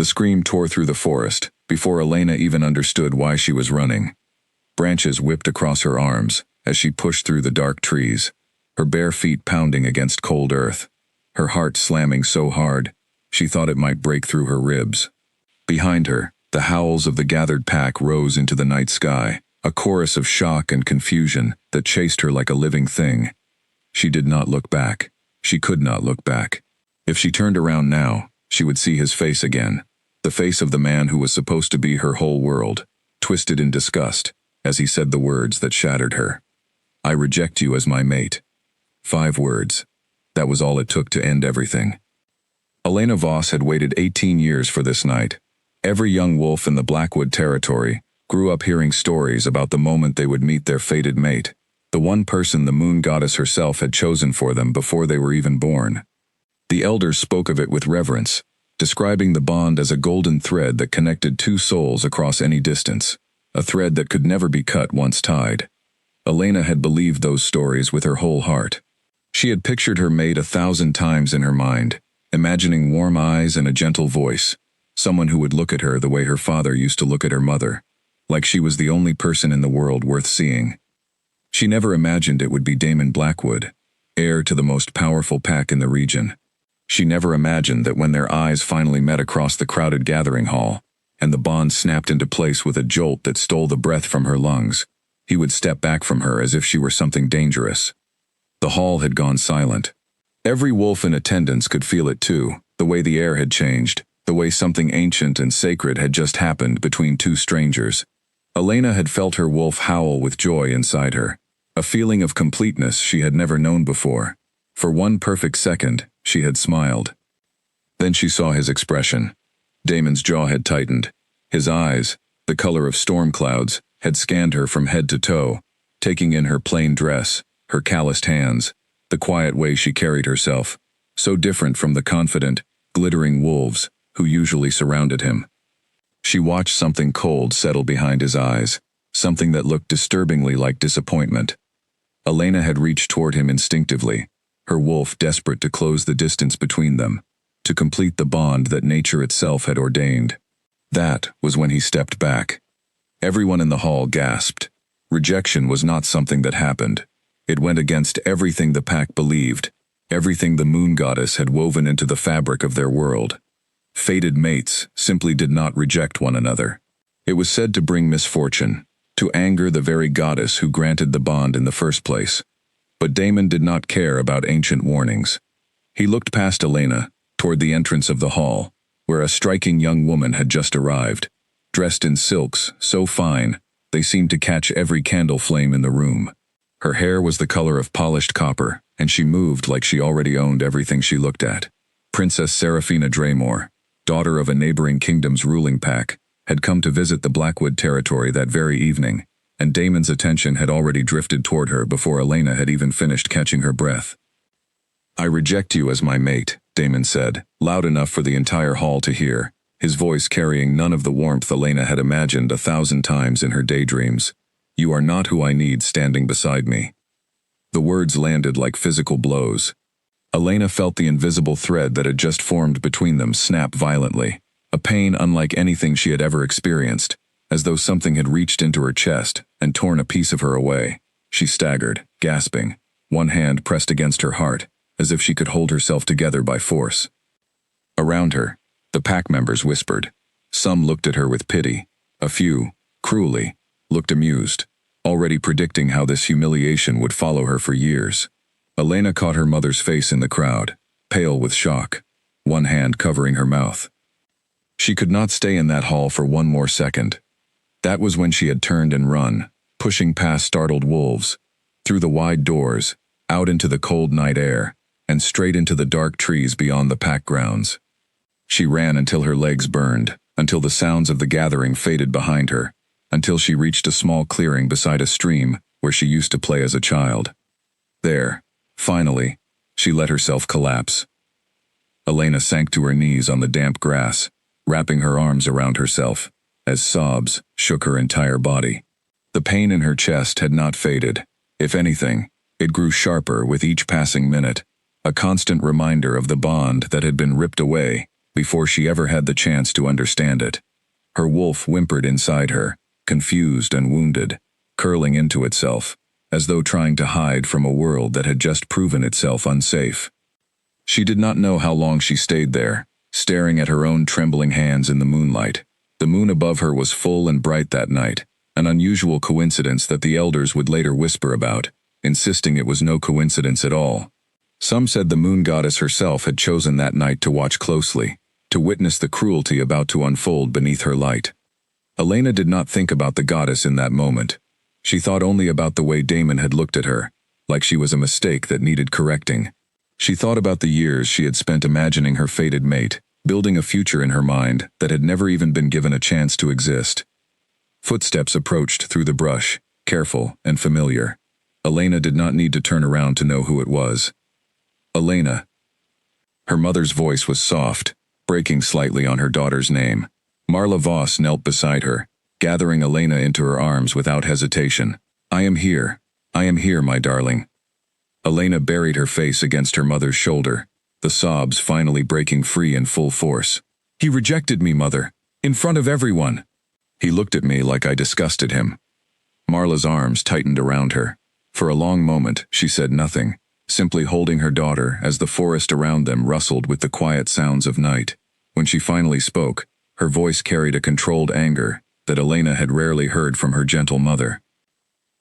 The scream tore through the forest, before Elena even understood why she was running. Branches whipped across her arms as she pushed through the dark trees, her bare feet pounding against cold earth, her heart slamming so hard she thought it might break through her ribs. Behind her, the howls of the gathered pack rose into the night sky, a chorus of shock and confusion that chased her like a living thing. She did not look back. She could not look back. If she turned around now, she would see his face again, the face of the man who was supposed to be her whole world, twisted in disgust, as he said the words that shattered her. "I reject you as my mate." 5 words. That was all it took to end everything. Elena Voss had waited 18 years for this night. Every young wolf in the Blackwood territory grew up hearing stories about the moment they would meet their fated mate, the one person the moon goddess herself had chosen for them before they were even born. The elders spoke of it with reverence, describing the bond as a golden thread that connected 2 souls across any distance, a thread that could never be cut once tied. Elena had believed those stories with her whole heart. She had pictured her mate 1,000 times in her mind, imagining warm eyes and a gentle voice, someone who would look at her the way her father used to look at her mother, like she was the only person in the world worth seeing. She never imagined it would be Damon Blackwood, heir to the most powerful pack in the region. She never imagined that when their eyes finally met across the crowded gathering hall, and the bond snapped into place with a jolt that stole the breath from her lungs, he would step back from her as if she were something dangerous. The hall had gone silent. Every wolf in attendance could feel it too, the way the air had changed, the way something ancient and sacred had just happened between 2 strangers. Elena had felt her wolf howl with joy inside her, a feeling of completeness she had never known before. For 1 perfect second, she had smiled. Then she saw his expression. Damon's jaw had tightened. His eyes, the color of storm clouds, had scanned her from head to toe, taking in her plain dress, her calloused hands, the quiet way she carried herself, so different from the confident, glittering wolves who usually surrounded him. She watched something cold settle behind his eyes, something that looked disturbingly like disappointment. Elena had reached toward him instinctively, her wolf desperate to close the distance between them, to complete the bond that nature itself had ordained. That was when he stepped back. Everyone in the hall gasped. Rejection was not something that happened. It went against everything the pack believed, everything the moon goddess had woven into the fabric of their world. Fated mates simply did not reject one another. It was said to bring misfortune, to anger the very goddess who granted the bond in the first place. But Damon did not care about ancient warnings. He looked past Elena, toward the entrance of the hall, where a striking young woman had just arrived, dressed in silks so fine they seemed to catch every candle flame in the room. Her hair was the color of polished copper, and she moved like she already owned everything she looked at. Princess Seraphina Draymore, daughter of a neighboring kingdom's ruling pack, had come to visit the Blackwood territory that very evening, and Damon's attention had already drifted toward her before Elena had even finished catching her breath. "I reject you as my mate," Damon said, loud enough for the entire hall to hear, his voice carrying none of the warmth Elena had imagined 1,000 times in her daydreams. "You are not who I need standing beside me." The words landed like physical blows. Elena felt the invisible thread that had just formed between them snap violently, a pain unlike anything she had ever experienced, as though something had reached into her chest and torn a piece of her away. She staggered, gasping, one hand pressed against her heart, as if she could hold herself together by force. Around her, the pack members whispered. Some looked at her with pity. A few, cruelly, looked amused, already predicting how this humiliation would follow her for years. Elena caught her mother's face in the crowd, pale with shock, one hand covering her mouth. She could not stay in that hall for one more second. That was when she had turned and run, pushing past startled wolves, through the wide doors, out into the cold night air, and straight into the dark trees beyond the pack grounds. She ran until her legs burned, until the sounds of the gathering faded behind her, until she reached a small clearing beside a stream where she used to play as a child. There, finally, she let herself collapse. Elena sank to her knees on the damp grass, wrapping her arms around herself, as sobs shook her entire body. The pain in her chest had not faded. If anything, it grew sharper with each passing minute, a constant reminder of the bond that had been ripped away, before she ever had the chance to understand it. Her wolf whimpered inside her, confused and wounded, curling into itself, as though trying to hide from a world that had just proven itself unsafe. She did not know how long she stayed there, staring at her own trembling hands in the moonlight. The moon above her was full and bright that night, an unusual coincidence that the elders would later whisper about, insisting it was no coincidence at all. Some said the moon goddess herself had chosen that night to watch closely, to witness the cruelty about to unfold beneath her light. Elena did not think about the goddess in that moment. She thought only about the way Damon had looked at her, like she was a mistake that needed correcting. She thought about the years she had spent imagining her fated mate, building a future in her mind that had never even been given a chance to exist. Footsteps approached through the brush, careful and familiar. Elena did not need to turn around to know who it was. Elena. Her mother's voice was soft, breaking slightly on her daughter's name. Marla Voss knelt beside her, gathering Elena into her arms without hesitation. I am here, my darling. Elena buried her face against her mother's shoulder, the sobs finally breaking free in full force. He rejected me, mother, in front of everyone. He looked at me like I disgusted him. Marla's arms tightened around her. For a long moment, she said nothing, simply holding her daughter as the forest around them rustled with the quiet sounds of night. When she finally spoke, her voice carried a controlled anger that Elena had rarely heard from her gentle mother.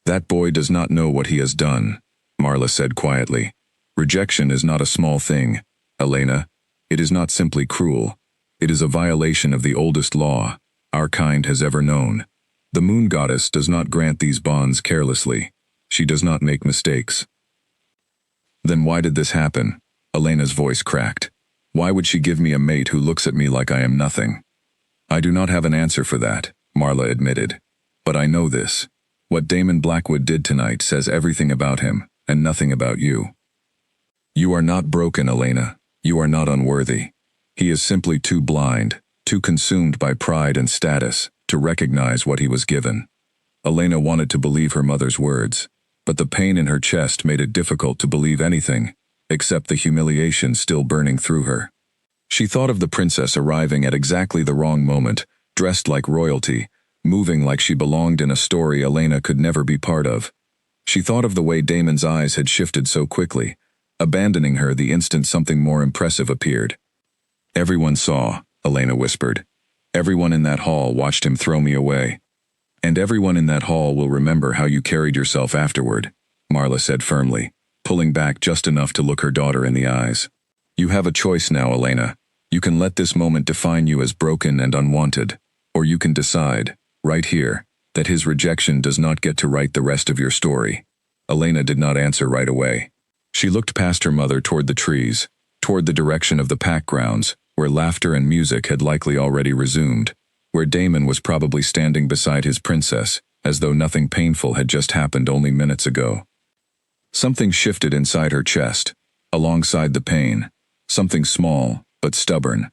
That boy does not know what he has done, Marla said quietly. Rejection is not a small thing, Elena. It is not simply cruel. It is a violation of the oldest law our kind has ever known. The moon goddess does not grant these bonds carelessly. She does not make mistakes. Then why did this happen? Elena's voice cracked. Why would she give me a mate who looks at me like I am nothing? I do not have an answer for that, Marla admitted. But I know this. What Damon Blackwood did tonight says everything about him, and nothing about you. You are not broken, Elena. You are not unworthy. He is simply too blind, too consumed by pride and status, to recognize what he was given. Elena wanted to believe her mother's words, but the pain in her chest made it difficult to believe anything, except the humiliation still burning through her. She thought of the princess arriving at exactly the wrong moment, dressed like royalty, moving like she belonged in a story Elena could never be part of. She thought of the way Damon's eyes had shifted so quickly, abandoning her the instant something more impressive appeared. Everyone saw, Elena whispered. Everyone in that hall watched him throw me away. And everyone in that hall will remember how you carried yourself afterward, Marla said firmly, pulling back just enough to look her daughter in the eyes. You have a choice now, Elena. You can let this moment define you as broken and unwanted, or you can decide, right here, that his rejection does not get to write the rest of your story. Elena did not answer right away. She looked past her mother toward the trees, toward the direction of the pack grounds, where laughter and music had likely already resumed, where Damon was probably standing beside his princess, as though nothing painful had just happened only minutes ago. Something shifted inside her chest, alongside the pain, something small but stubborn.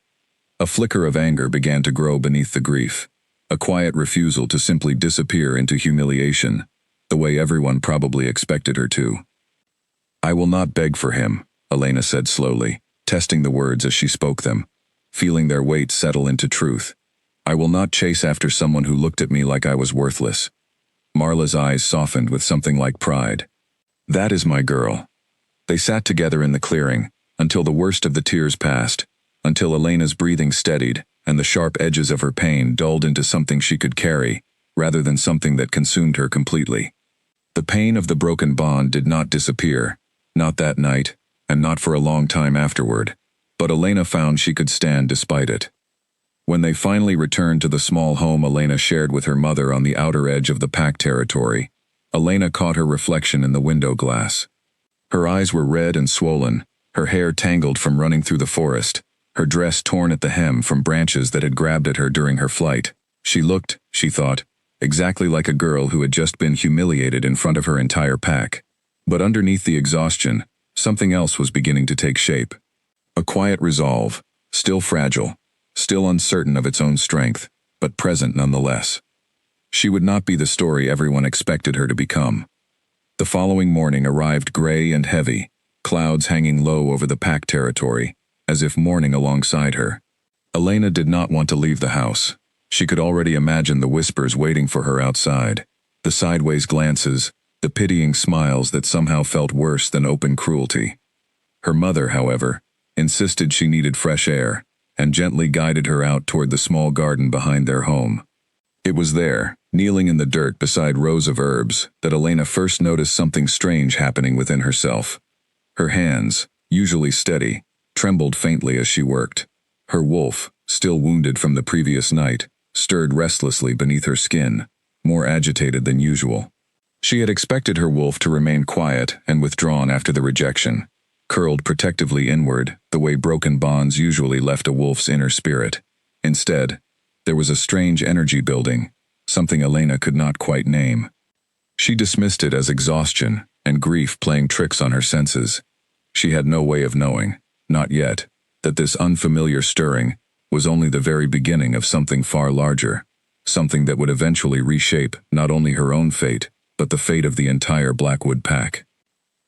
A flicker of anger began to grow beneath the grief, a quiet refusal to simply disappear into humiliation, the way everyone probably expected her to. I will not beg for him, Elena said slowly, testing the words as she spoke them, feeling their weight settle into truth. I will not chase after someone who looked at me like I was worthless. Marla's eyes softened with something like pride. That is my girl. They sat together in the clearing, until the worst of the tears passed, until Elena's breathing steadied, and the sharp edges of her pain dulled into something she could carry, rather than something that consumed her completely. The pain of the broken bond did not disappear, not that night, and not for a long time afterward, but Elena found she could stand despite it. When they finally returned to the small home Elena shared with her mother on the outer edge of the pack territory, Elena caught her reflection in the window glass. Her eyes were red and swollen, her hair tangled from running through the forest, her dress torn at the hem from branches that had grabbed at her during her flight. She looked, she thought, exactly like a girl who had just been humiliated in front of her entire pack. But underneath the exhaustion, something else was beginning to take shape. A quiet resolve, still fragile, still uncertain of its own strength, but present nonetheless. She would not be the story everyone expected her to become. The following morning arrived gray and heavy, clouds hanging low over the pack territory, as if mourning alongside her. Elena did not want to leave the house. She could already imagine the whispers waiting for her outside, the sideways glances, the pitying smiles that somehow felt worse than open cruelty. Her mother, however, insisted she needed fresh air, and gently guided her out toward the small garden behind their home. It was there, kneeling in the dirt beside rows of herbs, that Elena first noticed something strange happening within herself. Her hands, usually steady, trembled faintly as she worked. Her wolf, still wounded from the previous night, stirred restlessly beneath her skin, more agitated than usual. She had expected her wolf to remain quiet and withdrawn after the rejection, curled protectively inward, the way broken bonds usually left a wolf's inner spirit. Instead, there was a strange energy building, something Elena could not quite name. She dismissed it as exhaustion and grief playing tricks on her senses. She had no way of knowing, not yet, that this unfamiliar stirring was only the very beginning of something far larger, something that would eventually reshape not only her own fate, but the fate of the entire Blackwood pack.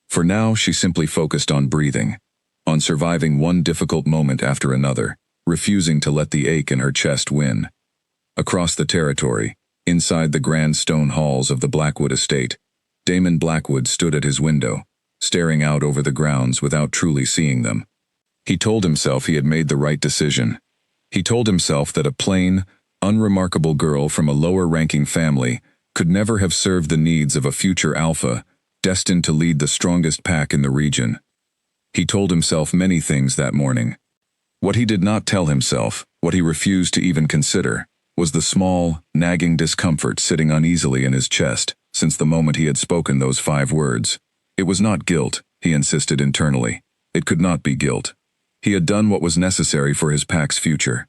For now, she simply focused on breathing, on surviving one difficult moment after another, refusing to let the ache in her chest win. Across the territory, inside the grand stone halls of the Blackwood estate, Damon Blackwood stood at his window, staring out over the grounds without truly seeing them. He told himself he had made the right decision. He told himself that a plain, unremarkable girl from a lower-ranking family could never have served the needs of a future alpha destined to lead the strongest pack in the region. He told himself many things that morning. What he did not tell himself, what he refused to even consider, was the small, nagging discomfort sitting uneasily in his chest since the moment he had spoken those 5 words. It was not guilt, he insisted internally. It could not be guilt. He had done what was necessary for his pack's future.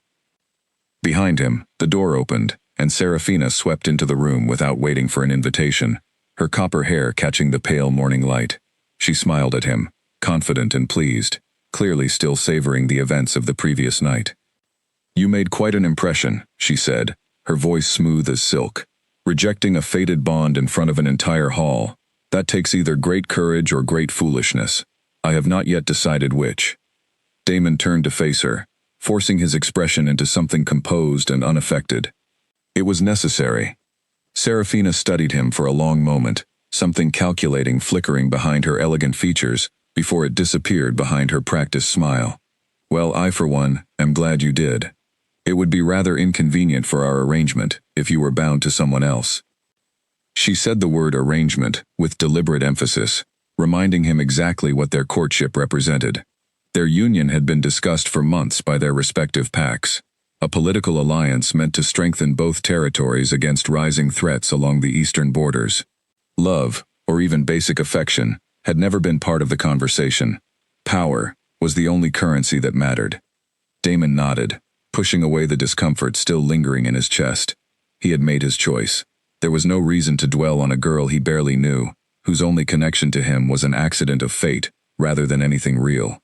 Behind him, the door opened, and Serafina swept into the room without waiting for an invitation, her copper hair catching the pale morning light. She smiled at him, confident and pleased, clearly still savoring the events of the previous night. "You made quite an impression," she said, her voice smooth as silk. "Rejecting a fated bond in front of an entire hall, that takes either great courage or great foolishness. I have not yet decided which." Damon turned to face her, forcing his expression into something composed and unaffected. "It was necessary." Serafina studied him for a long moment, something calculating flickering behind her elegant features before it disappeared behind her practiced smile. "Well, I, for one, am glad you did. It would be rather inconvenient for our arrangement if you were bound to someone else." She said the word arrangement with deliberate emphasis, reminding him exactly what their courtship represented. Their union had been discussed for months by their respective packs, a political alliance meant to strengthen both territories against rising threats along the eastern borders. Love, or even basic affection, had never been part of the conversation. Power was the only currency that mattered. Damon nodded, pushing away the discomfort still lingering in his chest. He had made his choice. There was no reason to dwell on a girl he barely knew, whose only connection to him was an accident of fate rather than anything real.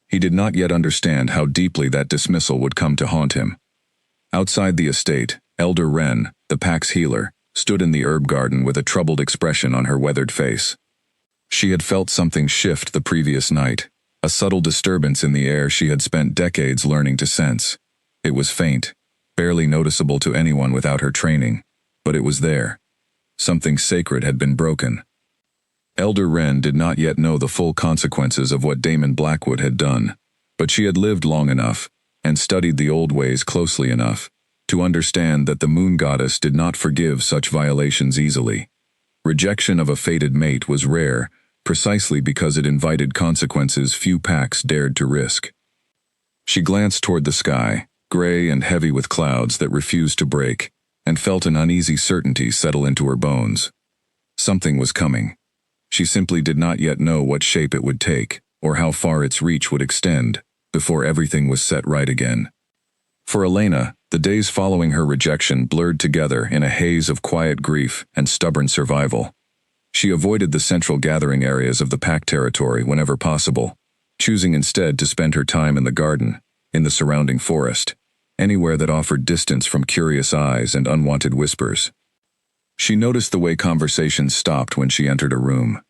He did not yet understand how deeply that dismissal would come to haunt him. Outside the estate, Elder Wren, the pack's healer, stood in the herb garden with a troubled expression on her weathered face. She had felt something shift the previous night, a subtle disturbance in the air she had spent decades learning to sense. It was faint, barely noticeable to anyone without her training, but it was there. Something sacred had been broken. Elder Wren did not yet know the full consequences of what Damon Blackwood had done, but she had lived long enough, and studied the old ways closely enough, to understand that the moon goddess did not forgive such violations easily. Rejection of a fated mate was rare, precisely because it invited consequences few packs dared to risk. She glanced toward the sky, gray and heavy with clouds that refused to break, and felt an uneasy certainty settle into her bones. Something was coming. She simply did not yet know what shape it would take, or how far its reach would extend, before everything was set right again. For Elena, the days following her rejection blurred together in a haze of quiet grief and stubborn survival. She avoided the central gathering areas of the pack territory whenever possible, choosing instead to spend her time in the garden, in the surrounding forest, anywhere that offered distance from curious eyes and unwanted whispers. She noticed the way conversations stopped when she entered a room,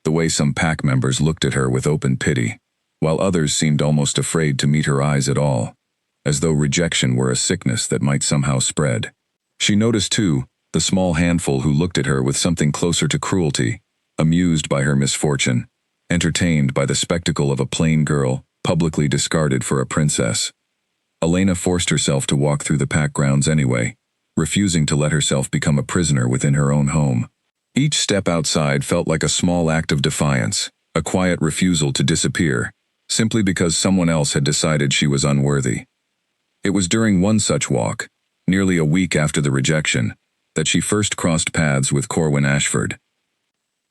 the way some pack members looked at her with open pity, while others seemed almost afraid to meet her eyes at all. as though rejection were a sickness that might somehow spread. She noticed, too, the small handful who looked at her with something closer to cruelty, amused by her misfortune, entertained by the spectacle of a plain girl publicly discarded for a princess. Elena forced herself to walk through the packed grounds anyway, refusing to let herself become a prisoner within her own home. Each step outside felt like a small act of defiance, a quiet refusal to disappear, simply because someone else had decided she was unworthy. It was during one such walk, nearly a week after the rejection, that she first crossed paths with Corwin Ashford.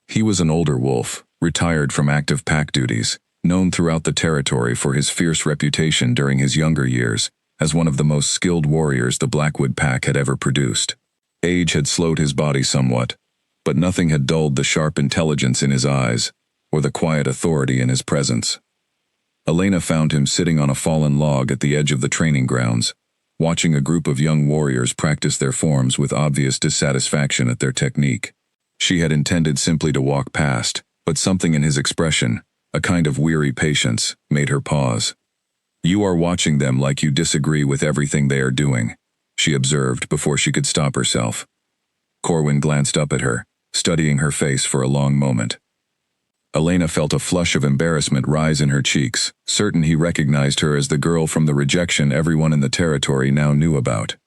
He was an older wolf, retired from active pack duties, known throughout the territory for his fierce reputation during his younger years as one of the most skilled warriors the Blackwood pack had ever produced. Age had slowed his body somewhat, but nothing had dulled the sharp intelligence in his eyes or the quiet authority in his presence. Elena found him sitting on a fallen log at the edge of the training grounds, watching a group of young warriors practice their forms with obvious dissatisfaction at their technique. She had intended simply to walk past, but something in his expression, a kind of weary patience, made her pause. "You are watching them like you disagree with everything they are doing," she observed before she could stop herself. Corwin glanced up at her, studying her face for a long moment. Elena felt a flush of embarrassment rise in her cheeks, certain he recognized her as the girl from the rejection everyone in the territory now knew about.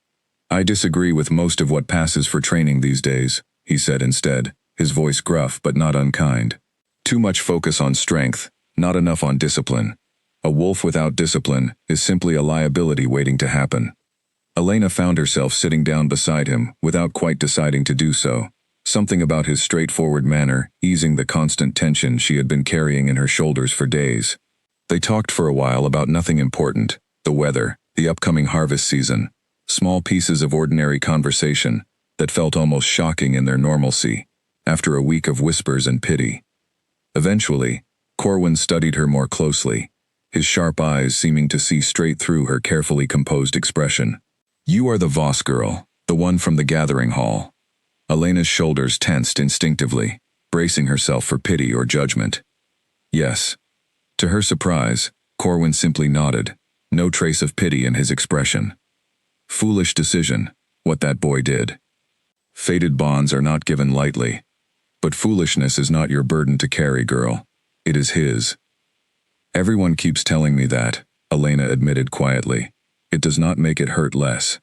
"I disagree with most of what passes for training these days," he said instead, his voice gruff but not unkind. "Too much focus on strength, not enough on discipline. A wolf without discipline is simply a liability waiting to happen." Elena found herself sitting down beside him without quite deciding to do so, something about his straightforward manner easing the constant tension she had been carrying in her shoulders for days. They talked for a while about nothing important, the weather, the upcoming harvest season, small pieces of ordinary conversation that felt almost shocking in their normalcy, after a week of whispers and pity. Eventually, Corwin studied her more closely, his sharp eyes seeming to see straight through her carefully composed expression. "You are the Voss girl, the one from the gathering hall." Elena's shoulders tensed instinctively, bracing herself for pity or judgment. "Yes." To her surprise, Corwin simply nodded, no trace of pity in his expression. "Foolish decision, what that boy did. Fated bonds are not given lightly. But foolishness is not your burden to carry, girl. It is his." "Everyone keeps telling me that," Elena admitted quietly. "It does not make it hurt less."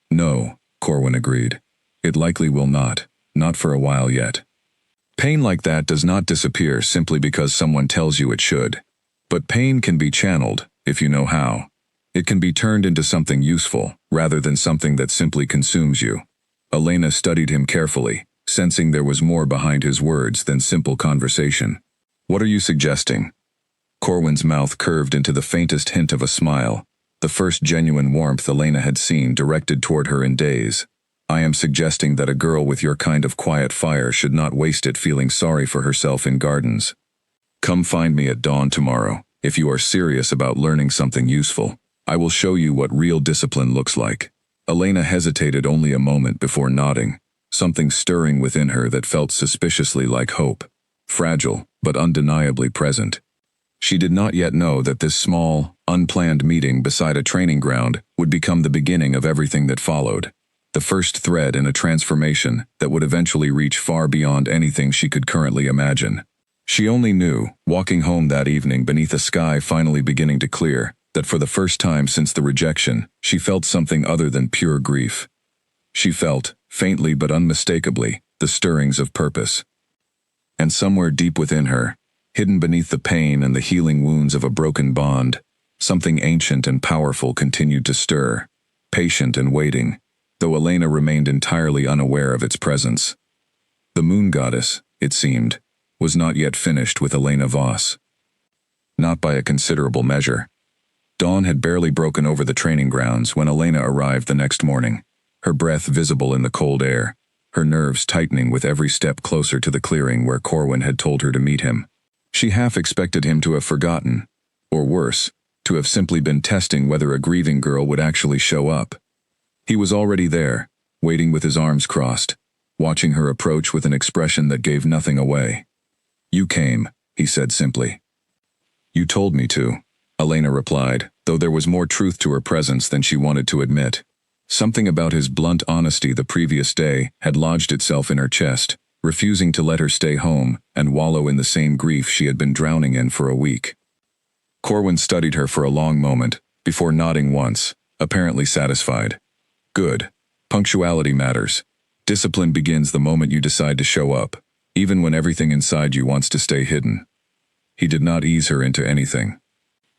"No," Corwin agreed. "It likely will not for a while yet. Pain like that does not disappear simply because someone tells you it should. But pain can be channeled, if you know how. It can be turned into something useful, rather than something that simply consumes you." Elena studied him carefully, sensing there was more behind his words than simple conversation. "What are you suggesting?" Corwin's mouth curved into the faintest hint of a smile, the first genuine warmth Elena had seen directed toward her in days. "I am suggesting that a girl with your kind of quiet fire should not waste it feeling sorry for herself in gardens. Come find me at dawn tomorrow, if you are serious about learning something useful. I will show you what real discipline looks like." Elena hesitated only a moment before nodding, something stirring within her that felt suspiciously like hope, fragile but undeniably present. She did not yet know that this small, unplanned meeting beside a training ground would become the beginning of everything that followed, the first thread in a transformation that would eventually reach far beyond anything she could currently imagine. She only knew, walking home that evening beneath a sky finally beginning to clear, that for the first time since the rejection, she felt something other than pure grief. She felt, faintly but unmistakably, the stirrings of purpose. And somewhere deep within her, hidden beneath the pain and the healing wounds of a broken bond, something ancient and powerful continued to stir, patient and waiting, though Elena remained entirely unaware of its presence. The moon goddess, it seemed, was not yet finished with Elena Voss. Not by a considerable measure. Dawn had barely broken over the training grounds when Elena arrived the next morning, her breath visible in the cold air, her nerves tightening with every step closer to the clearing where Corwin had told her to meet him. She half expected him to have forgotten, or worse, to have simply been testing whether a grieving girl would actually show up. He was already there, waiting with his arms crossed, watching her approach with an expression that gave nothing away. "You came," he said simply. "You told me to." Elena replied, though there was more truth to her presence than she wanted to admit. Something about his blunt honesty the previous day had lodged itself in her chest, refusing to let her stay home and wallow in the same grief she had been drowning in for a week. Corwin studied her for a long moment, before nodding once, apparently satisfied. Good. Punctuality matters. Discipline begins the moment you decide to show up, even when everything inside you wants to stay hidden. He did not ease her into anything.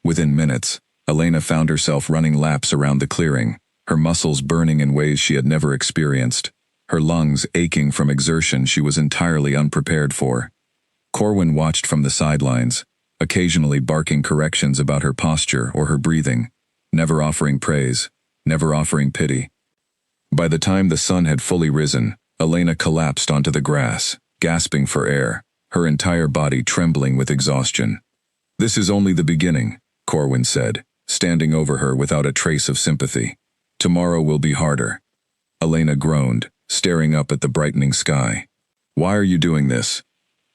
Within minutes, Elena found herself running laps around the clearing, her muscles burning in ways she had never experienced, her lungs aching from exertion she was entirely unprepared for. Corwin watched from the sidelines, occasionally barking corrections about her posture or her breathing, never offering praise, never offering pity. By the time the sun had fully risen, Elena collapsed onto the grass, gasping for air, her entire body trembling with exhaustion. "This is only the beginning," Corwin said, standing over her without a trace of sympathy. "Tomorrow will be harder." Elena groaned, staring up at the brightening sky. "Why are you doing this?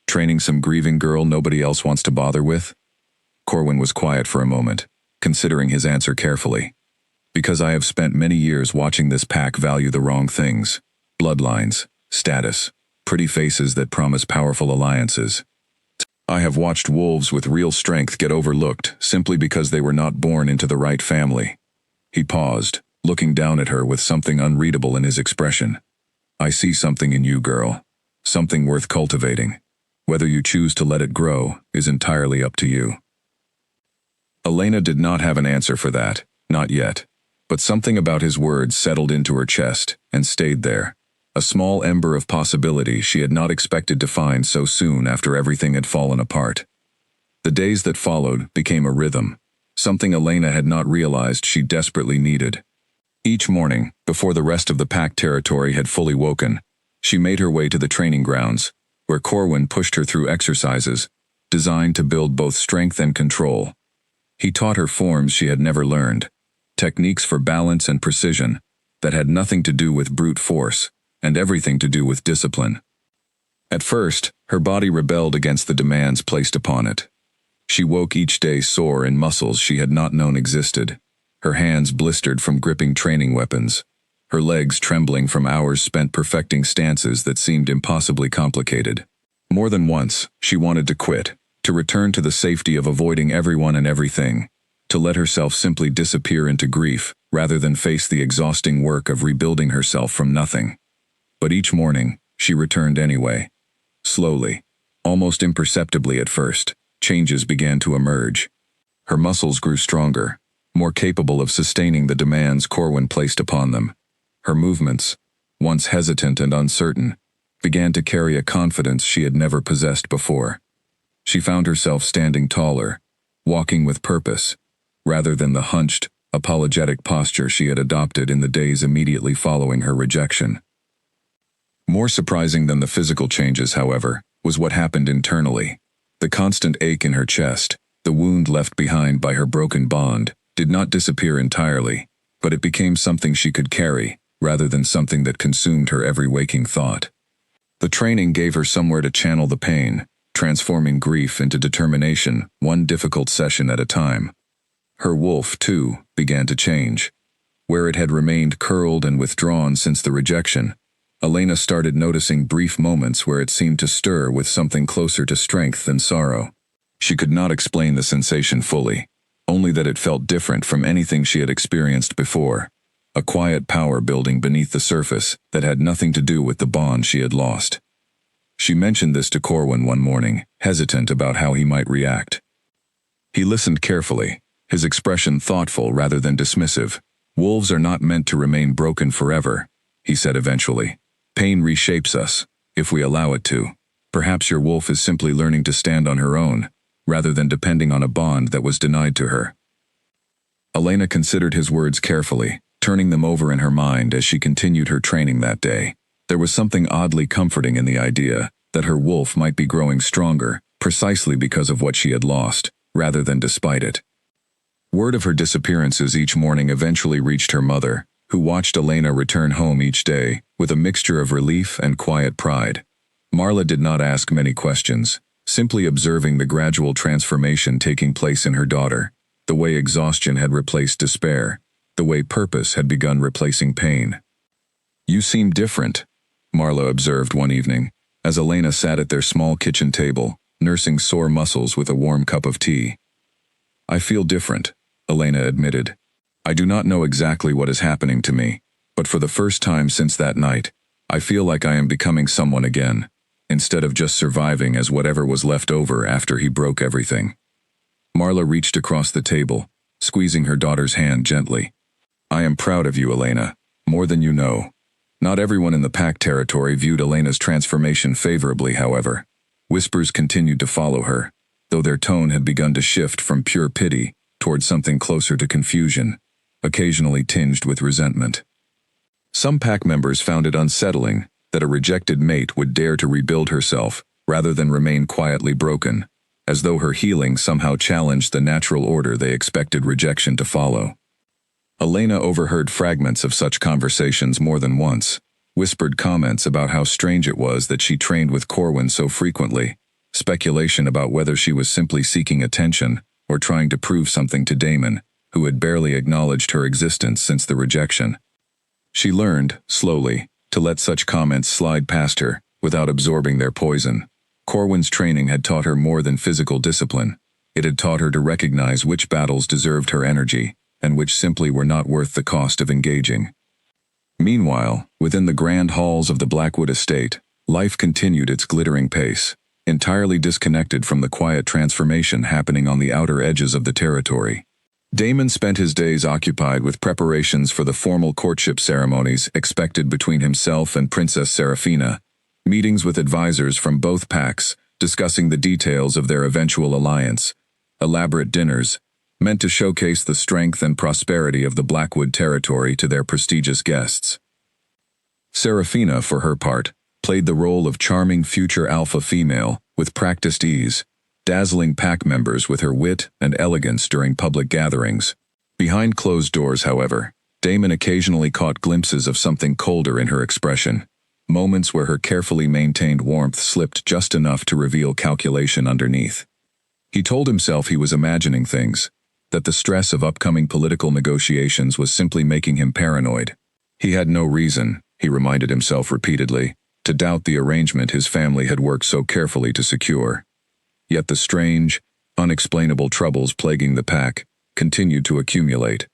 Training some grieving girl nobody else wants to bother with?" Corwin was quiet for a moment, considering his answer carefully. "Because I have spent many years watching this pack value the wrong things. Bloodlines, status, pretty faces that promise powerful alliances. I have watched wolves with real strength get overlooked simply because they were not born into the right family." He paused, looking down at her with something unreadable in his expression. "I see something in you, girl. Something worth cultivating. Whether you choose to let it grow is entirely up to you." Elena did not have an answer for that, not yet. But something about his words settled into her chest and stayed there. A small ember of possibility she had not expected to find so soon after everything had fallen apart. The days that followed became a rhythm, something Elena had not realized she desperately needed. Each morning, before the rest of the pack territory had fully woken, she made her way to the training grounds, where Corwin pushed her through exercises designed to build both strength and control. He taught her forms she had never learned, techniques for balance and precision that had nothing to do with brute force and everything to do with discipline. At first, her body rebelled against the demands placed upon it. She woke each day sore in muscles she had not known existed, her hands blistered from gripping training weapons, her legs trembling from hours spent perfecting stances that seemed impossibly complicated. More than once, she wanted to quit, to return to the safety of avoiding everyone and everything, to let herself simply disappear into grief rather than face the exhausting work of rebuilding herself from nothing. But each morning, she returned anyway. Slowly, almost imperceptibly at first, changes began to emerge. Her muscles grew stronger, more capable of sustaining the demands Corwin placed upon them. Her movements, once hesitant and uncertain, began to carry a confidence she had never possessed before. She found herself standing taller, walking with purpose, rather than the hunched, apologetic posture she had adopted in the days immediately following her rejection. More surprising than the physical changes, however, was what happened internally. The constant ache in her chest, the wound left behind by her broken bond, did not disappear entirely, but it became something she could carry, rather than something that consumed her every waking thought. The training gave her somewhere to channel the pain, transforming grief into determination, one difficult session at a time. Her wolf, too, began to change. Where it had remained curled and withdrawn since the rejection, Elena started noticing brief moments where it seemed to stir with something closer to strength than sorrow. She could not explain the sensation fully, only that it felt different from anything she had experienced before, a quiet power building beneath the surface that had nothing to do with the bond she had lost. She mentioned this to Corwin one morning, hesitant about how he might react. He listened carefully, his expression thoughtful rather than dismissive. "Wolves are not meant to remain broken forever," he said eventually. "Pain reshapes us, if we allow it to. Perhaps your wolf is simply learning to stand on her own, rather than depending on a bond that was denied to her." Elena considered his words carefully, turning them over in her mind as she continued her training that day. There was something oddly comforting in the idea that her wolf might be growing stronger, precisely because of what she had lost, rather than despite it. Word of her disappearances each morning eventually reached her mother, who watched Elena return home each day, with a mixture of relief and quiet pride. Marla did not ask many questions, simply observing the gradual transformation taking place in her daughter. the way exhaustion had replaced despair, the way purpose had begun replacing pain. "You seem different," Marla observed one evening, as Elena sat at their small kitchen table, nursing sore muscles with a warm cup of tea. "I feel different," Elena admitted. "I do not know exactly what is happening to me, but for the first time since that night, I feel like I am becoming someone again, instead of just surviving as whatever was left over after he broke everything." Marla reached across the table, squeezing her daughter's hand gently. "I am proud of you, Elena, more than you know." Not everyone in the pack territory viewed Elena's transformation favorably, however. Whispers continued to follow her, though their tone had begun to shift from pure pity toward something closer to confusion, occasionally tinged with resentment. Some pack members found it unsettling that a rejected mate would dare to rebuild herself rather than remain quietly broken, as though her healing somehow challenged the natural order they expected rejection to follow. Elena overheard fragments of such conversations more than once, whispered comments about how strange it was that she trained with Corwin so frequently, speculation about whether she was simply seeking attention or trying to prove something to Damon, who had barely acknowledged her existence since the rejection. She learned, slowly, to let such comments slide past her without absorbing their poison. Corwin's training had taught her more than physical discipline. It had taught her to recognize which battles deserved her energy and which simply were not worth the cost of engaging. Meanwhile, within the grand halls of the Blackwood estate, life continued its glittering pace, entirely disconnected from the quiet transformation happening on the outer edges of the territory. Damon spent his days occupied with preparations for the formal courtship ceremonies expected between himself and Princess Serafina, meetings with advisors from both packs discussing the details of their eventual alliance, elaborate dinners, meant to showcase the strength and prosperity of the Blackwood territory to their prestigious guests. Serafina, for her part, played the role of charming future alpha female with practiced ease, dazzling pack members with her wit and elegance during public gatherings. Behind closed doors, however, Damon occasionally caught glimpses of something colder in her expression, moments where her carefully maintained warmth slipped just enough to reveal calculation underneath. He told himself he was imagining things, that the stress of upcoming political negotiations was simply making him paranoid. He had no reason, he reminded himself repeatedly, to doubt the arrangement his family had worked so carefully to secure. Yet the strange, unexplainable troubles plaguing the pack continued to accumulate,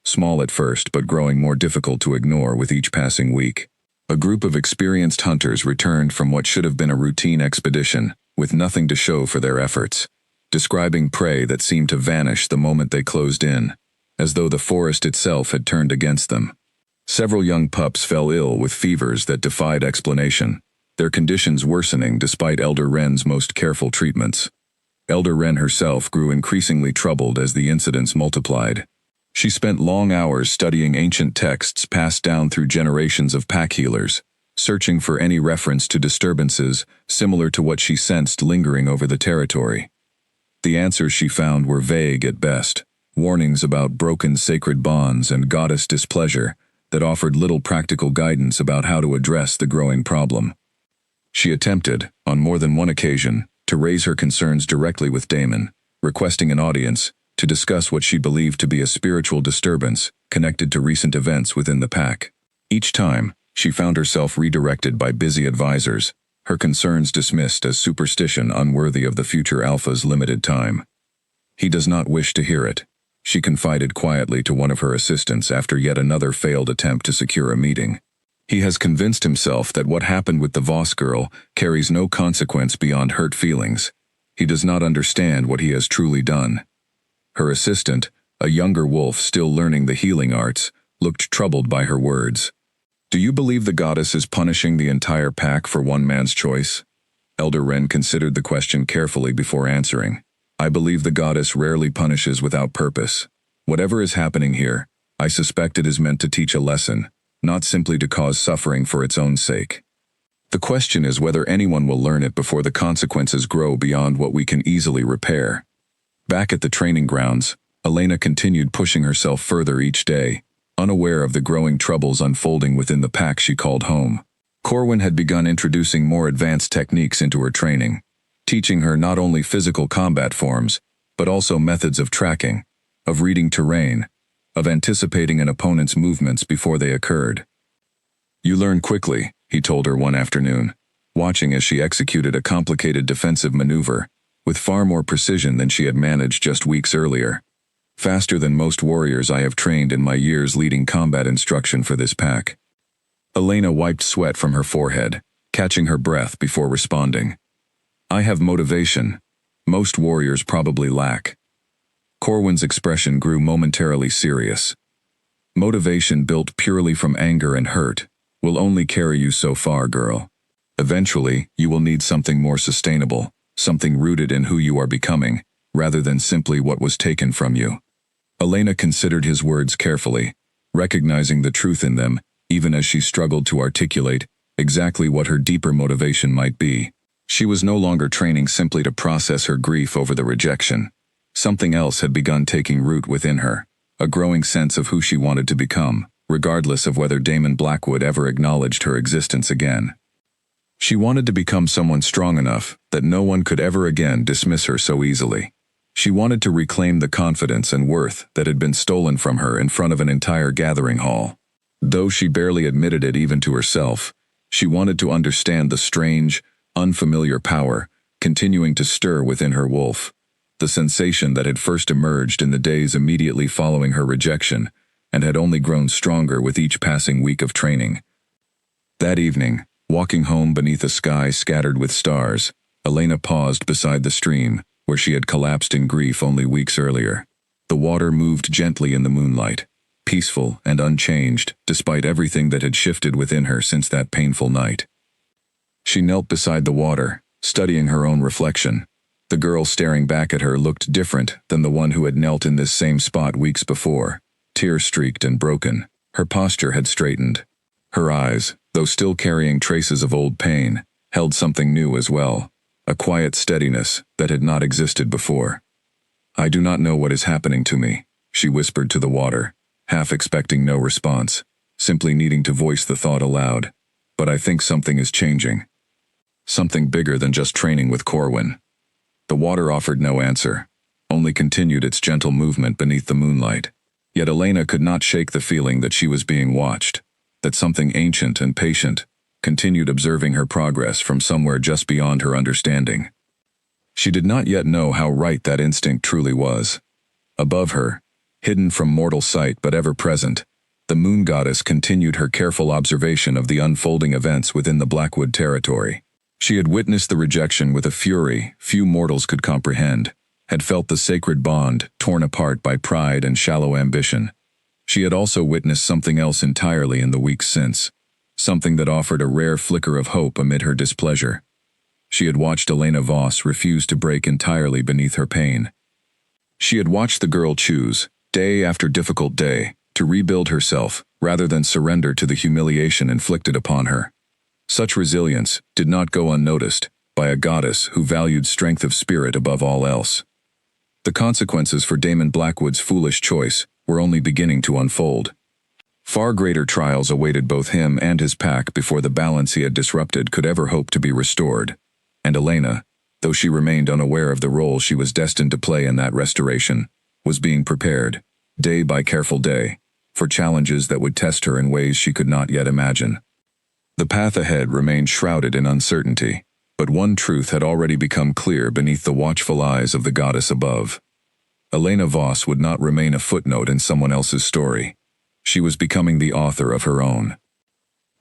small at first but growing more difficult to ignore with each passing week. A group of experienced hunters returned from what should have been a routine expedition, with nothing to show for their efforts, describing prey that seemed to vanish the moment they closed in, as though the forest itself had turned against them. Several young pups fell ill with fevers that defied explanation, their conditions worsening despite Elder Wren's most careful treatments. Elder Wren herself grew increasingly troubled as the incidents multiplied. She spent long hours studying ancient texts passed down through generations of pack healers, searching for any reference to disturbances similar to what she sensed lingering over the territory. The answers she found were vague at best, warnings about broken sacred bonds and goddess displeasure that offered little practical guidance about how to address the growing problem. She attempted, on more than one occasion, to raise her concerns directly with Damon, requesting an audience to discuss what she believed to be a spiritual disturbance connected to recent events within the pack. Each time, she found herself redirected by busy advisors, her concerns dismissed as superstition unworthy of the future alpha's limited time. "He does not wish to hear it," she confided quietly to one of her assistants after yet another failed attempt to secure a meeting. "He has convinced himself that what happened with the Voss girl carries no consequence beyond hurt feelings. He does not understand what he has truly done." Her assistant, a younger wolf still learning the healing arts, looked troubled by her words. "Do you believe the goddess is punishing the entire pack for one man's choice?" Elder Wren considered the question carefully before answering. "I believe the goddess rarely punishes without purpose. Whatever is happening here, I suspect it is meant to teach a lesson, not simply to cause suffering for its own sake. The question is whether anyone will learn it before the consequences grow beyond what we can easily repair." Back at the training grounds, Elena continued pushing herself further each day, unaware of the growing troubles unfolding within the pack she called home. Corwin had begun introducing more advanced techniques into her training, teaching her not only physical combat forms, but also methods of tracking, of reading terrain, of anticipating an opponent's movements before they occurred. "You learn quickly," he told her one afternoon, watching as she executed a complicated defensive maneuver, with far more precision than she had managed just weeks earlier. "Faster than most warriors I have trained in my years leading combat instruction for this pack." Elena wiped sweat from her forehead, catching her breath before responding. "I have motivation. Most warriors probably lack." Corwin's expression grew momentarily serious. "Motivation built purely from anger and hurt will only carry you so far, girl. Eventually, you will need something more sustainable, something rooted in who you are becoming, rather than simply what was taken from you." Elena considered his words carefully, recognizing the truth in them, even as she struggled to articulate exactly what her deeper motivation might be. She was no longer training simply to process her grief over the rejection. Something else had begun taking root within her, a growing sense of who she wanted to become, regardless of whether Damon Blackwood ever acknowledged her existence again. She wanted to become someone strong enough that no one could ever again dismiss her so easily. She wanted to reclaim the confidence and worth that had been stolen from her in front of an entire gathering hall. Though she barely admitted it even to herself, she wanted to understand the strange, unfamiliar power continuing to stir within her wolf, the sensation that had first emerged in the days immediately following her rejection and had only grown stronger with each passing week of training. That evening, walking home beneath a sky scattered with stars, Elena paused beside the stream, where she had collapsed in grief only weeks earlier. The water moved gently in the moonlight, peaceful and unchanged, despite everything that had shifted within her since that painful night. She knelt beside the water, studying her own reflection. The girl staring back at her looked different than the one who had knelt in this same spot weeks before, tear-streaked and broken. Her posture had straightened. Her eyes, though still carrying traces of old pain, held something new as well, a quiet steadiness that had not existed before. "I do not know what is happening to me," she whispered to the water, half expecting no response, simply needing to voice the thought aloud. "But I think something is changing. Something bigger than just training with Corwin." The water offered no answer, only continued its gentle movement beneath the moonlight. Yet Elena could not shake the feeling that she was being watched, that something ancient and patient continued observing her progress from somewhere just beyond her understanding. She did not yet know how right that instinct truly was. Above her, hidden from mortal sight but ever present, the moon goddess continued her careful observation of the unfolding events within the Blackwood territory. She had witnessed the rejection with a fury few mortals could comprehend, had felt the sacred bond torn apart by pride and shallow ambition. She had also witnessed something else entirely in the weeks since, something that offered a rare flicker of hope amid her displeasure. She had watched Elena Voss refuse to break entirely beneath her pain. She had watched the girl choose, day after difficult day, to rebuild herself rather than surrender to the humiliation inflicted upon her. Such resilience did not go unnoticed by a goddess who valued strength of spirit above all else. The consequences for Damon Blackwood's foolish choice were only beginning to unfold. Far greater trials awaited both him and his pack before the balance he had disrupted could ever hope to be restored. And Elena, though she remained unaware of the role she was destined to play in that restoration, was being prepared, day by careful day, for challenges that would test her in ways she could not yet imagine. The path ahead remained shrouded in uncertainty, but one truth had already become clear beneath the watchful eyes of the goddess above. Elena Voss would not remain a footnote in someone else's story. She was becoming the author of her own.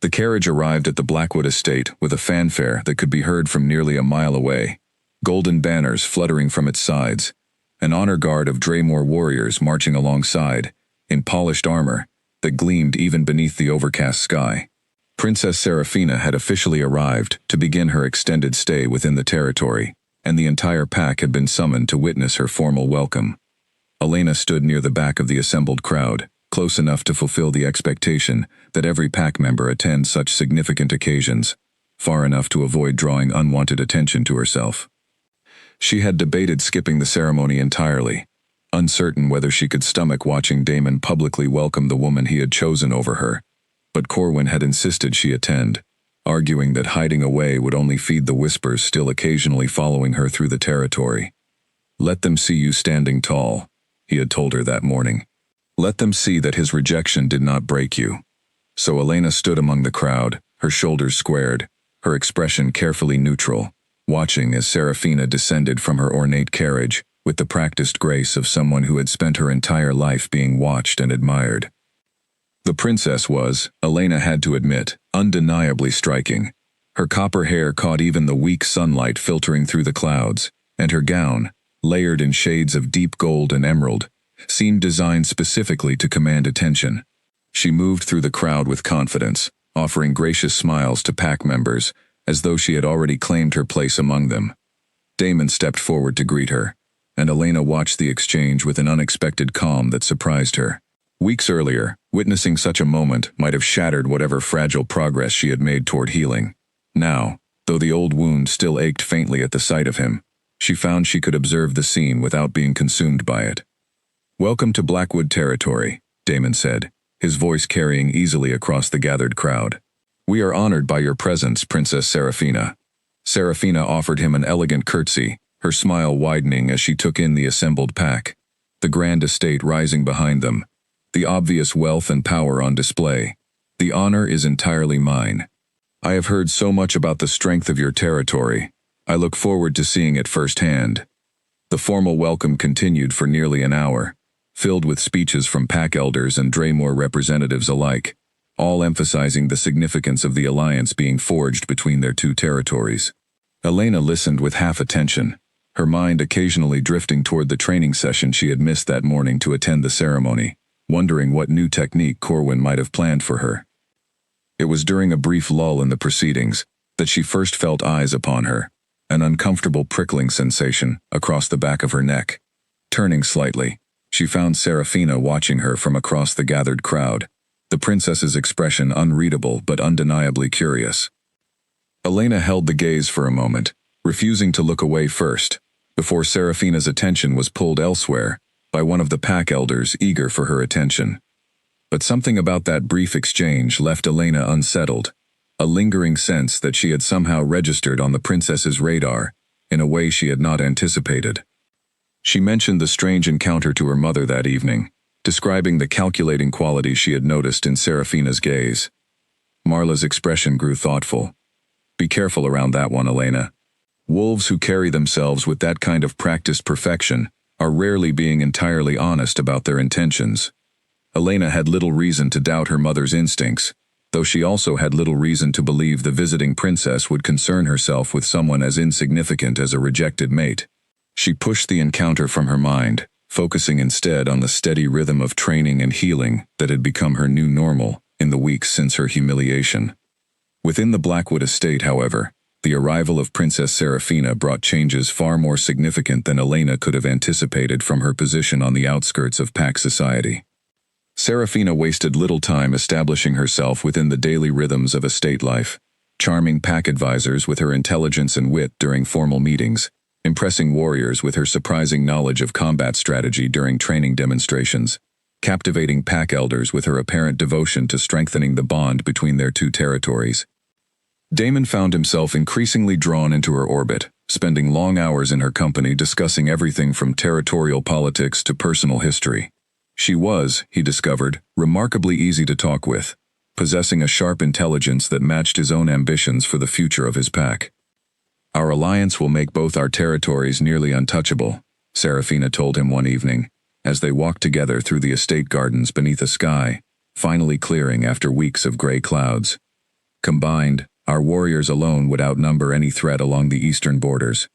The carriage arrived at the Blackwood estate with a fanfare that could be heard from nearly a mile away, golden banners fluttering from its sides, an honor guard of Draymore warriors marching alongside, in polished armor that gleamed even beneath the overcast sky. Princess Serafina had officially arrived to begin her extended stay within the territory, and the entire pack had been summoned to witness her formal welcome. Elena stood near the back of the assembled crowd, close enough to fulfill the expectation that every pack member attend such significant occasions, far enough to avoid drawing unwanted attention to herself. She had debated skipping the ceremony entirely, uncertain whether she could stomach watching Damon publicly welcome the woman he had chosen over her, but Corwin had insisted she attend, arguing that hiding away would only feed the whispers still occasionally following her through the territory. "Let them see you standing tall," he had told her that morning. Let them see that his rejection did not break you. So Elena stood among the crowd, her shoulders squared, her expression carefully neutral, watching as Serafina descended from her ornate carriage, with the practiced grace of someone who had spent her entire life being watched and admired. The princess was, Elena had to admit, undeniably striking. Her copper hair caught even the weak sunlight filtering through the clouds, and her gown, layered in shades of deep gold and emerald, seemed designed specifically to command attention. She moved through the crowd with confidence, offering gracious smiles to pack members, as though she had already claimed her place among them. Damon stepped forward to greet her, and Elena watched the exchange with an unexpected calm that surprised her. Weeks earlier, witnessing such a moment might have shattered whatever fragile progress she had made toward healing. Now, though the old wound still ached faintly at the sight of him, she found she could observe the scene without being consumed by it. "Welcome to Blackwood territory," Damon said, his voice carrying easily across the gathered crowd. "We are honored by your presence, Princess Serafina." Serafina offered him an elegant curtsy, her smile widening as she took in the assembled pack, the grand estate rising behind them, the obvious wealth and power on display. "The honor is entirely mine. I have heard so much about the strength of your territory. I look forward to seeing it firsthand." The formal welcome continued for nearly an hour, filled with speeches from pack elders and Draymore representatives alike, all emphasizing the significance of the alliance being forged between their two territories. Elena listened with half attention, her mind occasionally drifting toward the training session she had missed that morning to attend the ceremony, wondering what new technique Corwin might have planned for her. It was during a brief lull in the proceedings that she first felt eyes upon her, an uncomfortable prickling sensation across the back of her neck. Turning slightly, she found Serafina watching her from across the gathered crowd, the princess's expression unreadable but undeniably curious. Elena held the gaze for a moment, refusing to look away first, before Serafina's attention was pulled elsewhere by one of the pack elders eager for her attention. But something about that brief exchange left Elena unsettled, a lingering sense that she had somehow registered on the princess's radar in a way she had not anticipated. She mentioned the strange encounter to her mother that evening, describing the calculating quality she had noticed in Serafina's gaze. Marla's expression grew thoughtful. "Be careful around that one, Elena. Wolves who carry themselves with that kind of practiced perfection are rarely being entirely honest about their intentions." Elena had little reason to doubt her mother's instincts, though she also had little reason to believe the visiting princess would concern herself with someone as insignificant as a rejected mate. She pushed the encounter from her mind, focusing instead on the steady rhythm of training and healing that had become her new normal in the weeks since her humiliation. Within the Blackwood estate, however, the arrival of Princess Serafina brought changes far more significant than Elena could have anticipated from her position on the outskirts of pack society. Serafina wasted little time establishing herself within the daily rhythms of estate life, charming pack advisors with her intelligence and wit during formal meetings, impressing warriors with her surprising knowledge of combat strategy during training demonstrations, captivating pack elders with her apparent devotion to strengthening the bond between their two territories. Damon found himself increasingly drawn into her orbit, spending long hours in her company discussing everything from territorial politics to personal history. She was, he discovered, remarkably easy to talk with, possessing a sharp intelligence that matched his own ambitions for the future of his pack. "Our alliance will make both our territories nearly untouchable," Serafina told him one evening, as they walked together through the estate gardens beneath a sky, finally clearing after weeks of gray clouds. "Combined, our warriors alone would outnumber any threat along the eastern borders.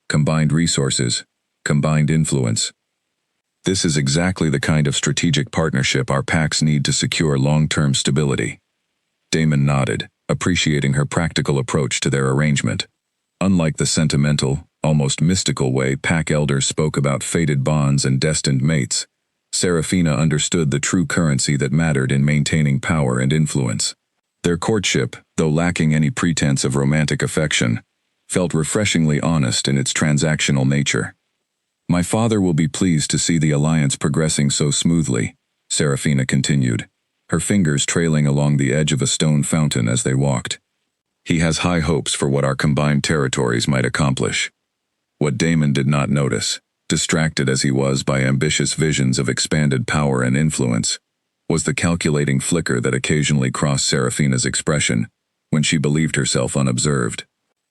Combined resources, combined influence. This is exactly the kind of strategic partnership our packs need to secure long-term stability." Damon nodded, appreciating her practical approach to their arrangement. Unlike the sentimental, almost mystical way pack elders spoke about fated bonds and destined mates, Serafina understood the true currency that mattered in maintaining power and influence. Their courtship, though lacking any pretense of romantic affection, felt refreshingly honest in its transactional nature. "My father will be pleased to see the alliance progressing so smoothly," Serafina continued, her fingers trailing along the edge of a stone fountain as they walked. "He has high hopes for what our combined territories might accomplish." What Damon did not notice, distracted as he was by ambitious visions of expanded power and influence, was the calculating flicker that occasionally crossed Serafina's expression when she believed herself unobserved.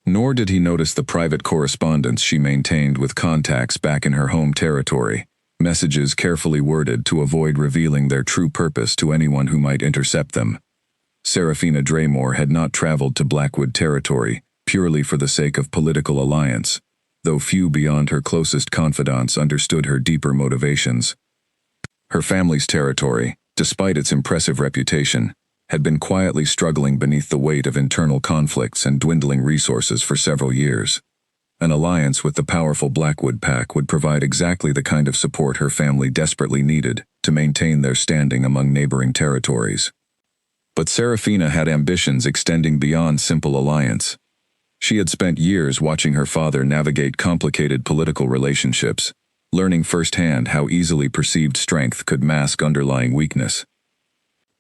Nor did he notice the private correspondence she maintained with contacts back in her home territory, messages carefully worded to avoid revealing their true purpose to anyone who might intercept them. Serafina Draymore had not traveled to Blackwood territory purely for the sake of political alliance, though few beyond her closest confidants understood her deeper motivations. Her family's territory, despite its impressive reputation, had been quietly struggling beneath the weight of internal conflicts and dwindling resources for several years. An alliance with the powerful Blackwood pack would provide exactly the kind of support her family desperately needed to maintain their standing among neighboring territories. But Serafina had ambitions extending beyond simple alliance. She had spent years watching her father navigate complicated political relationships, learning firsthand how easily perceived strength could mask underlying weakness.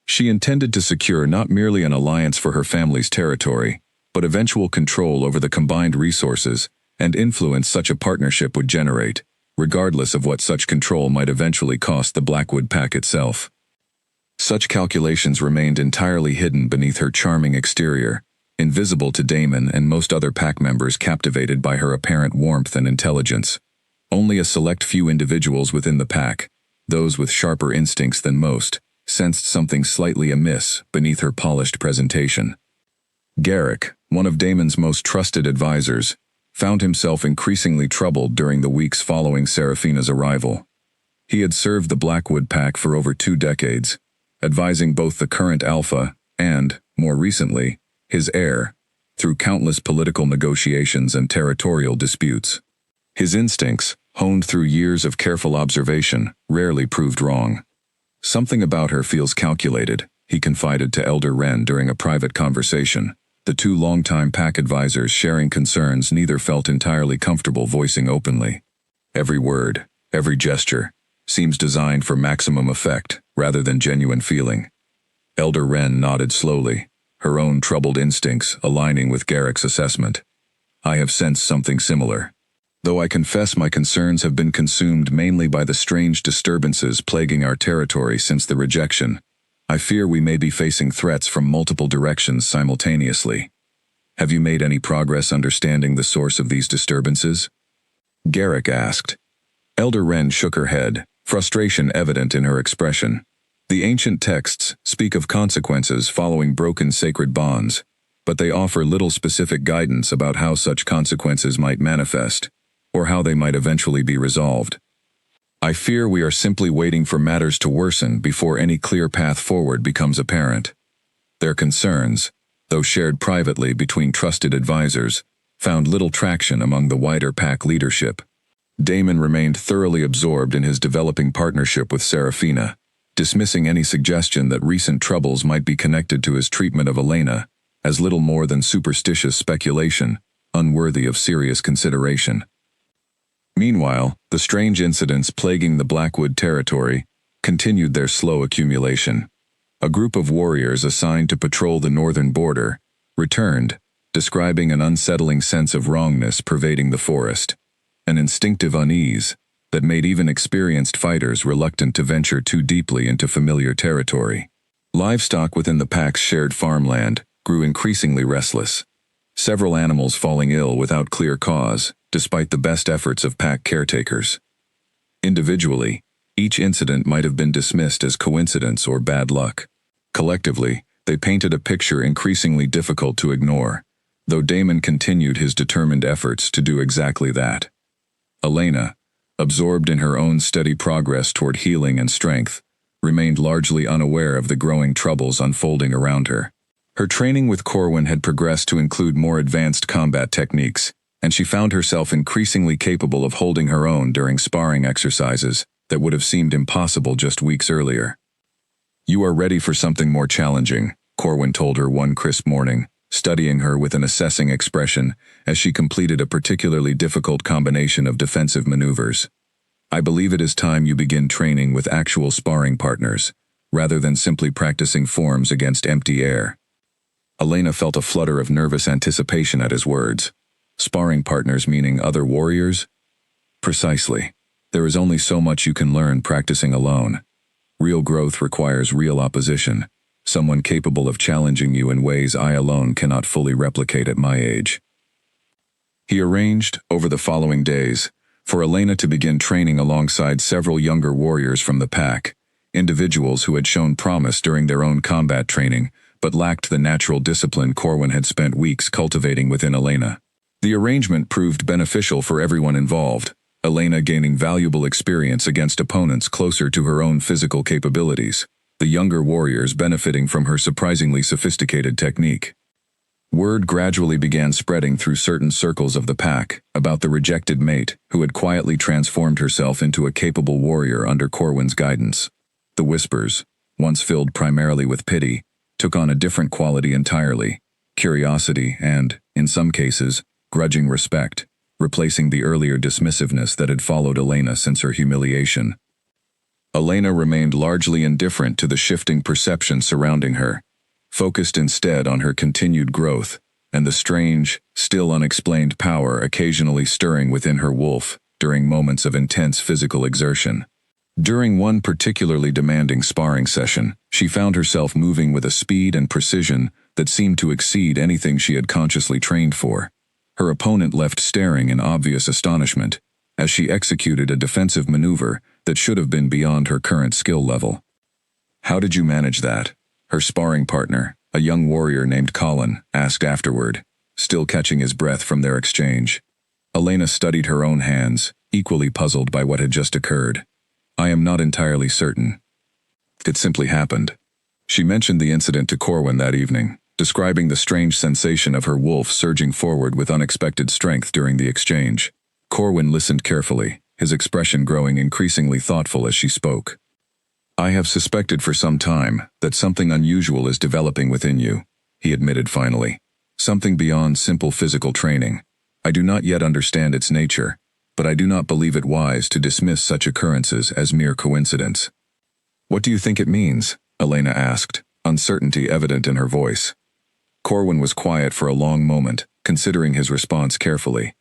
She intended to secure not merely an alliance for her family's territory, but eventual control over the combined resources and influence such a partnership would generate, regardless of what such control might eventually cost the Blackwood pack itself. Such calculations remained entirely hidden beneath her charming exterior, invisible to Damon and most other pack members captivated by her apparent warmth and intelligence. Only a select few individuals within the pack, those with sharper instincts than most, sensed something slightly amiss beneath her polished presentation. Garrick, one of Damon's most trusted advisors, found himself increasingly troubled during the weeks following Serafina's arrival. He had served the Blackwood pack for over 2 decades, advising both the current alpha and, more recently, his heir, through countless political negotiations and territorial disputes. His instincts, honed through years of careful observation, rarely proved wrong. "Something about her feels calculated," he confided to Elder Wren during a private conversation. The 2 longtime pack advisors sharing concerns neither felt entirely comfortable voicing openly. "Every word, every gesture, seems designed for maximum effect rather than genuine feeling." Elder Wren nodded slowly, her own troubled instincts aligning with Garrick's assessment. "I have sensed something similar. Though I confess my concerns have been consumed mainly by the strange disturbances plaguing our territory since the rejection, I fear we may be facing threats from multiple directions simultaneously. Have you made any progress understanding the source of these disturbances?" Garrick asked. Elder Wren shook her head, frustration evident in her expression. "The ancient texts speak of consequences following broken sacred bonds, but they offer little specific guidance about how such consequences might manifest, or how they might eventually be resolved. I fear we are simply waiting for matters to worsen before any clear path forward becomes apparent." Their concerns, though shared privately between trusted advisors, found little traction among the wider pack leadership. Damon remained thoroughly absorbed in his developing partnership with Serafina, dismissing any suggestion that recent troubles might be connected to his treatment of Elena as little more than superstitious speculation, unworthy of serious consideration. Meanwhile, the strange incidents plaguing the Blackwood territory continued their slow accumulation. A group of warriors assigned to patrol the northern border returned, describing an unsettling sense of wrongness pervading the forest, an instinctive unease that made even experienced fighters reluctant to venture too deeply into familiar territory. Livestock within the pack's shared farmland grew increasingly restless, several animals falling ill without clear cause, despite the best efforts of pack caretakers. Individually, each incident might have been dismissed as coincidence or bad luck. Collectively, they painted a picture increasingly difficult to ignore, though Damon continued his determined efforts to do exactly that. Elena, absorbed in her own steady progress toward healing and strength, remained largely unaware of the growing troubles unfolding around her. Her training with Corwin had progressed to include more advanced combat techniques, and she found herself increasingly capable of holding her own during sparring exercises that would have seemed impossible just weeks earlier. "You are ready for something more challenging," Corwin told her one crisp morning, studying her with an assessing expression as she completed a particularly difficult combination of defensive maneuvers. "I believe it is time you begin training with actual sparring partners, rather than simply practicing forms against empty air." Elena felt a flutter of nervous anticipation at his words. Sparring partners meaning other warriors? Precisely. There is only so much you can learn practicing alone. Real growth requires real opposition, someone capable of challenging you in ways I alone cannot fully replicate at my age. He arranged, over the following days, for Elena to begin training alongside several younger warriors from the pack, individuals who had shown promise during their own combat training, but lacked the natural discipline Corwin had spent weeks cultivating within Elena. The arrangement proved beneficial for everyone involved, Elena gaining valuable experience against opponents closer to her own physical capabilities, the younger warriors benefiting from her surprisingly sophisticated technique. Word gradually began spreading through certain circles of the pack about the rejected mate who had quietly transformed herself into a capable warrior under Corwin's guidance. The whispers, once filled primarily with pity, took on a different quality entirely, curiosity and, in some cases, grudging respect, replacing the earlier dismissiveness that had followed Elena since her humiliation. Elena remained largely indifferent to the shifting perception surrounding her, focused instead on her continued growth and the strange, still unexplained power occasionally stirring within her wolf during moments of intense physical exertion. During one particularly demanding sparring session, she found herself moving with a speed and precision that seemed to exceed anything she had consciously trained for. Her opponent left staring in obvious astonishment as she executed a defensive maneuver that should have been beyond her current skill level. "How did you manage that?" her sparring partner, a young warrior named Colin, asked afterward, still catching his breath from their exchange. Elena studied her own hands, equally puzzled by what had just occurred. "I am not entirely certain. It simply happened." She mentioned the incident to Corwin that evening, describing the strange sensation of her wolf surging forward with unexpected strength during the exchange. Corwin listened carefully, his expression growing increasingly thoughtful as she spoke. "I have suspected for some time that something unusual is developing within you," he admitted finally. "Something beyond simple physical training. I do not yet understand its nature, but I do not believe it wise to dismiss such occurrences as mere coincidence." "What do you think it means?" Elena asked, uncertainty evident in her voice. Corwin was quiet for a long moment, considering his response carefully.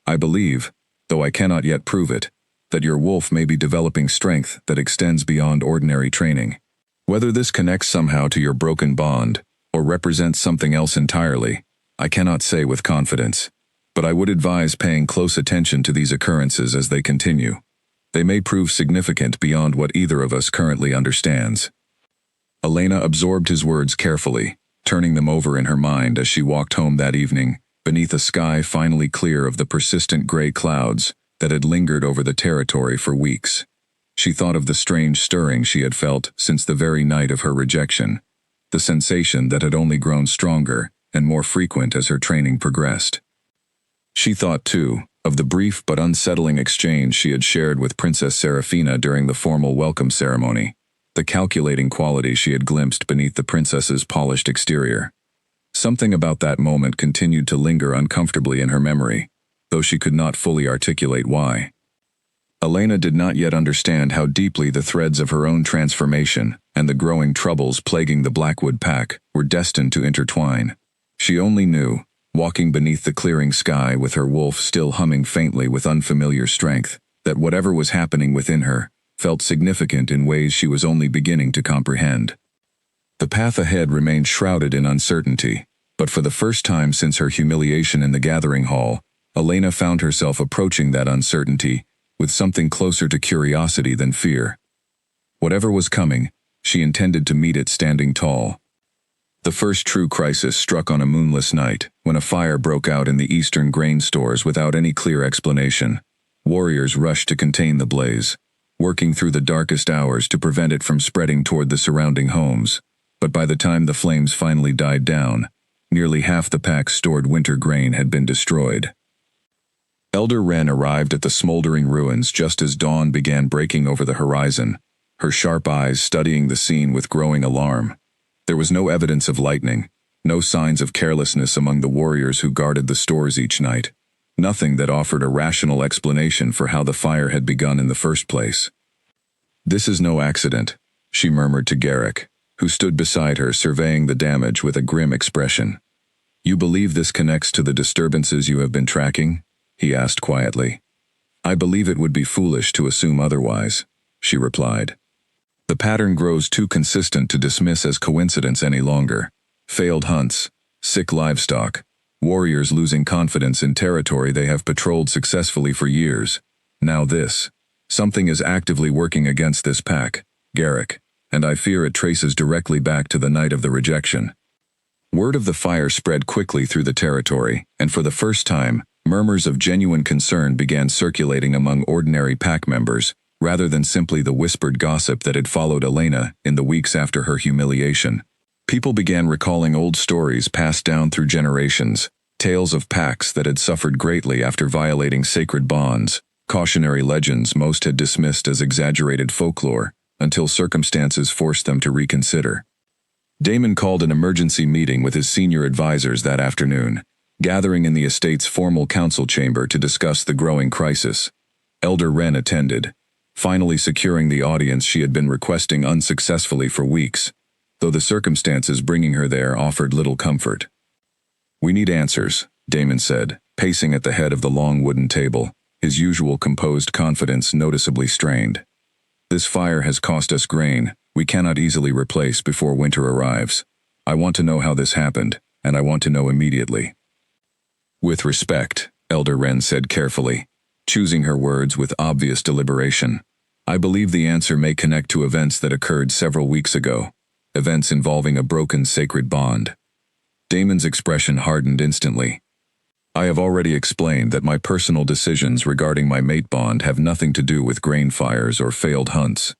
"I believe, though I cannot yet prove it, that your wolf may be developing strength that extends beyond ordinary training. Whether this connects somehow to your broken bond, or represents something else entirely, I cannot say with confidence, but I would advise paying close attention to these occurrences as they continue. They may prove significant beyond what either of us currently understands." Elena absorbed his words carefully, turning them over in her mind as she walked home that evening, beneath a sky finally clear of the persistent gray clouds that had lingered over the territory for weeks. She thought of the strange stirring she had felt since the very night of her rejection, the sensation that had only grown stronger and more frequent as her training progressed. She thought, too, of the brief but unsettling exchange she had shared with Princess Serafina during the formal welcome ceremony, the calculating quality she had glimpsed beneath the princess's polished exterior. Something about that moment continued to linger uncomfortably in her memory, though she could not fully articulate why. Elena did not yet understand how deeply the threads of her own transformation and the growing troubles plaguing the Blackwood pack were destined to intertwine. She only knew, walking beneath the clearing sky with her wolf still humming faintly with unfamiliar strength, that whatever was happening within her felt significant in ways she was only beginning to comprehend. The path ahead remained shrouded in uncertainty, but for the first time since her humiliation in the gathering hall, Elena found herself approaching that uncertainty with something closer to curiosity than fear. Whatever was coming, she intended to meet it standing tall. The first true crisis struck on a moonless night, when a fire broke out in the eastern grain stores without any clear explanation. Warriors rushed to contain the blaze, working through the darkest hours to prevent it from spreading toward the surrounding homes. But by the time the flames finally died down, nearly half the pack's stored winter grain had been destroyed. Elder Wren arrived at the smoldering ruins just as dawn began breaking over the horizon, her sharp eyes studying the scene with growing alarm. There was no evidence of lightning, no signs of carelessness among the warriors who guarded the stores each night, nothing that offered a rational explanation for how the fire had begun in the first place. "This is no accident," she murmured to Garrick, who stood beside her surveying the damage with a grim expression. "You believe this connects to the disturbances you have been tracking?" he asked quietly. "I believe it would be foolish to assume otherwise," she replied. "The pattern grows too consistent to dismiss as coincidence any longer. Failed hunts, sick livestock, warriors losing confidence in territory they have patrolled successfully for years. Now this. Something is actively working against this pack, Garrick, and I fear it traces directly back to the night of the rejection." Word of the fire spread quickly through the territory, and for the first time, murmurs of genuine concern began circulating among ordinary pack members, rather than simply the whispered gossip that had followed Elena in the weeks after her humiliation. People began recalling old stories passed down through generations, tales of packs that had suffered greatly after violating sacred bonds, cautionary legends most had dismissed as exaggerated folklore, until circumstances forced them to reconsider. Damon called an emergency meeting with his senior advisors that afternoon, gathering in the estate's formal council chamber to discuss the growing crisis. Elder Wren attended, finally securing the audience she had been requesting unsuccessfully for weeks, though the circumstances bringing her there offered little comfort. "We need answers," Damon said, pacing at the head of the long wooden table, his usual composed confidence noticeably strained. "This fire has cost us grain we cannot easily replace before winter arrives. I want to know how this happened, and I want to know immediately." "With respect," Elder Wren said carefully, choosing her words with obvious deliberation, "I believe the answer may connect to events that occurred several weeks ago, events involving a broken sacred bond." Damon's expression hardened instantly. "I have already explained that my personal decisions regarding my mate bond have nothing to do with grain fires or failed hunts."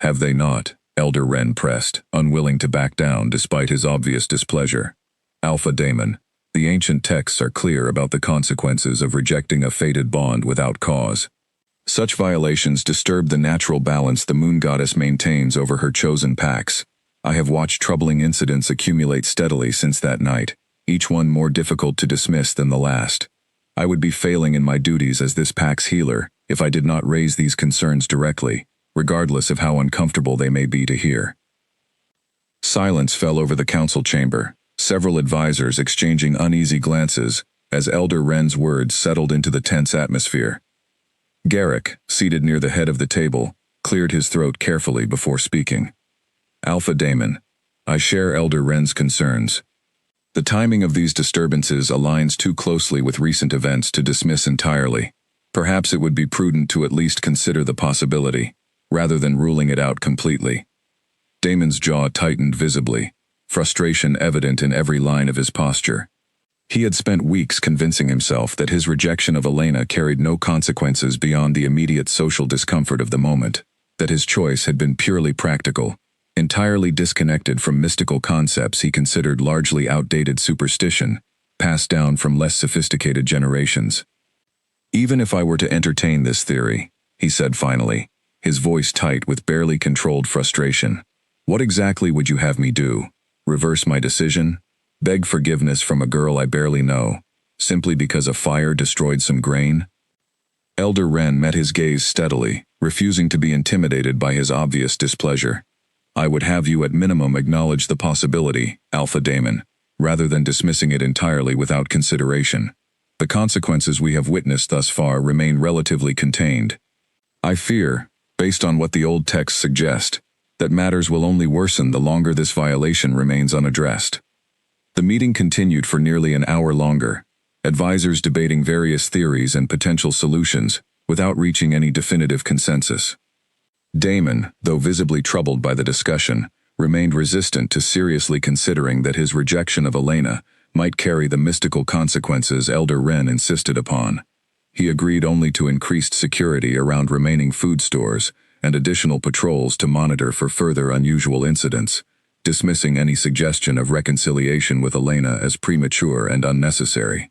"Have they not?" Elder Wren pressed, unwilling to back down despite his obvious displeasure. "Alpha Damon, the ancient texts are clear about the consequences of rejecting a fated bond without cause. Such violations disturb the natural balance the moon goddess maintains over her chosen packs. I have watched troubling incidents accumulate steadily since that night, each one more difficult to dismiss than the last. I would be failing in my duties as this pack's healer if I did not raise these concerns directly, regardless of how uncomfortable they may be to hear." Silence fell over the council chamber, several advisors exchanging uneasy glances as Elder Wren's words settled into the tense atmosphere. Garrick, seated near the head of the table, cleared his throat carefully before speaking. "Alpha Damon, I share Elder Wren's concerns. The timing of these disturbances aligns too closely with recent events to dismiss entirely. Perhaps it would be prudent to at least consider the possibility, rather than ruling it out completely." Damon's jaw tightened visibly, frustration evident in every line of his posture. He had spent weeks convincing himself that his rejection of Elena carried no consequences beyond the immediate social discomfort of the moment, that his choice had been purely practical, entirely disconnected from mystical concepts he considered largely outdated superstition, passed down from less sophisticated generations. "Even if I were to entertain this theory," he said finally, his voice tight with barely controlled frustration, "what exactly would you have me do? Reverse my decision? Beg forgiveness from a girl I barely know, simply because a fire destroyed some grain?" Elder Wren met his gaze steadily, refusing to be intimidated by his obvious displeasure. "I would have you at minimum acknowledge the possibility, Alpha Damon, rather than dismissing it entirely without consideration. The consequences we have witnessed thus far remain relatively contained. I fear, based on what the old texts suggest, that matters will only worsen the longer this violation remains unaddressed." The meeting continued for nearly an hour longer, advisors debating various theories and potential solutions, without reaching any definitive consensus. Damon, though visibly troubled by the discussion, remained resistant to seriously considering that his rejection of Elena might carry the mystical consequences Elder Wren insisted upon. He agreed only to increased security around remaining food stores and additional patrols to monitor for further unusual incidents, dismissing any suggestion of reconciliation with Elena as premature and unnecessary.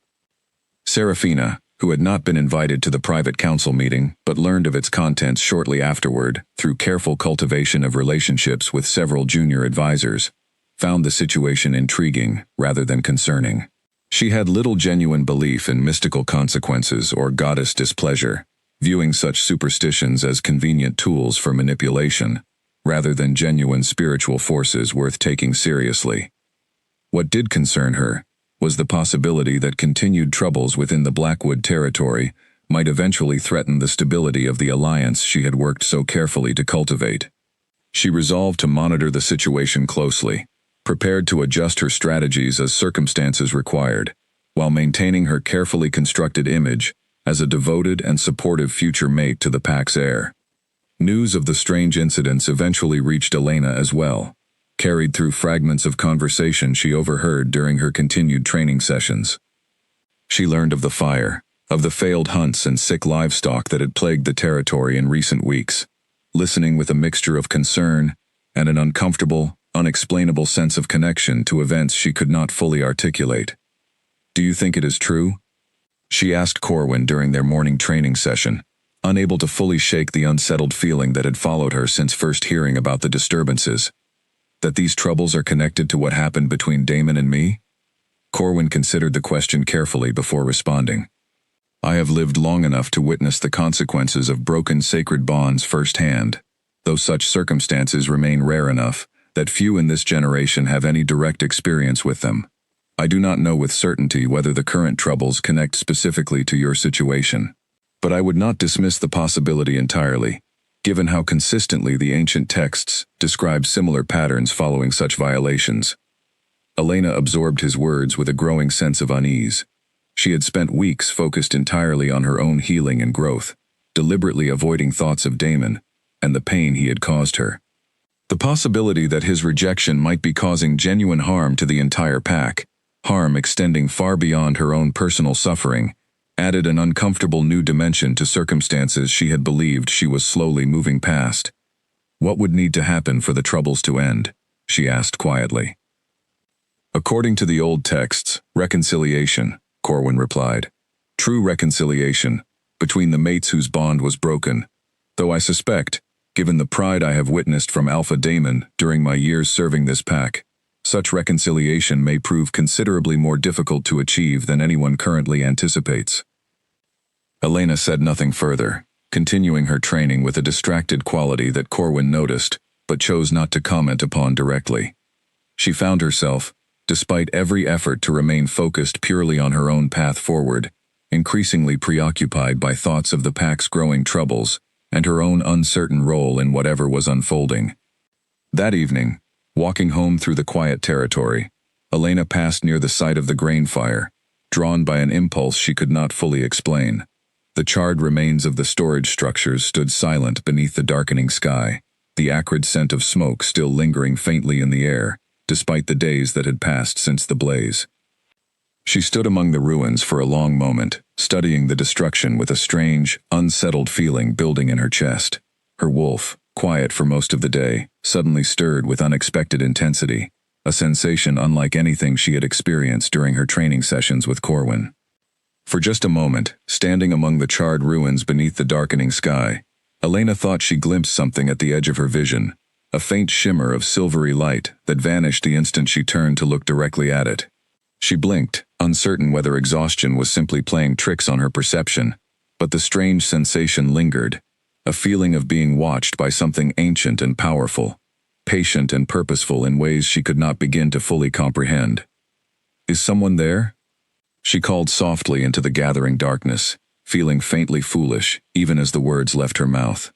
Serafina, who had not been invited to the private council meeting but learned of its contents shortly afterward through careful cultivation of relationships with several junior advisors, found the situation intriguing rather than concerning. She had little genuine belief in mystical consequences or goddess displeasure, viewing such superstitions as convenient tools for manipulation, rather than genuine spiritual forces worth taking seriously. What did concern her was the possibility that continued troubles within the Blackwood territory might eventually threaten the stability of the alliance she had worked so carefully to cultivate. She resolved to monitor the situation closely, prepared to adjust her strategies as circumstances required, while maintaining her carefully constructed image as a devoted and supportive future mate to the pack's heir. News of the strange incidents eventually reached Elena as well, carried through fragments of conversation she overheard during her continued training sessions. She learned of the fire, of the failed hunts and sick livestock that had plagued the territory in recent weeks, listening with a mixture of concern and an uncomfortable, unexplainable sense of connection to events she could not fully articulate. "Do you think it is true?" she asked Corwin during their morning training session, unable to fully shake the unsettled feeling that had followed her since first hearing about the disturbances. "That these troubles are connected to what happened between Damon and me?" Corwin considered the question carefully before responding. "I have lived long enough to witness the consequences of broken sacred bonds firsthand, though such circumstances remain rare enough that few in this generation have any direct experience with them. I do not know with certainty whether the current troubles connect specifically to your situation, but I would not dismiss the possibility entirely, given how consistently the ancient texts describe similar patterns following such violations." Elena absorbed his words with a growing sense of unease. She had spent weeks focused entirely on her own healing and growth, deliberately avoiding thoughts of Damon and the pain he had caused her. The possibility that his rejection might be causing genuine harm to the entire pack, harm extending far beyond her own personal suffering, added an uncomfortable new dimension to circumstances she had believed she was slowly moving past. "What would need to happen for the troubles to end?" she asked quietly. "According to the old texts, reconciliation," Corwin replied. "True reconciliation, between the mates whose bond was broken, though I suspect, given the pride I have witnessed from Alpha Damon during my years serving this pack, such reconciliation may prove considerably more difficult to achieve than anyone currently anticipates." Elena said nothing further, continuing her training with a distracted quality that Corwin noticed, but chose not to comment upon directly. She found herself, despite every effort to remain focused purely on her own path forward, increasingly preoccupied by thoughts of the pack's growing troubles and her own uncertain role in whatever was unfolding. That evening, walking home through the quiet territory, Elena passed near the site of the grain fire, drawn by an impulse she could not fully explain. The charred remains of the storage structures stood silent beneath the darkening sky, the acrid scent of smoke still lingering faintly in the air, despite the days that had passed since the blaze. She stood among the ruins for a long moment, studying the destruction with a strange, unsettled feeling building in her chest. Her wolf, quiet for most of the day, suddenly stirred with unexpected intensity, a sensation unlike anything she had experienced during her training sessions with Corwin. For just a moment, standing among the charred ruins beneath the darkening sky, Elena thought she glimpsed something at the edge of her vision, a faint shimmer of silvery light that vanished the instant she turned to look directly at it. She blinked, uncertain whether exhaustion was simply playing tricks on her perception, but the strange sensation lingered, a feeling of being watched by something ancient and powerful, patient and purposeful in ways she could not begin to fully comprehend. "Is someone there?" She called softly into the gathering darkness, feeling faintly foolish even as the words left her mouth.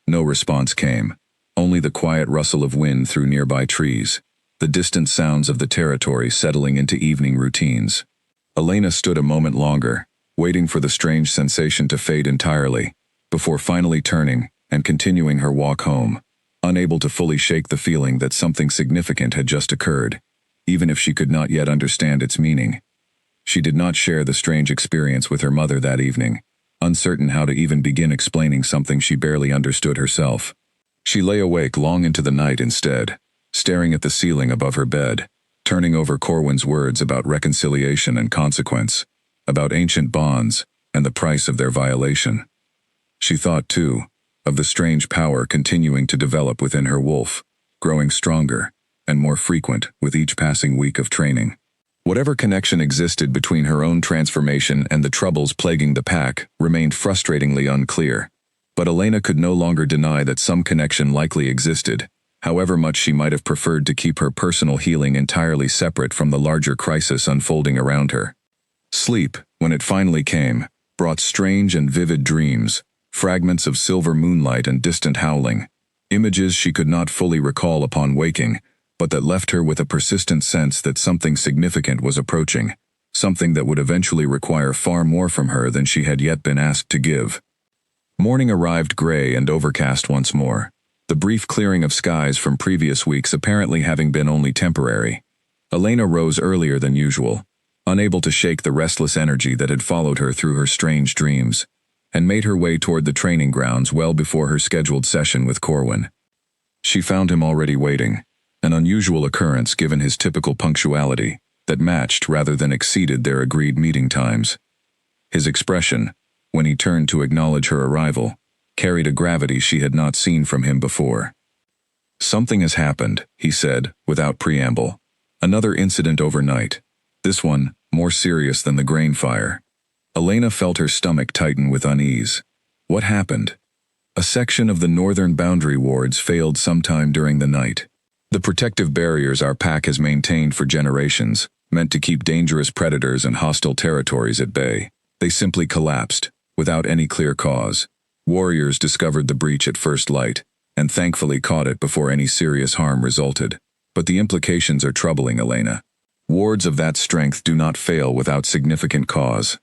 No response came. Only the quiet rustle of wind through nearby trees, the distant sounds of the territory settling into evening routines. Elena stood a moment longer, waiting for the strange sensation to fade entirely, before finally turning and continuing her walk home, unable to fully shake the feeling that something significant had just occurred, even if she could not yet understand its meaning. She did not share the strange experience with her mother that evening, uncertain how to even begin explaining something she barely understood herself. She lay awake long into the night instead, staring at the ceiling above her bed, turning over Corwin's words about reconciliation and consequence, about ancient bonds and the price of their violation. She thought, too, of the strange power continuing to develop within her wolf, growing stronger and more frequent with each passing week of training. Whatever connection existed between her own transformation and the troubles plaguing the pack remained frustratingly unclear. But Elena could no longer deny that some connection likely existed, however much she might have preferred to keep her personal healing entirely separate from the larger crisis unfolding around her. Sleep, when it finally came, brought strange and vivid dreams, fragments of silver moonlight and distant howling, images she could not fully recall upon waking, but that left her with a persistent sense that something significant was approaching, something that would eventually require far more from her than she had yet been asked to give. Morning arrived gray and overcast once more, the brief clearing of skies from previous weeks apparently having been only temporary. Elena rose earlier than usual, unable to shake the restless energy that had followed her through her strange dreams, and made her way toward the training grounds well before her scheduled session with Corwin. She found him already waiting, an unusual occurrence given his typical punctuality that matched rather than exceeded their agreed meeting times. His expression, when he turned to acknowledge her arrival, carried a gravity she had not seen from him before. "Something has happened," he said, without preamble. "Another incident overnight. This one, more serious than the grain fire." Elena felt her stomach tighten with unease. What happened? A section of the northern boundary wards failed sometime during the night. The protective barriers our pack has maintained for generations, meant to keep dangerous predators and hostile territories at bay. They simply collapsed, without any clear cause. Warriors discovered the breach at first light, and thankfully caught it before any serious harm resulted. But the implications are troubling, Elena. Wards of that strength do not fail without significant cause.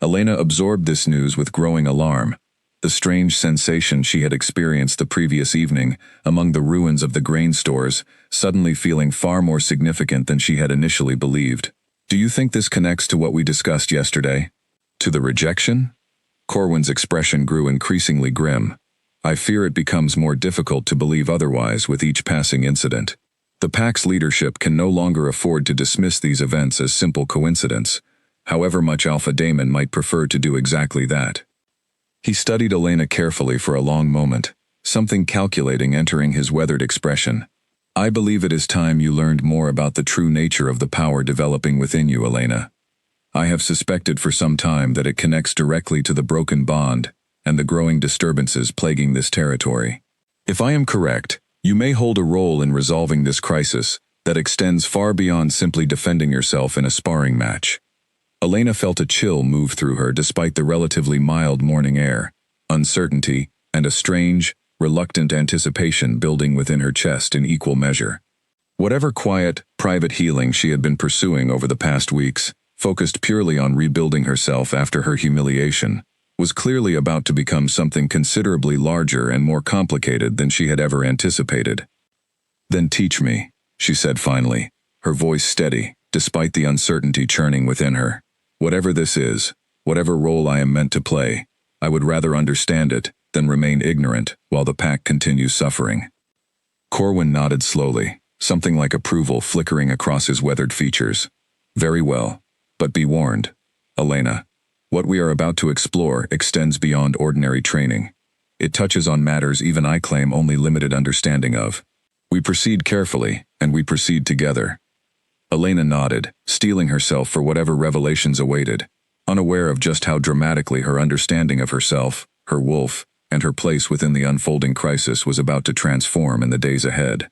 Elena absorbed this news with growing alarm. The strange sensation she had experienced the previous evening among the ruins of the grain stores suddenly feeling far more significant than she had initially believed. "Do you think this connects to what we discussed yesterday? To the rejection?" Corwin's expression grew increasingly grim. "I fear it becomes more difficult to believe otherwise with each passing incident. The pack's leadership can no longer afford to dismiss these events as simple coincidence, however much Alpha Damon might prefer to do exactly that." He studied Elena carefully for a long moment, something calculating entering his weathered expression. "I believe it is time you learned more about the true nature of the power developing within you, Elena. I have suspected for some time that it connects directly to the broken bond and the growing disturbances plaguing this territory. If I am correct, you may hold a role in resolving this crisis that extends far beyond simply defending yourself in a sparring match." Elena felt a chill move through her despite the relatively mild morning air, uncertainty, and a strange, reluctant anticipation building within her chest in equal measure. Whatever quiet, private healing she had been pursuing over the past weeks, focused purely on rebuilding herself after her humiliation, was clearly about to become something considerably larger and more complicated than she had ever anticipated. "Then teach me," she said finally, her voice steady, despite the uncertainty churning within her. "Whatever this is, whatever role I am meant to play, I would rather understand it than remain ignorant while the pack continues suffering." Corwin nodded slowly, something like approval flickering across his weathered features. "Very well, but be warned, Elena. What we are about to explore extends beyond ordinary training. It touches on matters even I claim only limited understanding of. We proceed carefully, and we proceed together." Elena nodded, steeling herself for whatever revelations awaited, unaware of just how dramatically her understanding of herself, her wolf, and her place within the unfolding crisis was about to transform in the days ahead.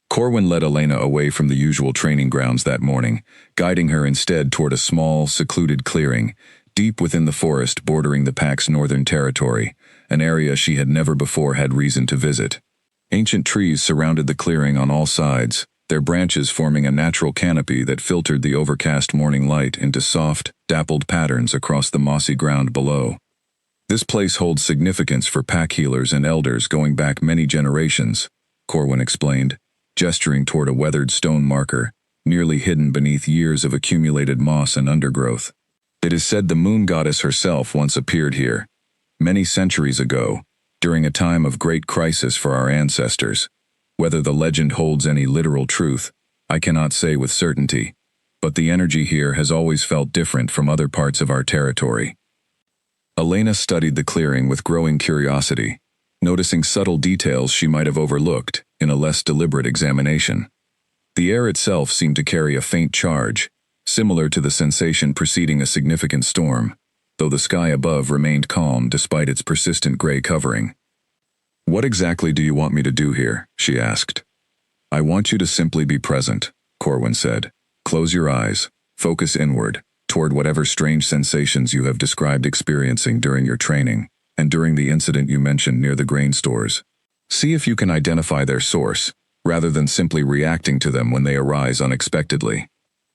Corwin led Elena away from the usual training grounds that morning, guiding her instead toward a small, secluded clearing, deep within the forest bordering the pack's northern territory, an area she had never before had reason to visit. Ancient trees surrounded the clearing on all sides, their branches forming a natural canopy that filtered the overcast morning light into soft, dappled patterns across the mossy ground below. "This place holds significance for pack healers and elders going back many generations," Corwin explained, gesturing toward a weathered stone marker, nearly hidden beneath years of accumulated moss and undergrowth. "It is said the moon goddess herself once appeared here, many centuries ago, during a time of great crisis for our ancestors. Whether the legend holds any literal truth, I cannot say with certainty, but the energy here has always felt different from other parts of our territory." Elena studied the clearing with growing curiosity, noticing subtle details she might have overlooked in a less deliberate examination. The air itself seemed to carry a faint charge, similar to the sensation preceding a significant storm, though the sky above remained calm despite its persistent gray covering. "What exactly do you want me to do here?" she asked. "I want you to simply be present," Corwin said. "Close your eyes, focus inward, toward whatever strange sensations you have described experiencing during your training, and during the incident you mentioned near the grain stores. See if you can identify their source, rather than simply reacting to them when they arise unexpectedly.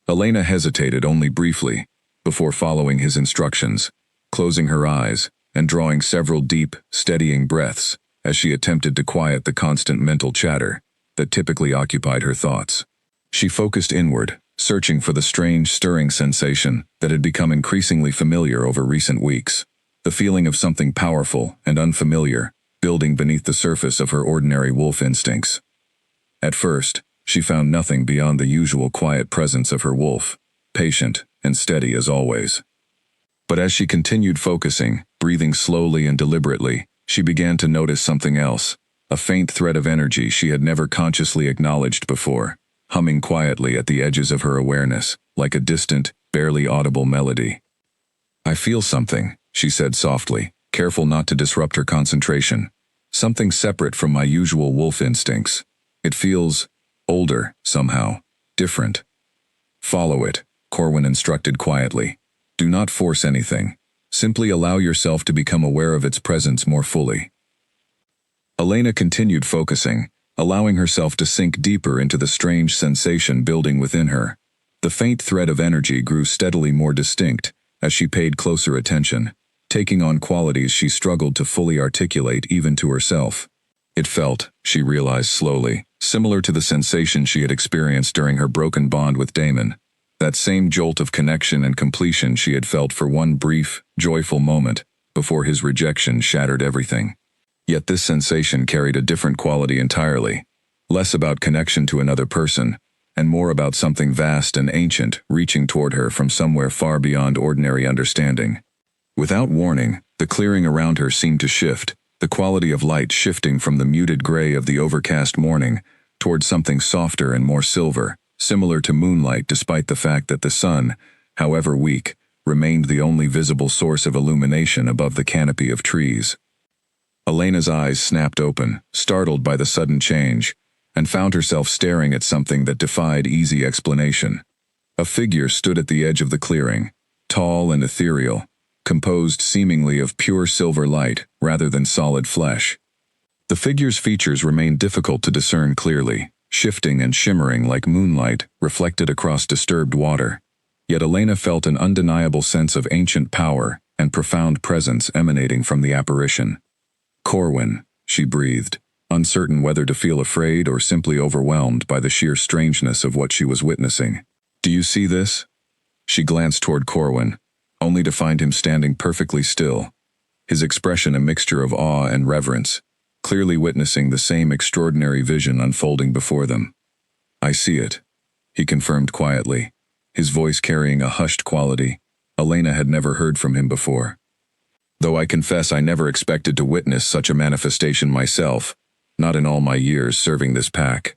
Elena hesitated only briefly, before following his instructions, closing her eyes, and drawing several deep, steadying breaths, as she attempted to quiet the constant mental chatter that typically occupied her thoughts. She focused inward, searching for the strange, stirring sensation that had become increasingly familiar over recent weeks, the feeling of something powerful and unfamiliar building beneath the surface of her ordinary wolf instincts. At first, she found nothing beyond the usual quiet presence of her wolf, patient and steady as always. But as she continued focusing, breathing slowly and deliberately, she began to notice something else, a faint thread of energy she had never consciously acknowledged before, humming quietly at the edges of her awareness, like a distant, barely audible melody. "I feel something," she said softly, careful not to disrupt her concentration. "Something separate from my usual wolf instincts. It feels older, somehow, different." "Follow it," Corwin instructed quietly. "Do not force anything. Simply allow yourself to become aware of its presence more fully." Elena continued focusing, allowing herself to sink deeper into the strange sensation building within her. The faint thread of energy grew steadily more distinct as she paid closer attention, taking on qualities she struggled to fully articulate even to herself. It felt, she realized slowly, similar to the sensation she had experienced during her broken bond with Damon. That same jolt of connection and completion she had felt for one brief, joyful moment, before his rejection shattered everything. Yet this sensation carried a different quality entirely, less about connection to another person, and more about something vast and ancient reaching toward her from somewhere far beyond ordinary understanding. Without warning, the clearing around her seemed to shift, the quality of light shifting from the muted gray of the overcast morning toward something softer and more silver, similar to moonlight despite the fact that the sun, however weak, remained the only visible source of illumination above the canopy of trees. Elena's eyes snapped open, startled by the sudden change, and found herself staring at something that defied easy explanation. A figure stood at the edge of the clearing, tall and ethereal, composed seemingly of pure silver light rather than solid flesh. The figure's features remained difficult to discern clearly, shifting and shimmering like moonlight reflected across disturbed water. Yet Elena felt an undeniable sense of ancient power and profound presence emanating from the apparition. "Corwin," she breathed, uncertain whether to feel afraid or simply overwhelmed by the sheer strangeness of what she was witnessing. "Do you see this?" She glanced toward Corwin, only to find him standing perfectly still, his expression a mixture of awe and reverence, clearly witnessing the same extraordinary vision unfolding before them. "I see it," he confirmed quietly, his voice carrying a hushed quality Elena had never heard from him before. "Though I confess I never expected to witness such a manifestation myself, not in all my years serving this pack."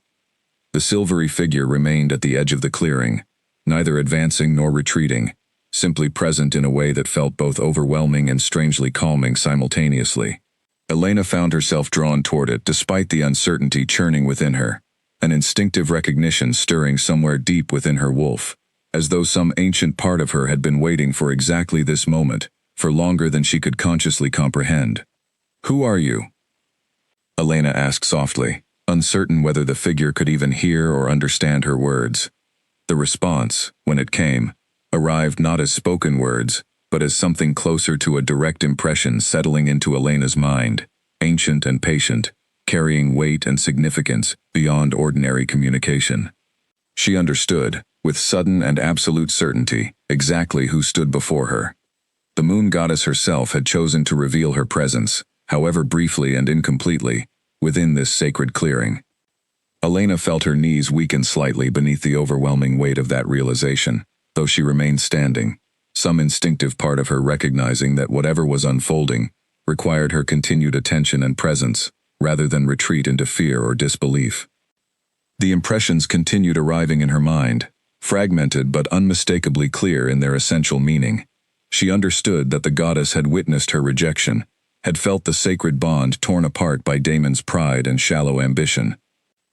The silvery figure remained at the edge of the clearing, neither advancing nor retreating, simply present in a way that felt both overwhelming and strangely calming simultaneously. Elena found herself drawn toward it despite the uncertainty churning within her, an instinctive recognition stirring somewhere deep within her wolf, as though some ancient part of her had been waiting for exactly this moment, for longer than she could consciously comprehend. "Who are you?" Elena asked softly, uncertain whether the figure could even hear or understand her words. The response, when it came, arrived not as spoken words, but as something closer to a direct impression settling into Elena's mind, ancient and patient, carrying weight and significance beyond ordinary communication. She understood, with sudden and absolute certainty, exactly who stood before her. The moon goddess herself had chosen to reveal her presence, however briefly and incompletely, within this sacred clearing. Elena felt her knees weaken slightly beneath the overwhelming weight of that realization, though she remained standing, some instinctive part of her recognizing that whatever was unfolding required her continued attention and presence, rather than retreat into fear or disbelief. The impressions continued arriving in her mind, fragmented but unmistakably clear in their essential meaning. She understood that the goddess had witnessed her rejection, had felt the sacred bond torn apart by Damon's pride and shallow ambition.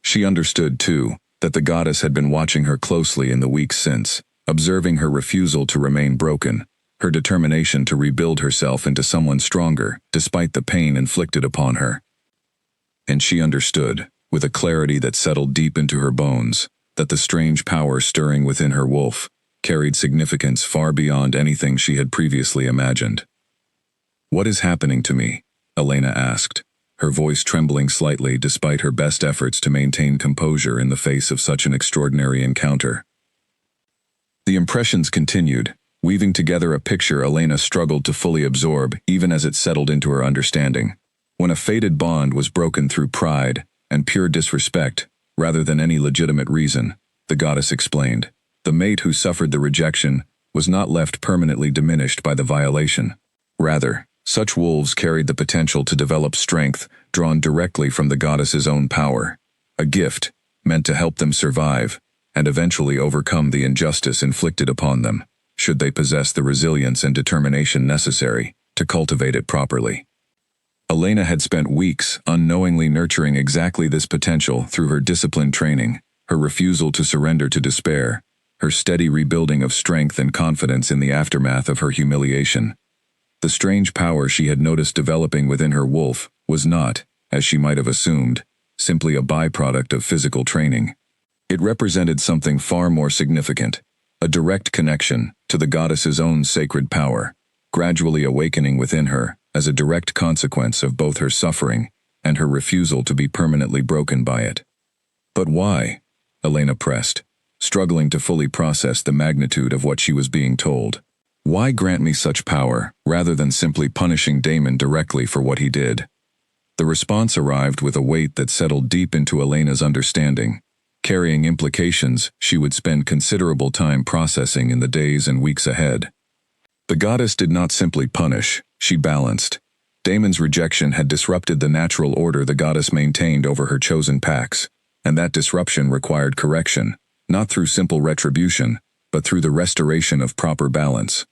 She understood, too, that the goddess had been watching her closely in the weeks since, observing her refusal to remain broken, her determination to rebuild herself into someone stronger despite the pain inflicted upon her. And she understood, with a clarity that settled deep into her bones, that the strange power stirring within her wolf carried significance far beyond anything she had previously imagined. "What is happening to me?" Elena asked, her voice trembling slightly despite her best efforts to maintain composure in the face of such an extraordinary encounter. The impressions continued, weaving together a picture Elena struggled to fully absorb even as it settled into her understanding. When a fated bond was broken through pride and pure disrespect, rather than any legitimate reason, the goddess explained, the mate who suffered the rejection was not left permanently diminished by the violation. Rather, such wolves carried the potential to develop strength drawn directly from the goddess's own power, a gift meant to help them survive and eventually overcome the injustice inflicted upon them, should they possess the resilience and determination necessary to cultivate it properly. Elena had spent weeks unknowingly nurturing exactly this potential through her disciplined training, her refusal to surrender to despair, her steady rebuilding of strength and confidence in the aftermath of her humiliation. The strange power she had noticed developing within her wolf was not, as she might have assumed, simply a byproduct of physical training. It represented something far more significant, a direct connection to the goddess's own sacred power, gradually awakening within her as a direct consequence of both her suffering and her refusal to be permanently broken by it. "But why?" Elena pressed, struggling to fully process the magnitude of what she was being told. "Why grant me such power, rather than simply punishing Damon directly for what he did?" The response arrived with a weight that settled deep into Elena's understanding, carrying implications she would spend considerable time processing in the days and weeks ahead. The goddess did not simply punish, she balanced. Damon's rejection had disrupted the natural order the goddess maintained over her chosen packs, and that disruption required correction, not through simple retribution, but through the restoration of proper balance.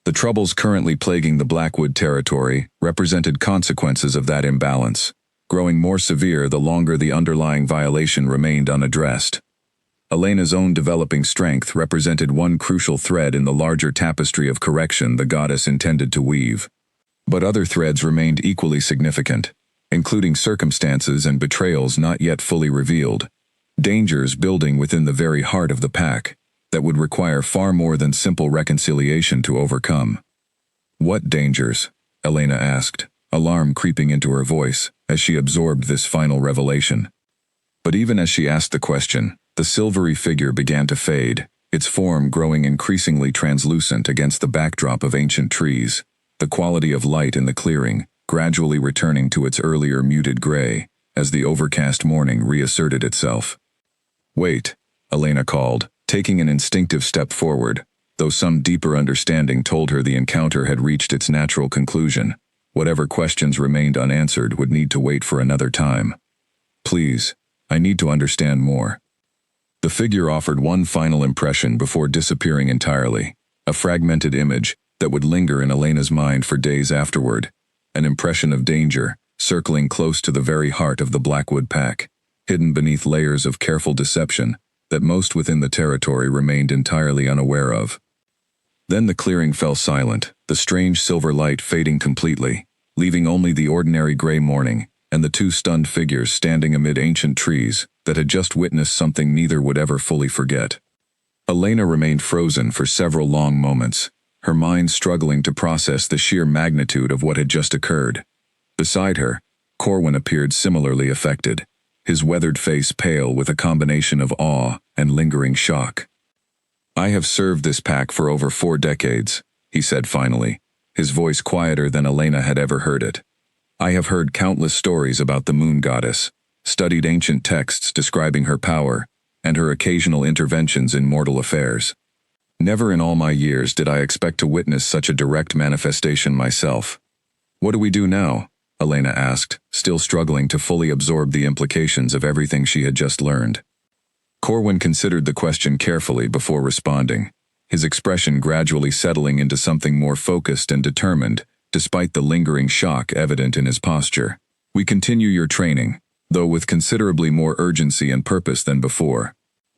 The troubles currently plaguing the Blackwood territory represented consequences of that imbalance, growing more severe the longer the underlying violation remained unaddressed. Elena's own developing strength represented one crucial thread in the larger tapestry of correction the goddess intended to weave. But other threads remained equally significant, including circumstances and betrayals not yet fully revealed, dangers building within the very heart of the pack that would require far more than simple reconciliation to overcome. "What dangers?" Elena asked, alarm creeping into her voice as she absorbed this final revelation. But even as she asked the question, the silvery figure began to fade, its form growing increasingly translucent against the backdrop of ancient trees, the quality of light in the clearing gradually returning to its earlier muted gray as the overcast morning reasserted itself. "Wait," Elena called, taking an instinctive step forward, though some deeper understanding told her the encounter had reached its natural conclusion. Whatever questions remained unanswered would need to wait for another time. "Please, I need to understand more." The figure offered one final impression before disappearing entirely, a fragmented image that would linger in Elena's mind for days afterward, an impression of danger, circling close to the very heart of the Blackwood pack, hidden beneath layers of careful deception that most within the territory remained entirely unaware of. Then the clearing fell silent, the strange silver light fading completely, leaving only the ordinary gray morning and the two stunned figures standing amid ancient trees that had just witnessed something neither would ever fully forget. Elena remained frozen for several long moments, her mind struggling to process the sheer magnitude of what had just occurred. Beside her, Corwin appeared similarly affected, his weathered face pale with a combination of awe and lingering shock. "I have served this pack for over 4 decades, he said finally, his voice quieter than Elena had ever heard it. "I have heard countless stories about the moon goddess, studied ancient texts describing her power, and her occasional interventions in mortal affairs. Never in all my years did I expect to witness such a direct manifestation myself." "What do we do now?" Elena asked, still struggling to fully absorb the implications of everything she had just learned. Corwin considered the question carefully before responding, his expression gradually settling into something more focused and determined, despite the lingering shock evident in his posture. "We continue your training, though with considerably more urgency and purpose than before.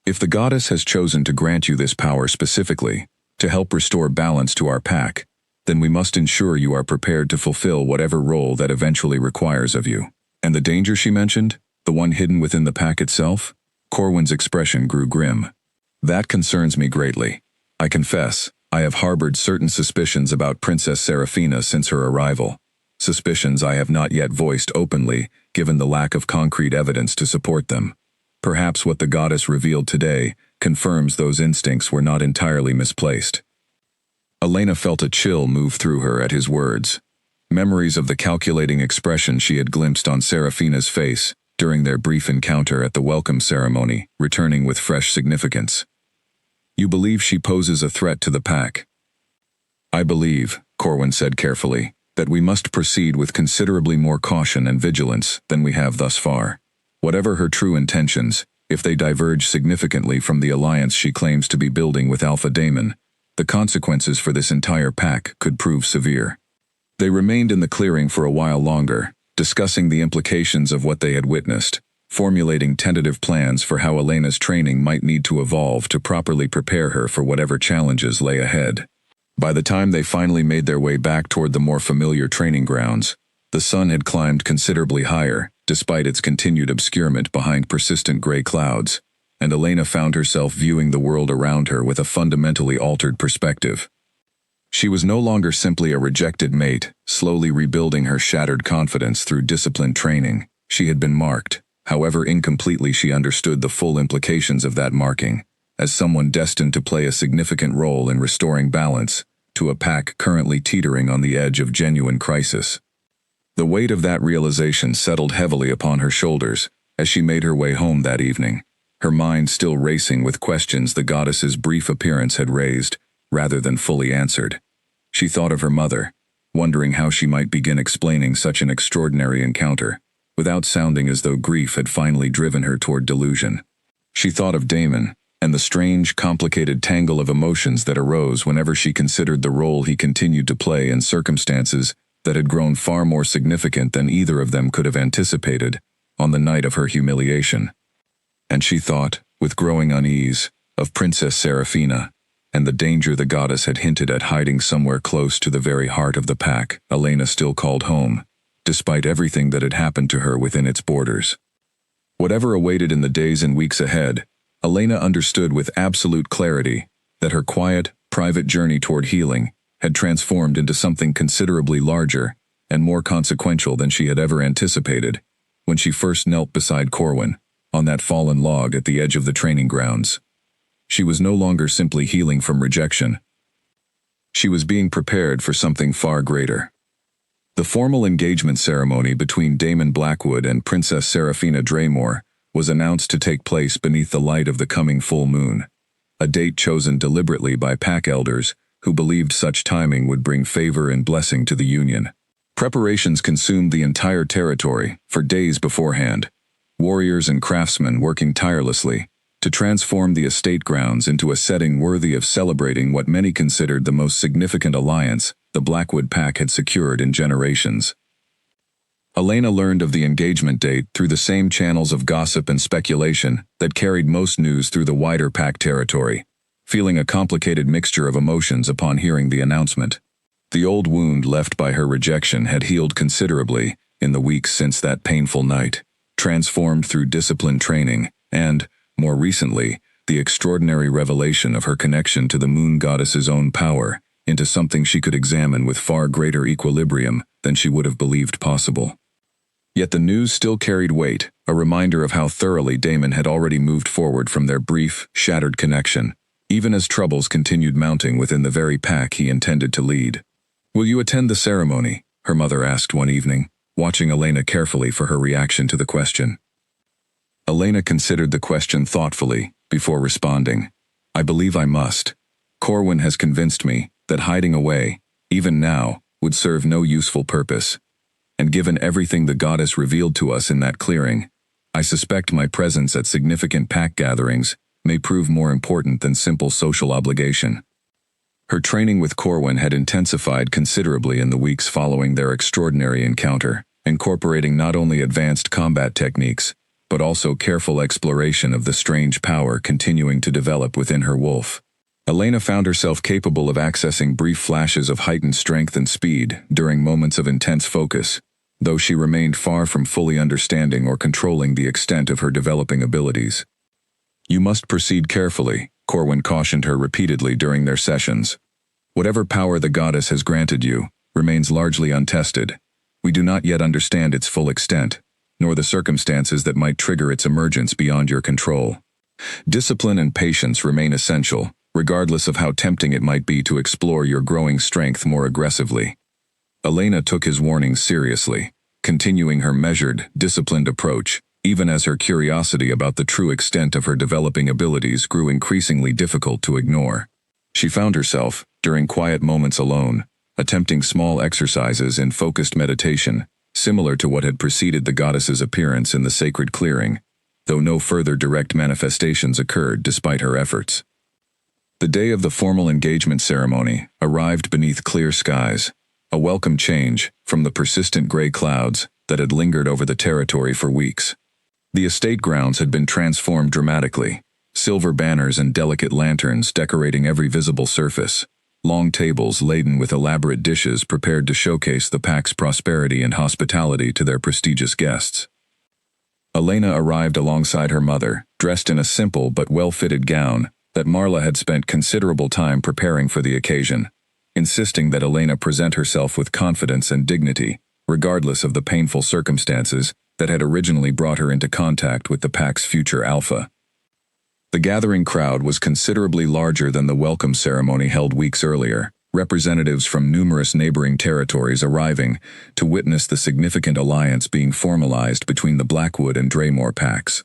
If the goddess has chosen to grant you this power specifically, to help restore balance to our pack, then we must ensure you are prepared to fulfill whatever role that eventually requires of you. And the danger she mentioned? The one hidden within the pack itself? Corwin's expression grew grim. That concerns me greatly. I confess, I have harbored certain suspicions about Princess Seraphina since her arrival. Suspicions I have not yet voiced openly, given the lack of concrete evidence to support them. Perhaps what the goddess revealed today confirms those instincts were not entirely misplaced. Elena felt a chill move through her at his words. Memories of the calculating expression she had glimpsed on Seraphina's face during their brief encounter at the welcome ceremony, returning with fresh significance. You believe she poses a threat to the pack? I believe, Corwin said carefully, that we must proceed with considerably more caution and vigilance than we have thus far. Whatever her true intentions, if they diverge significantly from the alliance she claims to be building with Alpha Daemon, the consequences for this entire pack could prove severe. They remained in the clearing for a while longer, discussing the implications of what they had witnessed, formulating tentative plans for how Elena's training might need to evolve to properly prepare her for whatever challenges lay ahead. By the time they finally made their way back toward the more familiar training grounds, the sun had climbed considerably higher, despite its continued obscurement behind persistent gray clouds, and Elena found herself viewing the world around her with a fundamentally altered perspective. She was no longer simply a rejected mate, slowly rebuilding her shattered confidence through disciplined training. She had been marked, however incompletely she understood the full implications of that marking, as someone destined to play a significant role in restoring balance to a pack currently teetering on the edge of genuine crisis. The weight of that realization settled heavily upon her shoulders as she made her way home that evening, her mind still racing with questions the goddess's brief appearance had raised, rather than fully answered. She thought of her mother, wondering how she might begin explaining such an extraordinary encounter, without sounding as though grief had finally driven her toward delusion. She thought of Damon, and the strange, complicated tangle of emotions that arose whenever she considered the role he continued to play in circumstances that had grown far more significant than either of them could have anticipated on the night of her humiliation. And she thought, with growing unease, of Princess Seraphina, and the danger the goddess had hinted at hiding somewhere close to the very heart of the pack Elena still called home, despite everything that had happened to her within its borders. Whatever awaited in the days and weeks ahead, Elena understood with absolute clarity that her quiet, private journey toward healing had transformed into something considerably larger and more consequential than she had ever anticipated when she first knelt beside Corwin on that fallen log at the edge of the training grounds. She was no longer simply healing from rejection. She was being prepared for something far greater. The formal engagement ceremony between Damon Blackwood and Princess Seraphina Draymore was announced to take place beneath the light of the coming full moon, a date chosen deliberately by pack elders who believed such timing would bring favor and blessing to the union. Preparations consumed the entire territory for days beforehand, warriors and craftsmen working tirelessly to transform the estate grounds into a setting worthy of celebrating what many considered the most significant alliance the Blackwood pack had secured in generations. Elena learned of the engagement date through the same channels of gossip and speculation that carried most news through the wider pack territory, feeling a complicated mixture of emotions upon hearing the announcement. The old wound left by her rejection had healed considerably in the weeks since that painful night, transformed through disciplined training, and, more recently, the extraordinary revelation of her connection to the moon goddess's own power into something she could examine with far greater equilibrium than she would have believed possible. Yet the news still carried weight, a reminder of how thoroughly Damon had already moved forward from their brief, shattered connection, even as troubles continued mounting within the very pack he intended to lead. "Will you attend the ceremony?" her mother asked one evening, watching Elena carefully for her reaction to the question. Elena considered the question thoughtfully before responding. "I believe I must. Corwin has convinced me that hiding away, even now, would serve no useful purpose. And given everything the goddess revealed to us in that clearing, I suspect my presence at significant pack gatherings may prove more important than simple social obligation." Her training with Corwin had intensified considerably in the weeks following their extraordinary encounter, incorporating not only advanced combat techniques, but also careful exploration of the strange power continuing to develop within her wolf. Elena found herself capable of accessing brief flashes of heightened strength and speed during moments of intense focus, though she remained far from fully understanding or controlling the extent of her developing abilities. "You must proceed carefully," Corwin cautioned her repeatedly during their sessions. "Whatever power the goddess has granted you remains largely untested. We do not yet understand its full extent, nor the circumstances that might trigger its emergence beyond your control. Discipline and patience remain essential, regardless of how tempting it might be to explore your growing strength more aggressively." Elena took his warnings seriously, continuing her measured, disciplined approach, even as her curiosity about the true extent of her developing abilities grew increasingly difficult to ignore. She found herself, during quiet moments alone, attempting small exercises in focused meditation, similar to what had preceded the goddess's appearance in the sacred clearing, though no further direct manifestations occurred despite her efforts. The day of the formal engagement ceremony arrived beneath clear skies, a welcome change from the persistent gray clouds that had lingered over the territory for weeks. The estate grounds had been transformed dramatically, silver banners and delicate lanterns decorating every visible surface, long tables laden with elaborate dishes prepared to showcase the pack's prosperity and hospitality to their prestigious guests. Elena arrived alongside her mother, dressed in a simple but well-fitted gown that Marla had spent considerable time preparing for the occasion, insisting that Elena present herself with confidence and dignity, regardless of the painful circumstances that had originally brought her into contact with the pack's future alpha. The gathering crowd was considerably larger than the welcome ceremony held weeks earlier, representatives from numerous neighboring territories arriving to witness the significant alliance being formalized between the Blackwood and Draymore packs.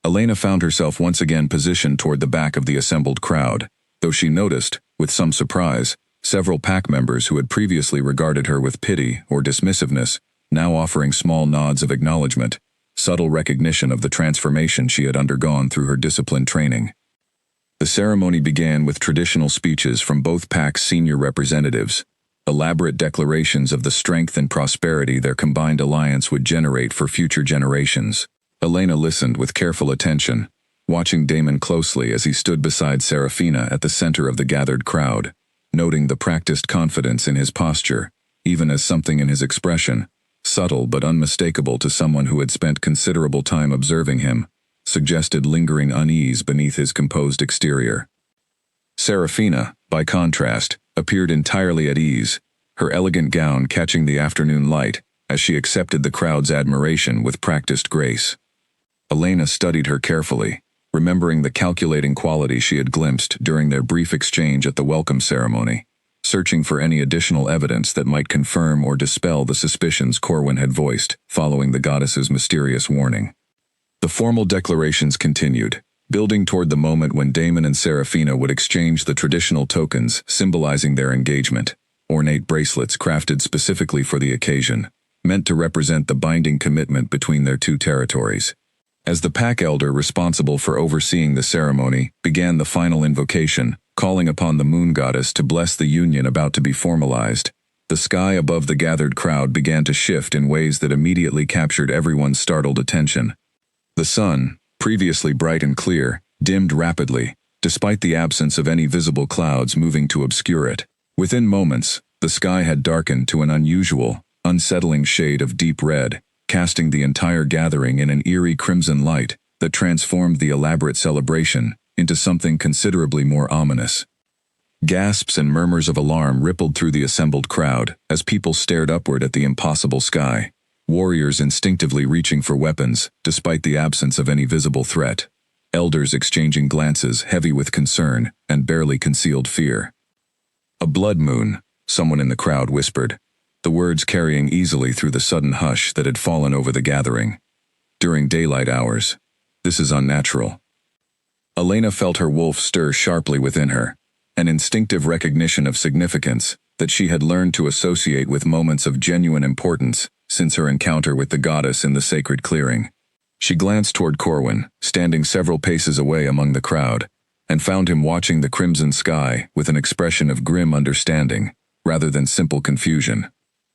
Elena found herself once again positioned toward the back of the assembled crowd, though she noticed, with some surprise, several pack members who had previously regarded her with pity or dismissiveness, now offering small nods of acknowledgement, subtle recognition of the transformation she had undergone through her disciplined training. The ceremony began with traditional speeches from both packs' senior representatives, elaborate declarations of the strength and prosperity their combined alliance would generate for future generations. Elena listened with careful attention, watching Damon closely as he stood beside Serafina at the center of the gathered crowd, noting the practiced confidence in his posture, even as something in his expression, subtle but unmistakable to someone who had spent considerable time observing him, suggested lingering unease beneath his composed exterior. Serafina, by contrast, appeared entirely at ease, her elegant gown catching the afternoon light as she accepted the crowd's admiration with practiced grace. Elena studied her carefully, remembering the calculating quality she had glimpsed during their brief exchange at the welcome ceremony, searching for any additional evidence that might confirm or dispel the suspicions Corwin had voiced following the goddess's mysterious warning. The formal declarations continued, building toward the moment when Damon and Serafina would exchange the traditional tokens symbolizing their engagement, ornate bracelets crafted specifically for the occasion, meant to represent the binding commitment between their two territories. As the pack elder responsible for overseeing the ceremony began the final invocation, calling upon the moon goddess to bless the union about to be formalized, the sky above the gathered crowd began to shift in ways that immediately captured everyone's startled attention. The sun, previously bright and clear, dimmed rapidly, despite the absence of any visible clouds moving to obscure it. Within moments, the sky had darkened to an unusual, unsettling shade of deep red, casting the entire gathering in an eerie crimson light that transformed the elaborate celebration into something considerably more ominous. Gasps and murmurs of alarm rippled through the assembled crowd as people stared upward at the impossible sky, warriors instinctively reaching for weapons despite the absence of any visible threat, elders exchanging glances heavy with concern and barely concealed fear. "A blood moon," someone in the crowd whispered, the words carrying easily through the sudden hush that had fallen over the gathering. "During daylight hours. This is unnatural." Elena felt her wolf stir sharply within her, an instinctive recognition of significance that she had learned to associate with moments of genuine importance since her encounter with the goddess in the sacred clearing. She glanced toward Corwin, standing several paces away among the crowd, and found him watching the crimson sky with an expression of grim understanding, rather than simple confusion.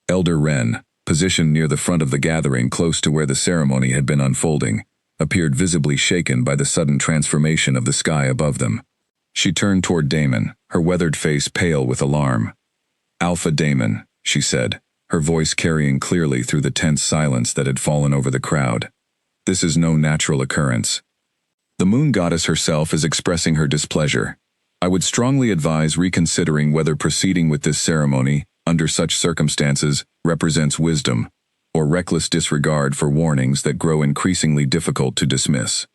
Elder Wren, positioned near the front of the gathering close to where the ceremony had been unfolding, appeared visibly shaken by the sudden transformation of the sky above them. She turned toward Damon, her weathered face pale with alarm. "Alpha Damon," she said, her voice carrying clearly through the tense silence that had fallen over the crowd. "This is no natural occurrence. The moon goddess herself is expressing her displeasure. I would strongly advise reconsidering whether proceeding with this ceremony, under such circumstances, represents wisdom, or reckless disregard for warnings that grow increasingly difficult to dismiss."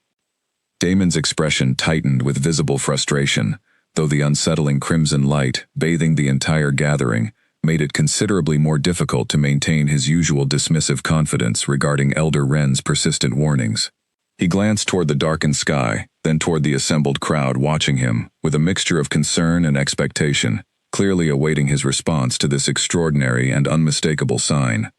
Damon's expression tightened with visible frustration, though the unsettling crimson light, bathing the entire gathering, made it considerably more difficult to maintain his usual dismissive confidence regarding Elder Wren's persistent warnings. He glanced toward the darkened sky, then toward the assembled crowd watching him, with a mixture of concern and expectation, clearly awaiting his response to this extraordinary and unmistakable sign.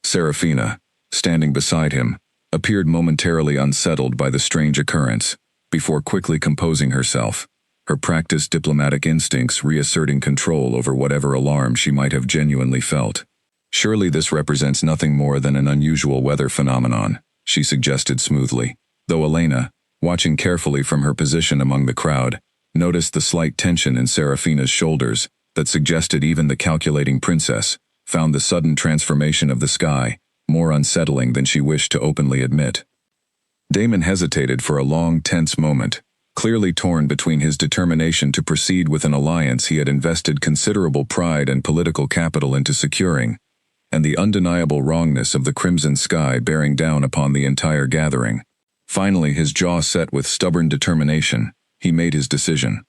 Seraphina, standing beside him, appeared momentarily unsettled by the strange occurrence, before quickly composing herself, her practiced diplomatic instincts reasserting control over whatever alarm she might have genuinely felt. "Surely this represents nothing more than an unusual weather phenomenon," she suggested smoothly, though Elena, watching carefully from her position among the crowd, noticed the slight tension in Seraphina's shoulders that suggested even the calculating princess found the sudden transformation of the sky more unsettling than she wished to openly admit. Damon hesitated for a long, tense moment, clearly torn between his determination to proceed with an alliance he had invested considerable pride and political capital into securing, and the undeniable wrongness of the crimson sky bearing down upon the entire gathering. Finally, his jaw set with stubborn determination, he made his decision.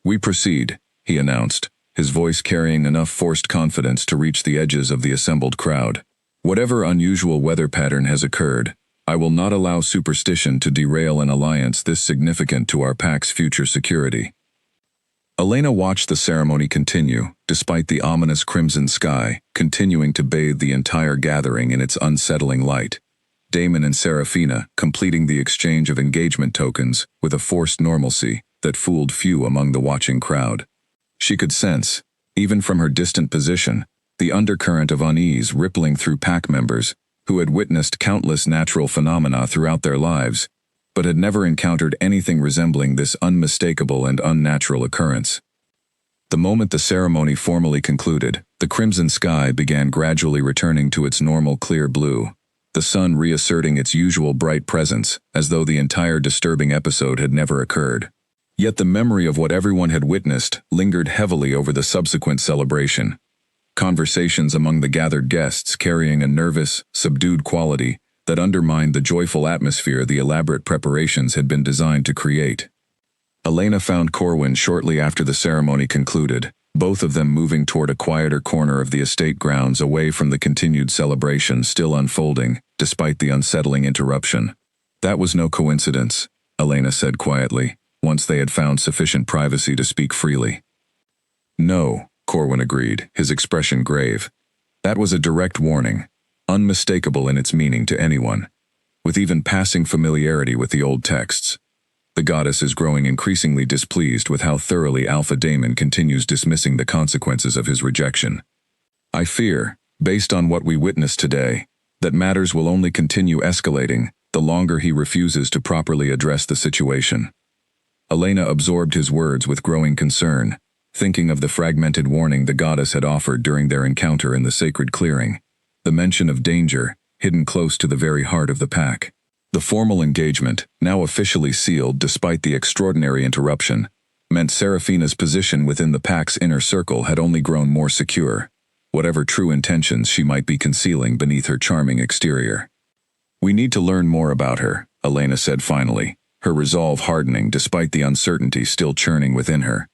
"We proceed," he announced, his voice carrying enough forced confidence to reach the edges of the assembled crowd. "Whatever unusual weather pattern has occurred, I will not allow superstition to derail an alliance this significant to our pack's future security." Elena watched the ceremony continue, despite the ominous crimson sky continuing to bathe the entire gathering in its unsettling light. Damon and Seraphina completing the exchange of engagement tokens with a forced normalcy that fooled few among the watching crowd. She could sense, even from her distant position, the undercurrent of unease rippling through pack members who had witnessed countless natural phenomena throughout their lives, but had never encountered anything resembling this unmistakable and unnatural occurrence. The moment the ceremony formally concluded, the crimson sky began gradually returning to its normal clear blue, the sun reasserting its usual bright presence, as though the entire disturbing episode had never occurred. Yet the memory of what everyone had witnessed lingered heavily over the subsequent celebration. Conversations among the gathered guests carrying a nervous, subdued quality that undermined the joyful atmosphere the elaborate preparations had been designed to create. Elena found Corwin shortly after the ceremony concluded, both of them moving toward a quieter corner of the estate grounds away from the continued celebration still unfolding, despite the unsettling interruption. "That was no coincidence," Elena said quietly, once they had found sufficient privacy to speak freely. "No," Corwin agreed, his expression grave. "That was a direct warning, unmistakable in its meaning to anyone, with even passing familiarity with the old texts. The goddess is growing increasingly displeased with how thoroughly Alpha Damon continues dismissing the consequences of his rejection. I fear, based on what we witnessed today, that matters will only continue escalating the longer he refuses to properly address the situation." Elena absorbed his words with growing concern, thinking of the fragmented warning the goddess had offered during their encounter in the sacred clearing, the mention of danger hidden close to the very heart of the pack. The formal engagement, now officially sealed despite the extraordinary interruption, meant Seraphina's position within the pack's inner circle had only grown more secure, whatever true intentions she might be concealing beneath her charming exterior. "We need to learn more about her," Elena said finally, her resolve hardening despite the uncertainty still churning within her.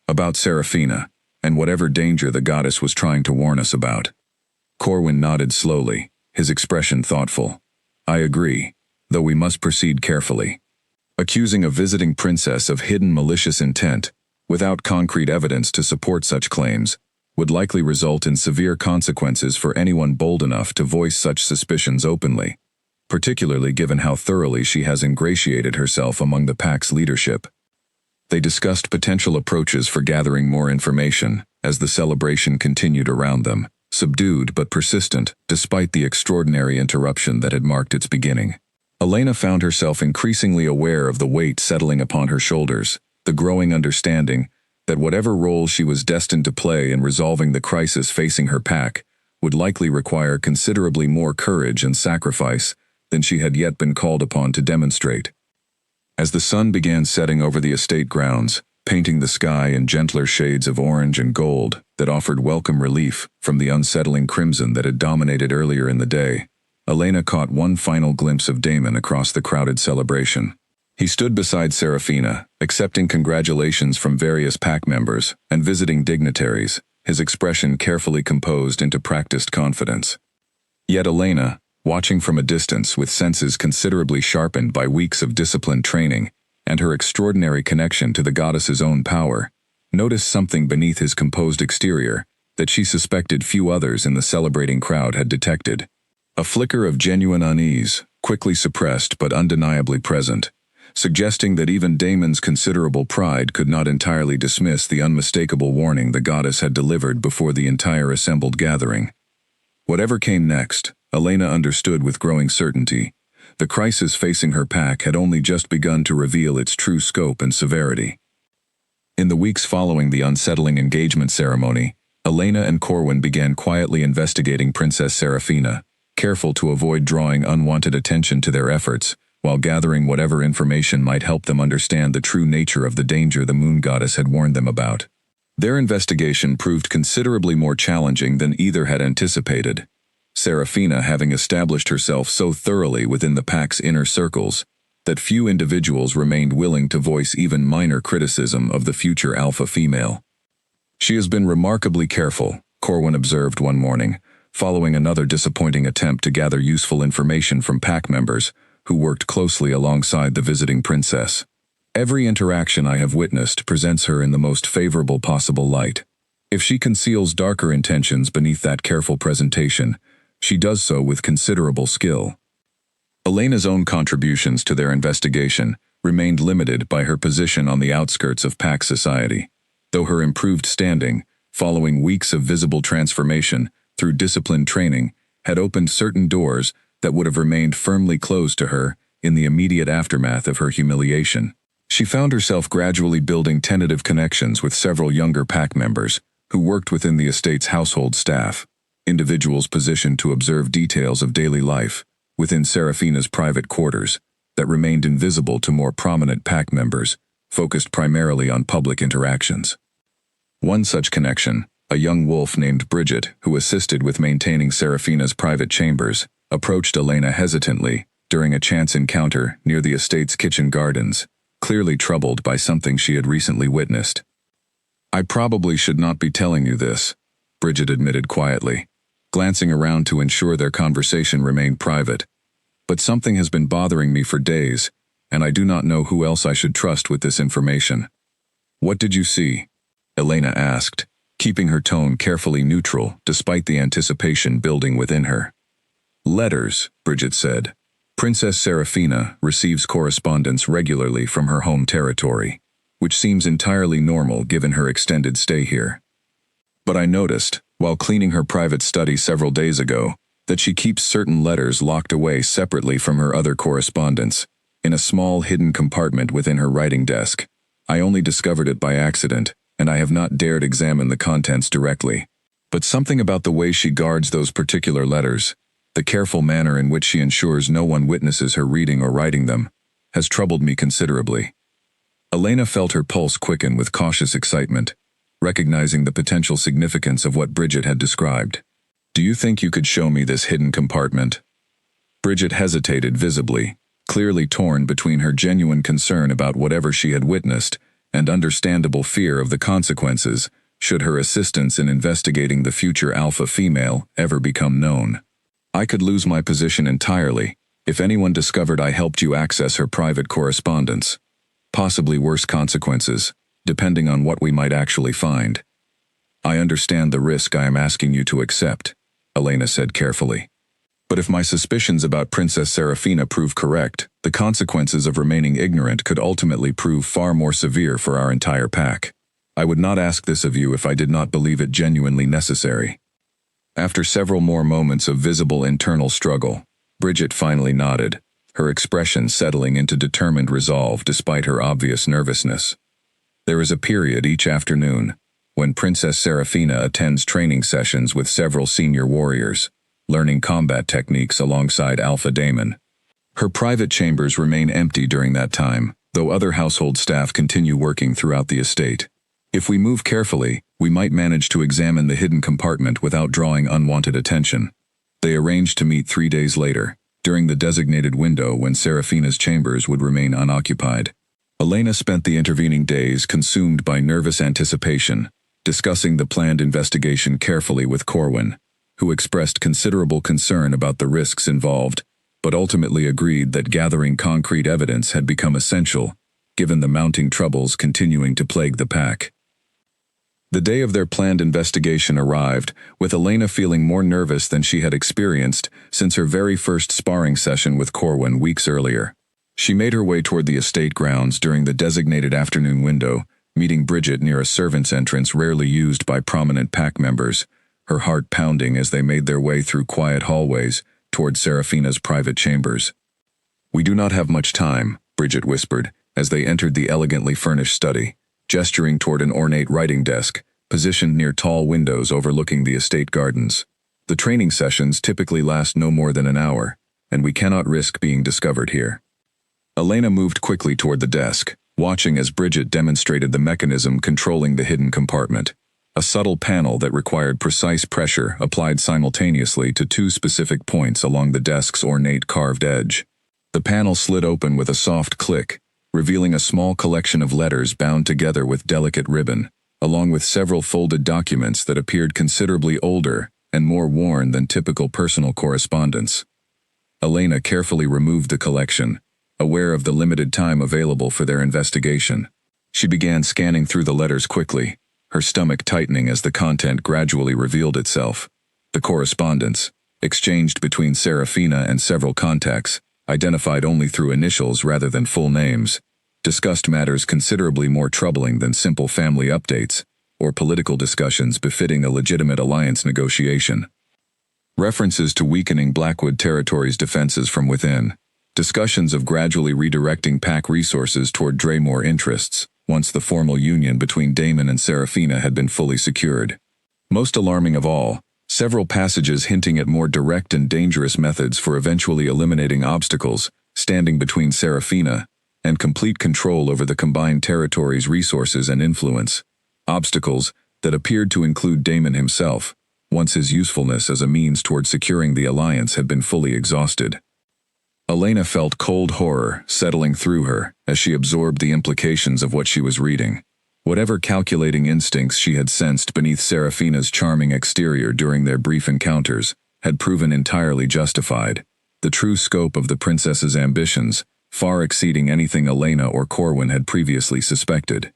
"About Seraphina, and whatever danger the goddess was trying to warn us about." Corwin nodded slowly, his expression thoughtful. "I agree, though we must proceed carefully. Accusing a visiting princess of hidden malicious intent, without concrete evidence to support such claims, would likely result in severe consequences for anyone bold enough to voice such suspicions openly, particularly given how thoroughly she has ingratiated herself among the pack's leadership." They discussed potential approaches for gathering more information as the celebration continued around them, subdued but persistent despite the extraordinary interruption that had marked its beginning. Elena found herself increasingly aware of the weight settling upon her shoulders, the growing understanding that whatever role she was destined to play in resolving the crisis facing her pack would likely require considerably more courage and sacrifice than she had yet been called upon to demonstrate. As the sun began setting over the estate grounds, painting the sky in gentler shades of orange and gold that offered welcome relief from the unsettling crimson that had dominated earlier in the day, Elena caught one final glimpse of Damon across the crowded celebration. He stood beside Serafina, accepting congratulations from various pack members and visiting dignitaries, his expression carefully composed into practiced confidence. Yet Elena, watching from a distance with senses considerably sharpened by weeks of disciplined training and her extraordinary connection to the goddess's own power, noticed something beneath his composed exterior that she suspected few others in the celebrating crowd had detected. A flicker of genuine unease, quickly suppressed but undeniably present, suggesting that even Damon's considerable pride could not entirely dismiss the unmistakable warning the goddess had delivered before the entire assembled gathering. Whatever came next, Elena understood with growing certainty. The crisis facing her pack had only just begun to reveal its true scope and severity. In the weeks following the unsettling engagement ceremony, Elena and Corwin began quietly investigating Princess Serafina, careful to avoid drawing unwanted attention to their efforts, while gathering whatever information might help them understand the true nature of the danger the moon goddess had warned them about. Their investigation proved considerably more challenging than either had anticipated, Serafina having established herself so thoroughly within the pack's inner circles that few individuals remained willing to voice even minor criticism of the future alpha female. "She has been remarkably careful," Corwin observed one morning, following another disappointing attempt to gather useful information from pack members who worked closely alongside the visiting princess. "Every interaction I have witnessed presents her in the most favorable possible light. If she conceals darker intentions beneath that careful presentation, she does so with considerable skill." Elena's own contributions to their investigation remained limited by her position on the outskirts of pack society, though her improved standing, following weeks of visible transformation through disciplined training, had opened certain doors that would have remained firmly closed to her in the immediate aftermath of her humiliation. She found herself gradually building tentative connections with several younger pack members who worked within the estate's household staff, individuals positioned to observe details of daily life within Serafina's private quarters that remained invisible to more prominent pack members, focused primarily on public interactions. One such connection, a young wolf named Bridget, who assisted with maintaining Serafina's private chambers, approached Elena hesitantly during a chance encounter near the estate's kitchen gardens, clearly troubled by something she had recently witnessed. "I probably should not be telling you this," Bridget admitted quietly, glancing around to ensure their conversation remained private. "But something has been bothering me for days, and I do not know who else I should trust with this information." "What did you see?" Elena asked, keeping her tone carefully neutral despite the anticipation building within her. "Letters," Bridget said. "Princess Serafina receives correspondence regularly from her home territory, which seems entirely normal given her extended stay here. But I noticed, while cleaning her private study several days ago, that she keeps certain letters locked away separately from her other correspondence, in a small hidden compartment within her writing desk. I only discovered it by accident, and I have not dared examine the contents directly. But something about the way she guards those particular letters, the careful manner in which she ensures no one witnesses her reading or writing them, has troubled me considerably." Elena felt her pulse quicken with cautious excitement, recognizing the potential significance of what Bridget had described. "Do you think you could show me this hidden compartment?" Bridget hesitated visibly, clearly torn between her genuine concern about whatever she had witnessed and understandable fear of the consequences should her assistance in investigating the future alpha female ever become known. "I could lose my position entirely if anyone discovered I helped you access her private correspondence. Possibly worse consequences, depending on what we might actually find." "I understand the risk I am asking you to accept," Elena said carefully. "But if my suspicions about Princess Serafina prove correct, the consequences of remaining ignorant could ultimately prove far more severe for our entire pack. I would not ask this of you if I did not believe it genuinely necessary." After several more moments of visible internal struggle, Bridget finally nodded, her expression settling into determined resolve despite her obvious nervousness. There is a period each afternoon when Princess Seraphina attends training sessions with several senior warriors, learning combat techniques alongside Alpha Daemon. Her private chambers remain empty during that time, though other household staff continue working throughout the estate. If we move carefully, we might manage to examine the hidden compartment without drawing unwanted attention. They arranged to meet 3 days later, during the designated window when Seraphina's chambers would remain unoccupied. Elena spent the intervening days consumed by nervous anticipation, discussing the planned investigation carefully with Corwin, who expressed considerable concern about the risks involved, but ultimately agreed that gathering concrete evidence had become essential, given the mounting troubles continuing to plague the pack. The day of their planned investigation arrived, with Elena feeling more nervous than she had experienced since her very first sparring session with Corwin weeks earlier. She made her way toward the estate grounds during the designated afternoon window, meeting Bridget near a servant's entrance rarely used by prominent pack members, her heart pounding as they made their way through quiet hallways toward Seraphina's private chambers. "We do not have much time," Bridget whispered, as they entered the elegantly furnished study, gesturing toward an ornate writing desk, positioned near tall windows overlooking the estate gardens. "The training sessions typically last no more than an hour, and we cannot risk being discovered here." Elena moved quickly toward the desk, watching as Bridget demonstrated the mechanism controlling the hidden compartment, a subtle panel that required precise pressure applied simultaneously to 2 specific points along the desk's ornate carved edge. The panel slid open with a soft click, revealing a small collection of letters bound together with delicate ribbon, along with several folded documents that appeared considerably older and more worn than typical personal correspondence. Elena carefully removed the collection, aware of the limited time available for their investigation. She began scanning through the letters quickly, her stomach tightening as the content gradually revealed itself. The correspondence, exchanged between Seraphina and several contacts, identified only through initials rather than full names, discussed matters considerably more troubling than simple family updates or political discussions befitting a legitimate alliance negotiation. References to weakening Blackwood Territory's defenses from within, discussions of gradually redirecting pack resources toward Draymore interests once the formal union between Daemon and Seraphina had been fully secured. Most alarming of all, several passages hinting at more direct and dangerous methods for eventually eliminating obstacles standing between Seraphina and complete control over the combined territory's resources and influence, obstacles that appeared to include Daemon himself, once his usefulness as a means toward securing the alliance had been fully exhausted. Elena felt cold horror settling through her as she absorbed the implications of what she was reading. Whatever calculating instincts she had sensed beneath Seraphina's charming exterior during their brief encounters had proven entirely justified, the true scope of the princess's ambitions far exceeding anything Elena or Corwin had previously suspected.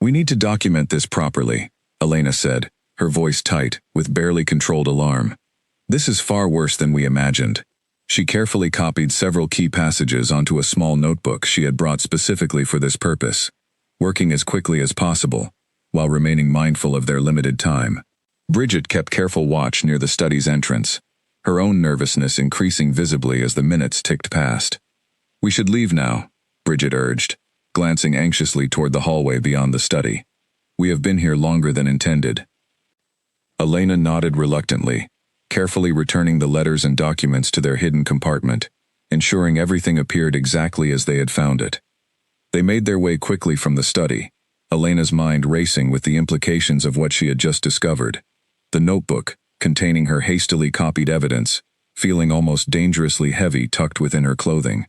"We need to document this properly," Elena said, her voice tight with barely controlled alarm. "This is far worse than we imagined." She carefully copied several key passages onto a small notebook she had brought specifically for this purpose, working as quickly as possible, while remaining mindful of their limited time. Bridget kept careful watch near the study's entrance, her own nervousness increasing visibly as the minutes ticked past. "We should leave now," Bridget urged, glancing anxiously toward the hallway beyond the study. "We have been here longer than intended." Elena nodded reluctantly, carefully returning the letters and documents to their hidden compartment, ensuring everything appeared exactly as they had found it. They made their way quickly from the study, Elena's mind racing with the implications of what she had just discovered. The notebook, containing her hastily copied evidence, feeling almost dangerously heavy tucked within her clothing.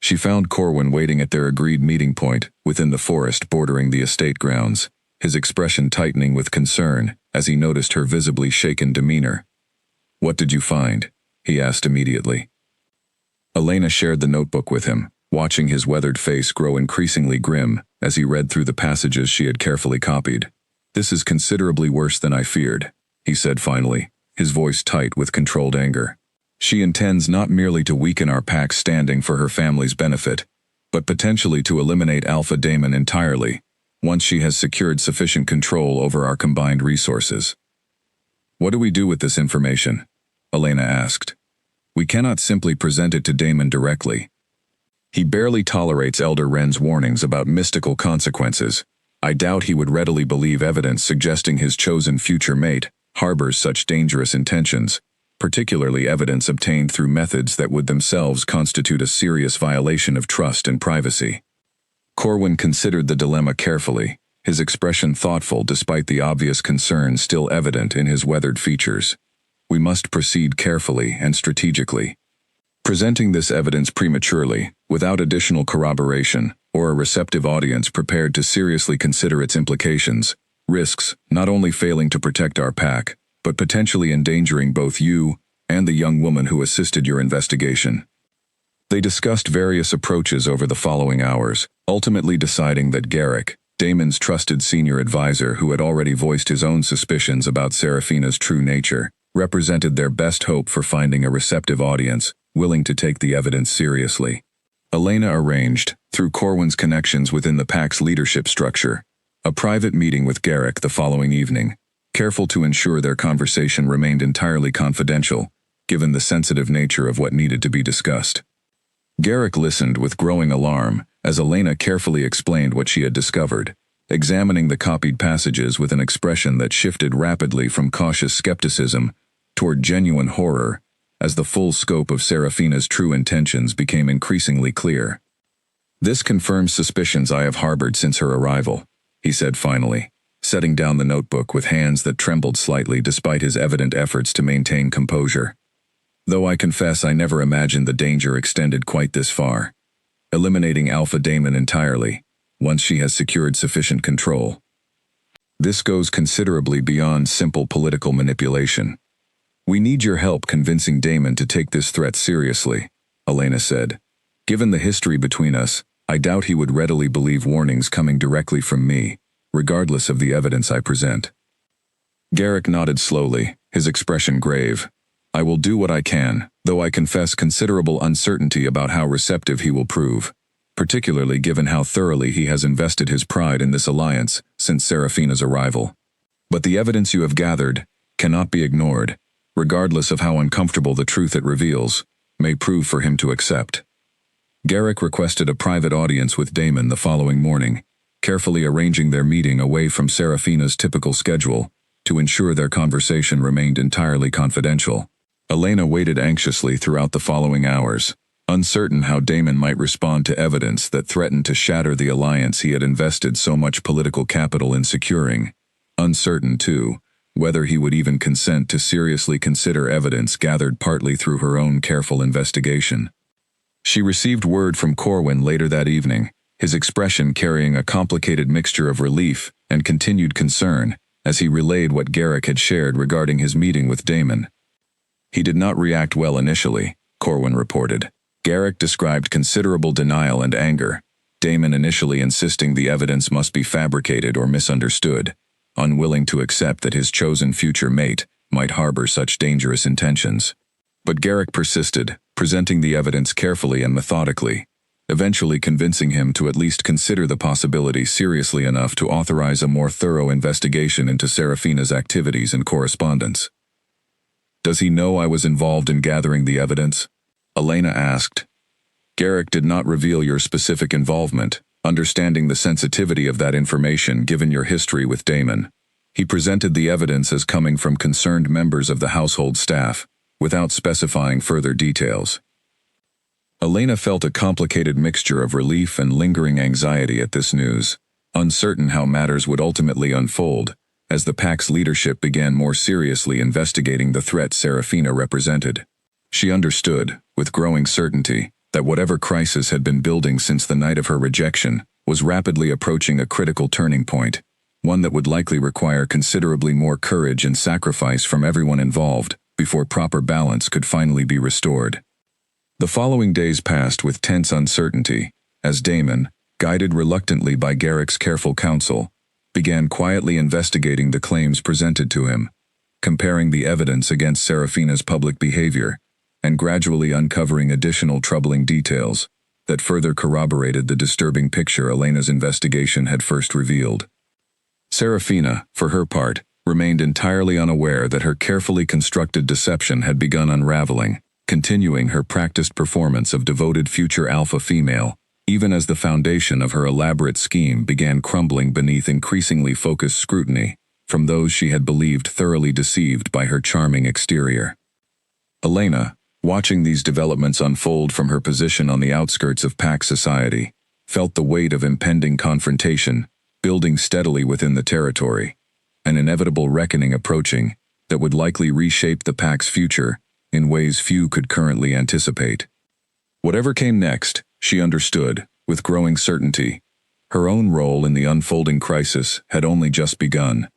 She found Corwin waiting at their agreed meeting point within the forest bordering the estate grounds, his expression tightening with concern as he noticed her visibly shaken demeanor. "What did you find?" he asked immediately. Elena shared the notebook with him, watching his weathered face grow increasingly grim as he read through the passages she had carefully copied. "This is considerably worse than I feared," he said finally, his voice tight with controlled anger. "She intends not merely to weaken our pack's standing for her family's benefit, but potentially to eliminate Alpha Daemon entirely, once she has secured sufficient control over our combined resources." "What do we do with this information?" Elena asked. We cannot simply present it to Damon directly. He barely tolerates Elder Wren's warnings about mystical consequences. I doubt he would readily believe evidence suggesting his chosen future mate harbors such dangerous intentions, particularly evidence obtained through methods that would themselves constitute a serious violation of trust and privacy. Corwin considered the dilemma carefully, his expression thoughtful despite the obvious concern still evident in his weathered features. We must proceed carefully and strategically. Presenting this evidence prematurely, without additional corroboration, or a receptive audience prepared to seriously consider its implications, risks not only failing to protect our pack, but potentially endangering both you and the young woman who assisted your investigation. They discussed various approaches over the following hours, ultimately deciding that Garrick, Damon's trusted senior advisor who had already voiced his own suspicions about Seraphina's true nature, represented their best hope for finding a receptive audience willing to take the evidence seriously. Elena arranged, through Corwin's connections within the pack's leadership structure, a private meeting with Garrick the following evening, careful to ensure their conversation remained entirely confidential, given the sensitive nature of what needed to be discussed. Garrick listened with growing alarm as Elena carefully explained what she had discovered, examining the copied passages with an expression that shifted rapidly from cautious skepticism toward genuine horror as the full scope of Seraphina's true intentions became increasingly clear. "This confirms suspicions I have harbored since her arrival," he said finally, setting down the notebook with hands that trembled slightly despite his evident efforts to maintain composure. "Though I confess I never imagined the danger extended quite this far. Eliminating Alpha Damon entirely, once she has secured sufficient control. This goes considerably beyond simple political manipulation. We need your help convincing Damon to take this threat seriously," Elena said. "Given the history between us, I doubt he would readily believe warnings coming directly from me, regardless of the evidence I present." Garrick nodded slowly, his expression grave. "I will do what I can, though I confess considerable uncertainty about how receptive he will prove, particularly given how thoroughly he has invested his pride in this alliance since Seraphina's arrival. But the evidence you have gathered cannot be ignored, regardless of how uncomfortable the truth it reveals may prove for him to accept." Garrick requested a private audience with Damon the following morning, carefully arranging their meeting away from Seraphina's typical schedule to ensure their conversation remained entirely confidential. Elena waited anxiously throughout the following hours, uncertain how Damon might respond to evidence that threatened to shatter the alliance he had invested so much political capital in securing. Uncertain, too, whether he would even consent to seriously consider evidence gathered partly through her own careful investigation. She received word from Corwin later that evening, his expression carrying a complicated mixture of relief and continued concern as he relayed what Garrick had shared regarding his meeting with Damon. "He did not react well initially," Corwin reported. "Garrick described considerable denial and anger, Damon initially insisting the evidence must be fabricated or misunderstood, unwilling to accept that his chosen future mate might harbor such dangerous intentions. But Garrick persisted, presenting the evidence carefully and methodically, eventually convincing him to at least consider the possibility seriously enough to authorize a more thorough investigation into Seraphina's activities and correspondence." "Does he know I was involved in gathering the evidence?" Elena asked. "Garrick did not reveal your specific involvement, understanding the sensitivity of that information given your history with Damon. He presented the evidence as coming from concerned members of the household staff, without specifying further details." Elena felt a complicated mixture of relief and lingering anxiety at this news, uncertain how matters would ultimately unfold, as the pack's leadership began more seriously investigating the threat Seraphina represented. She understood, with growing certainty, that whatever crisis had been building since the night of her rejection was rapidly approaching a critical turning point, one that would likely require considerably more courage and sacrifice from everyone involved before proper balance could finally be restored. The following days passed with tense uncertainty, as Damon, guided reluctantly by Garrick's careful counsel, began quietly investigating the claims presented to him, comparing the evidence against Seraphina's public behavior, and gradually uncovering additional troubling details that further corroborated the disturbing picture Elena's investigation had first revealed. Seraphina, for her part, remained entirely unaware that her carefully constructed deception had begun unraveling, continuing her practiced performance of devoted future alpha female, even as the foundation of her elaborate scheme began crumbling beneath increasingly focused scrutiny from those she had believed thoroughly deceived by her charming exterior. Elena, watching these developments unfold from her position on the outskirts of pack society, felt the weight of impending confrontation building steadily within the territory, an inevitable reckoning approaching that would likely reshape the pack's future in ways few could currently anticipate. Whatever came next, she understood, with growing certainty. Her own role in the unfolding crisis had only just begun.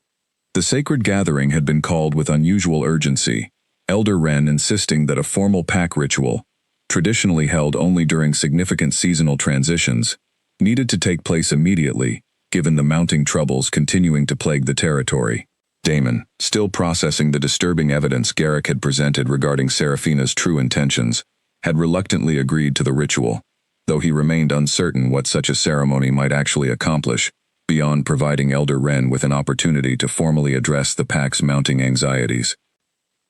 The sacred gathering had been called with unusual urgency, Elder Wren insisting that a formal pack ritual, traditionally held only during significant seasonal transitions, needed to take place immediately, given the mounting troubles continuing to plague the territory. Damon, still processing the disturbing evidence Garrick had presented regarding Seraphina's true intentions, had reluctantly agreed to the ritual, though he remained uncertain what such a ceremony might actually accomplish, beyond providing Elder Wren with an opportunity to formally address the pack's mounting anxieties.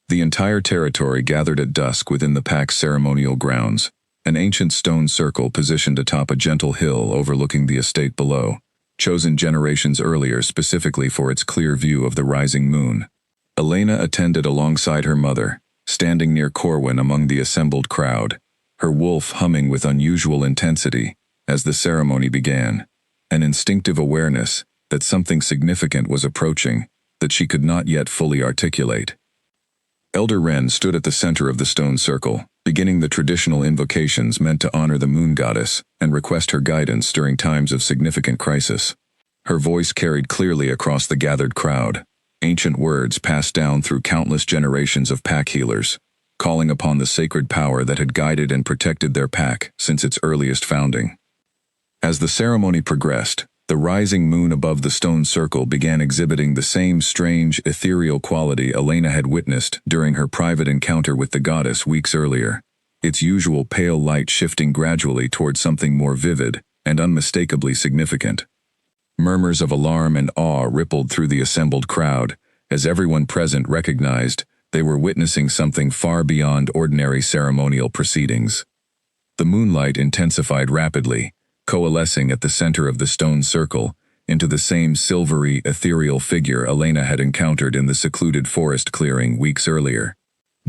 The entire territory gathered at dusk within the pack's ceremonial grounds, an ancient stone circle positioned atop a gentle hill overlooking the estate below, chosen generations earlier specifically for its clear view of the rising moon. Elena attended alongside her mother, standing near Corwin among the assembled crowd, her wolf humming with unusual intensity as the ceremony began, an instinctive awareness that something significant was approaching that she could not yet fully articulate. Elder Wren stood at the center of the stone circle, beginning the traditional invocations meant to honor the moon goddess and request her guidance during times of significant crisis. Her voice carried clearly across the gathered crowd, ancient words passed down through countless generations of pack healers, calling upon the sacred power that had guided and protected their pack since its earliest founding. As the ceremony progressed, the rising moon above the stone circle began exhibiting the same strange, ethereal quality Elena had witnessed during her private encounter with the goddess weeks earlier, its usual pale light shifting gradually toward something more vivid and unmistakably significant. Murmurs of alarm and awe rippled through the assembled crowd, as everyone present recognized they were witnessing something far beyond ordinary ceremonial proceedings. The moonlight intensified rapidly, coalescing at the center of the stone circle into the same silvery, ethereal figure Elena had encountered in the secluded forest clearing weeks earlier.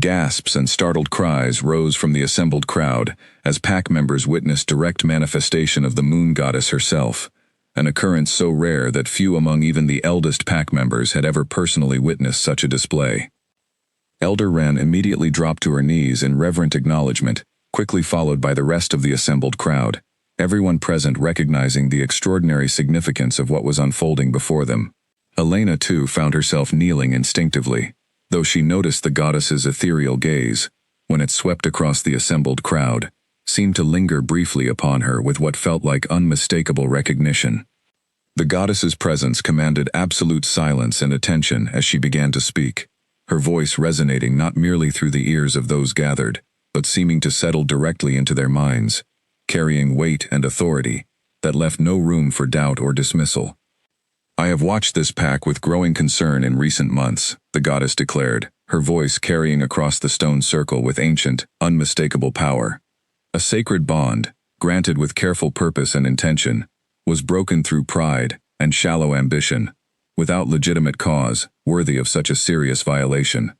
Gasps and startled cries rose from the assembled crowd as pack members witnessed direct manifestation of the moon goddess herself, an occurrence so rare that few among even the eldest pack members had ever personally witnessed such a display. Elder Wren immediately dropped to her knees in reverent acknowledgement, quickly followed by the rest of the assembled crowd, everyone present recognizing the extraordinary significance of what was unfolding before them. Elena, too, found herself kneeling instinctively, though she noticed the goddess's ethereal gaze, when it swept across the assembled crowd, seemed to linger briefly upon her with what felt like unmistakable recognition. The goddess's presence commanded absolute silence and attention as she began to speak, her voice resonating not merely through the ears of those gathered, but seeming to settle directly into their minds, carrying weight and authority that left no room for doubt or dismissal. "I have watched this pack with growing concern in recent months," the goddess declared, her voice carrying across the stone circle with ancient, unmistakable power. A sacred bond, granted with careful purpose and intention, was broken through pride and shallow ambition, without legitimate cause worthy of such a serious violation.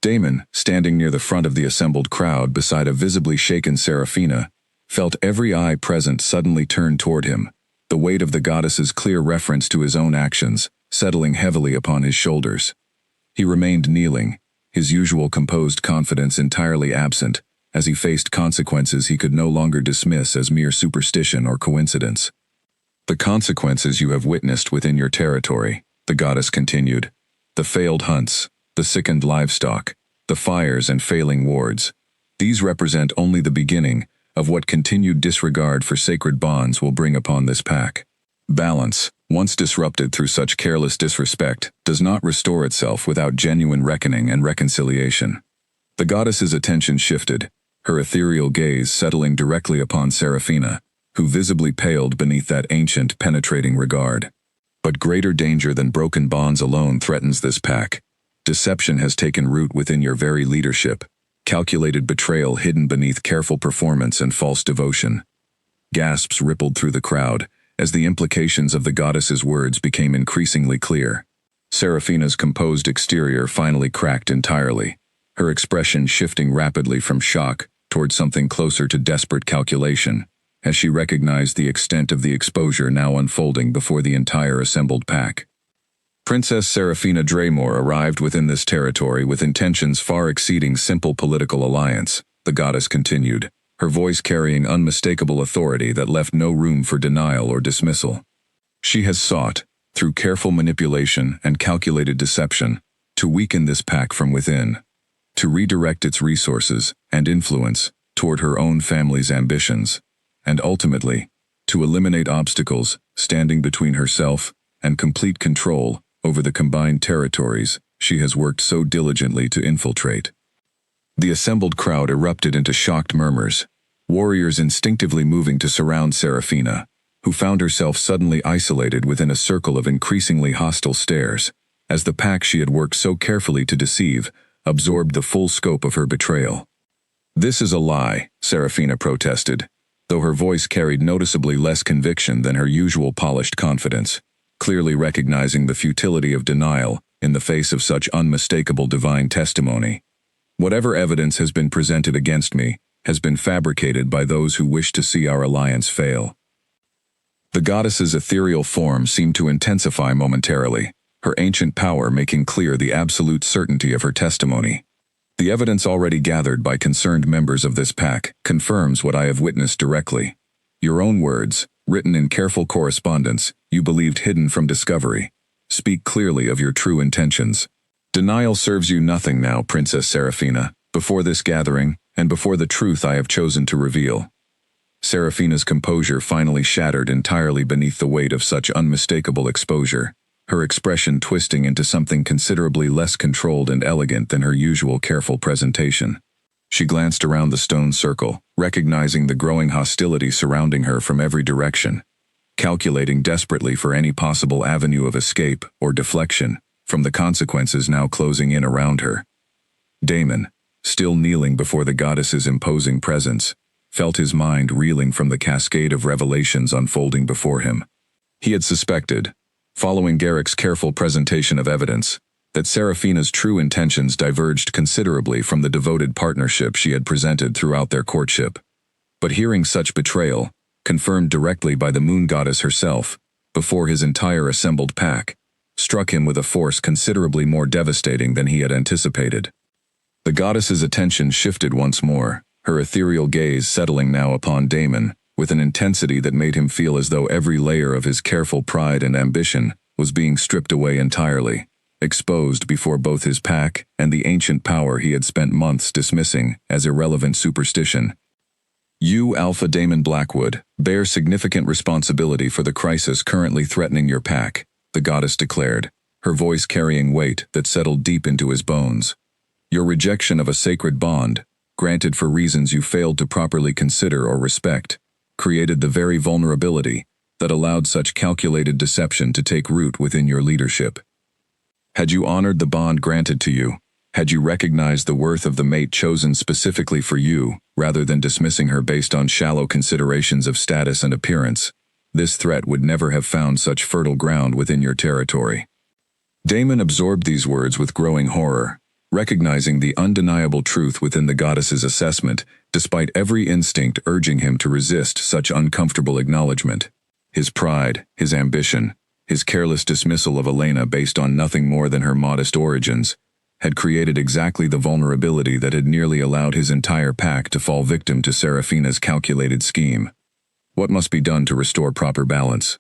Damon, standing near the front of the assembled crowd beside a visibly shaken Seraphina, felt every eye present suddenly turn toward him, the weight of the goddess's clear reference to his own actions settling heavily upon his shoulders. He remained kneeling, his usual composed confidence entirely absent, as he faced consequences he could no longer dismiss as mere superstition or coincidence. "The consequences you have witnessed within your territory," the goddess continued, "the failed hunts, the sickened livestock, the fires and failing wards, these represent only the beginning of what continued disregard for sacred bonds will bring upon this pack. Balance, once disrupted through such careless disrespect, does not restore itself without genuine reckoning and reconciliation." The goddess's attention shifted, her ethereal gaze settling directly upon Seraphina, who visibly paled beneath that ancient, penetrating regard. "But greater danger than broken bonds alone threatens this pack. Deception has taken root within your very leadership, calculated betrayal hidden beneath careful performance and false devotion. Gasps rippled through the crowd as the implications of the goddess's words became increasingly clear. Serafina's composed exterior finally cracked entirely, her expression shifting rapidly from shock toward something closer to desperate calculation, as she recognized the extent of the exposure now unfolding before the entire assembled pack. Princess Serafina Draymore arrived within this territory with intentions far exceeding simple political alliance, the goddess continued, her voice carrying unmistakable authority that left no room for denial or dismissal. She has sought, through careful manipulation and calculated deception, to weaken this pack from within, to redirect its resources and influence toward her own family's ambitions, and ultimately, to eliminate obstacles standing between herself and complete control over the combined territories she has worked so diligently to infiltrate. The assembled crowd erupted into shocked murmurs, warriors instinctively moving to surround Serafina, who found herself suddenly isolated within a circle of increasingly hostile stares, as the pack she had worked so carefully to deceive absorbed the full scope of her betrayal. "This is a lie," Serafina protested, though her voice carried noticeably less conviction than her usual polished confidence, clearly recognizing the futility of denial in the face of such unmistakable divine testimony. "Whatever evidence has been presented against me has been fabricated by those who wish to see our alliance fail." The goddess's ethereal form seemed to intensify momentarily, her ancient power making clear the absolute certainty of her testimony. "The evidence already gathered by concerned members of this pack confirms what I have witnessed directly. Your own words, written in careful correspondence, you believed hidden from discovery, speak clearly of your true intentions. Denial serves you nothing now, Princess Serafina, before this gathering, and before the truth I have chosen to reveal." Serafina's composure finally shattered entirely beneath the weight of such unmistakable exposure, her expression twisting into something considerably less controlled and elegant than her usual careful presentation. She glanced around the stone circle, recognizing the growing hostility surrounding her from every direction, calculating desperately for any possible avenue of escape or deflection from the consequences now closing in around her. Damon, still kneeling before the goddess's imposing presence, felt his mind reeling from the cascade of revelations unfolding before him. He had suspected, following Garrick's careful presentation of evidence, that Serafina's true intentions diverged considerably from the devoted partnership she had presented throughout their courtship. But hearing such betrayal, confirmed directly by the moon goddess herself, before his entire assembled pack, struck him with a force considerably more devastating than he had anticipated. The goddess's attention shifted once more, her ethereal gaze settling now upon Damon, with an intensity that made him feel as though every layer of his careful pride and ambition was being stripped away entirely, exposed before both his pack and the ancient power he had spent months dismissing as irrelevant superstition. "You, Alpha Damon Blackwood, bear significant responsibility for the crisis currently threatening your pack," the goddess declared, her voice carrying weight that settled deep into his bones. "Your rejection of a sacred bond, granted for reasons you failed to properly consider or respect, created the very vulnerability that allowed such calculated deception to take root within your leadership. Had you honored the bond granted to you, had you recognized the worth of the mate chosen specifically for you, rather than dismissing her based on shallow considerations of status and appearance, this threat would never have found such fertile ground within your territory." Damon absorbed these words with growing horror, recognizing the undeniable truth within the goddess's assessment, despite every instinct urging him to resist such uncomfortable acknowledgement. His pride, his ambition, his careless dismissal of Elena based on nothing more than her modest origins, had created exactly the vulnerability that had nearly allowed his entire pack to fall victim to Serafina's calculated scheme. "What must be done to restore proper balance?"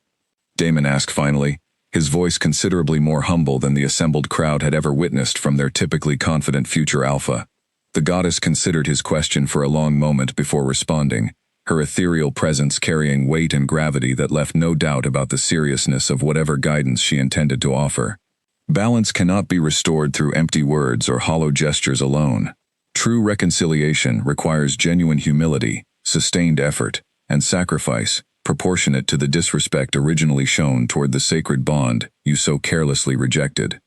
Damon asked finally, his voice considerably more humble than the assembled crowd had ever witnessed from their typically confident future alpha. The goddess considered his question for a long moment before responding, her ethereal presence carrying weight and gravity that left no doubt about the seriousness of whatever guidance she intended to offer. "Balance cannot be restored through empty words or hollow gestures alone. True reconciliation requires genuine humility, sustained effort, and sacrifice, proportionate to the disrespect originally shown toward the sacred bond you so carelessly rejected."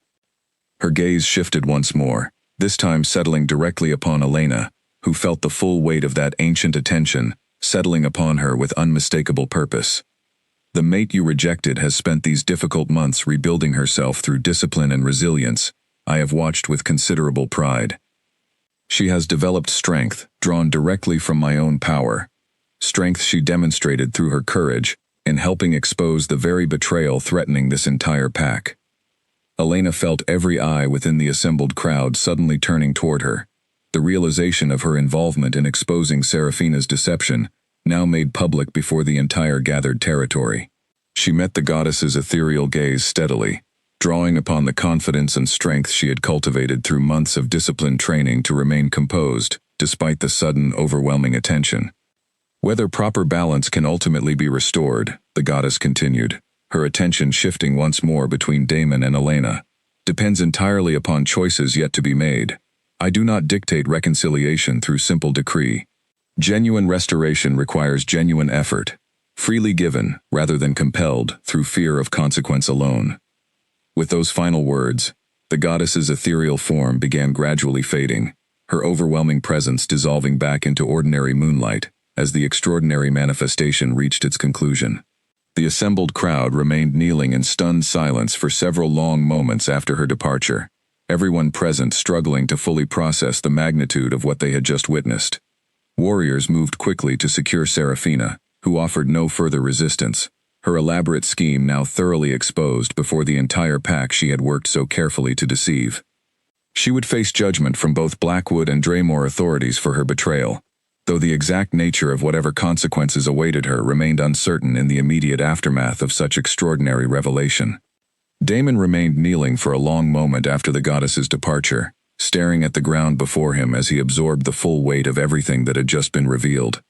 Her gaze shifted once more, this time settling directly upon Elena, who felt the full weight of that ancient attention, settling upon her with unmistakable purpose. The mate you rejected has spent these difficult months rebuilding herself through discipline and resilience. I have watched with considerable pride. She has developed strength, drawn directly from my own power. Strength she demonstrated through her courage, in helping expose the very betrayal threatening this entire pack. Elena felt every eye within the assembled crowd suddenly turning toward her. The realization of her involvement in exposing Serafina's deception, now made public before the entire gathered territory. She met the goddess's ethereal gaze steadily, drawing upon the confidence and strength she had cultivated through months of disciplined training to remain composed, despite the sudden, overwhelming attention. Whether proper balance can ultimately be restored, the goddess continued, her attention shifting once more between Damon and Elena, depends entirely upon choices yet to be made. I do not dictate reconciliation through simple decree. Genuine restoration requires genuine effort, freely given rather than compelled through fear of consequence alone. With those final words, the goddess's ethereal form began gradually fading, her overwhelming presence dissolving back into ordinary moonlight as the extraordinary manifestation reached its conclusion. The assembled crowd remained kneeling in stunned silence for several long moments after her departure, everyone present struggling to fully process the magnitude of what they had just witnessed. Warriors moved quickly to secure Serafina, who offered no further resistance, her elaborate scheme now thoroughly exposed before the entire pack she had worked so carefully to deceive. She would face judgment from both Blackwood and Draymore authorities for her betrayal, though the exact nature of whatever consequences awaited her remained uncertain in the immediate aftermath of such extraordinary revelation. Damon remained kneeling for a long moment after the goddess's departure, staring at the ground before him as he absorbed the full weight of everything that had just been revealed.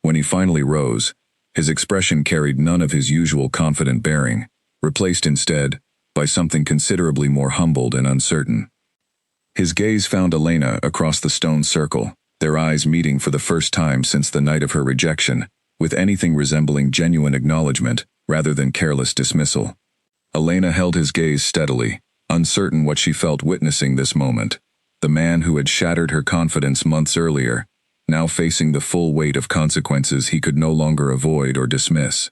When he finally rose, his expression carried none of his usual confident bearing, replaced instead by something considerably more humbled and uncertain. His gaze found Elena across the stone circle, their eyes meeting for the first time since the night of her rejection, with anything resembling genuine acknowledgement rather than careless dismissal. Elena held his gaze steadily, uncertain what she felt witnessing this moment. The man who had shattered her confidence months earlier, now facing the full weight of consequences he could no longer avoid or dismiss.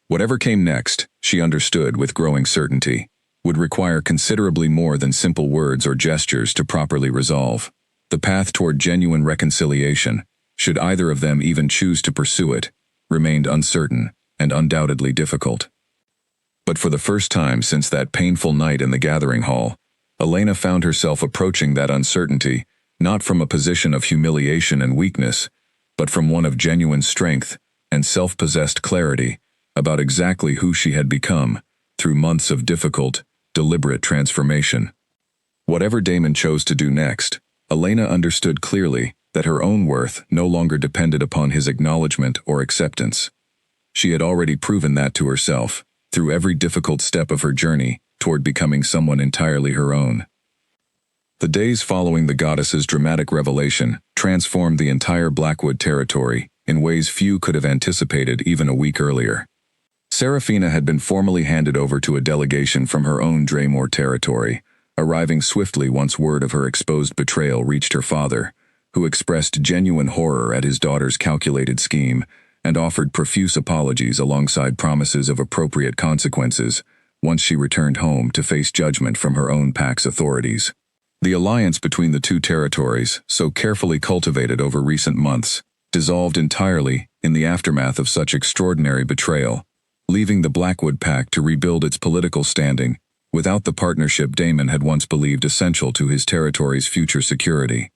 Whatever came next, she understood with growing certainty, would require considerably more than simple words or gestures to properly resolve. The path toward genuine reconciliation, should either of them even choose to pursue it, remained uncertain and undoubtedly difficult. But for the first time since that painful night in the gathering hall, Elena found herself approaching that uncertainty, not from a position of humiliation and weakness, but from one of genuine strength and self-possessed clarity about exactly who she had become through months of difficult, deliberate transformation. Whatever Damon chose to do next, Elena understood clearly that her own worth no longer depended upon his acknowledgement or acceptance. She had already proven that to herself, through every difficult step of her journey toward becoming someone entirely her own. The days following the goddess's dramatic revelation transformed the entire Blackwood territory in ways few could have anticipated even a week earlier. Serafina had been formally handed over to a delegation from her own Draymore territory, arriving swiftly once word of her exposed betrayal reached her father, who expressed genuine horror at his daughter's calculated scheme and offered profuse apologies alongside promises of appropriate consequences once she returned home to face judgment from her own pack's authorities. The alliance between the two territories, so carefully cultivated over recent months, dissolved entirely in the aftermath of such extraordinary betrayal, leaving the Blackwood pack to rebuild its political standing without the partnership Damon had once believed essential to his territory's future security.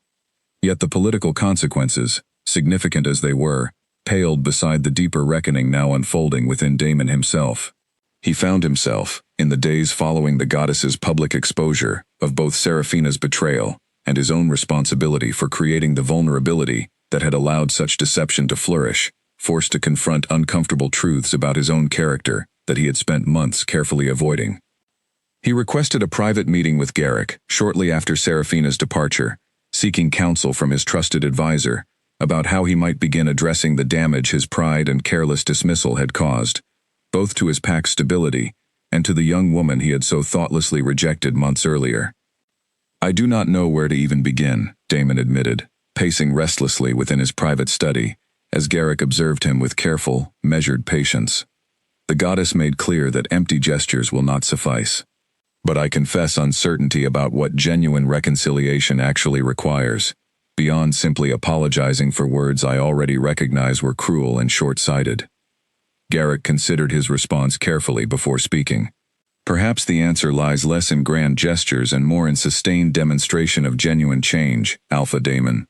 Yet the political consequences, significant as they were, paled beside the deeper reckoning now unfolding within Damon himself. He found himself, in the days following the goddess's public exposure of both Serafina's betrayal and his own responsibility for creating the vulnerability that had allowed such deception to flourish, forced to confront uncomfortable truths about his own character that he had spent months carefully avoiding. He requested a private meeting with Garrick shortly after Serafina's departure, seeking counsel from his trusted advisor about how he might begin addressing the damage his pride and careless dismissal had caused, both to his pack's stability and to the young woman he had so thoughtlessly rejected months earlier. I do not know where to even begin, Damon admitted, pacing restlessly within his private study, as Garrick observed him with careful, measured patience. The goddess made clear that empty gestures will not suffice. But I confess uncertainty about what genuine reconciliation actually requires, beyond simply apologizing for words I already recognize were cruel and short-sighted. Garrick considered his response carefully before speaking. Perhaps the answer lies less in grand gestures and more in sustained demonstration of genuine change, Alpha Damon.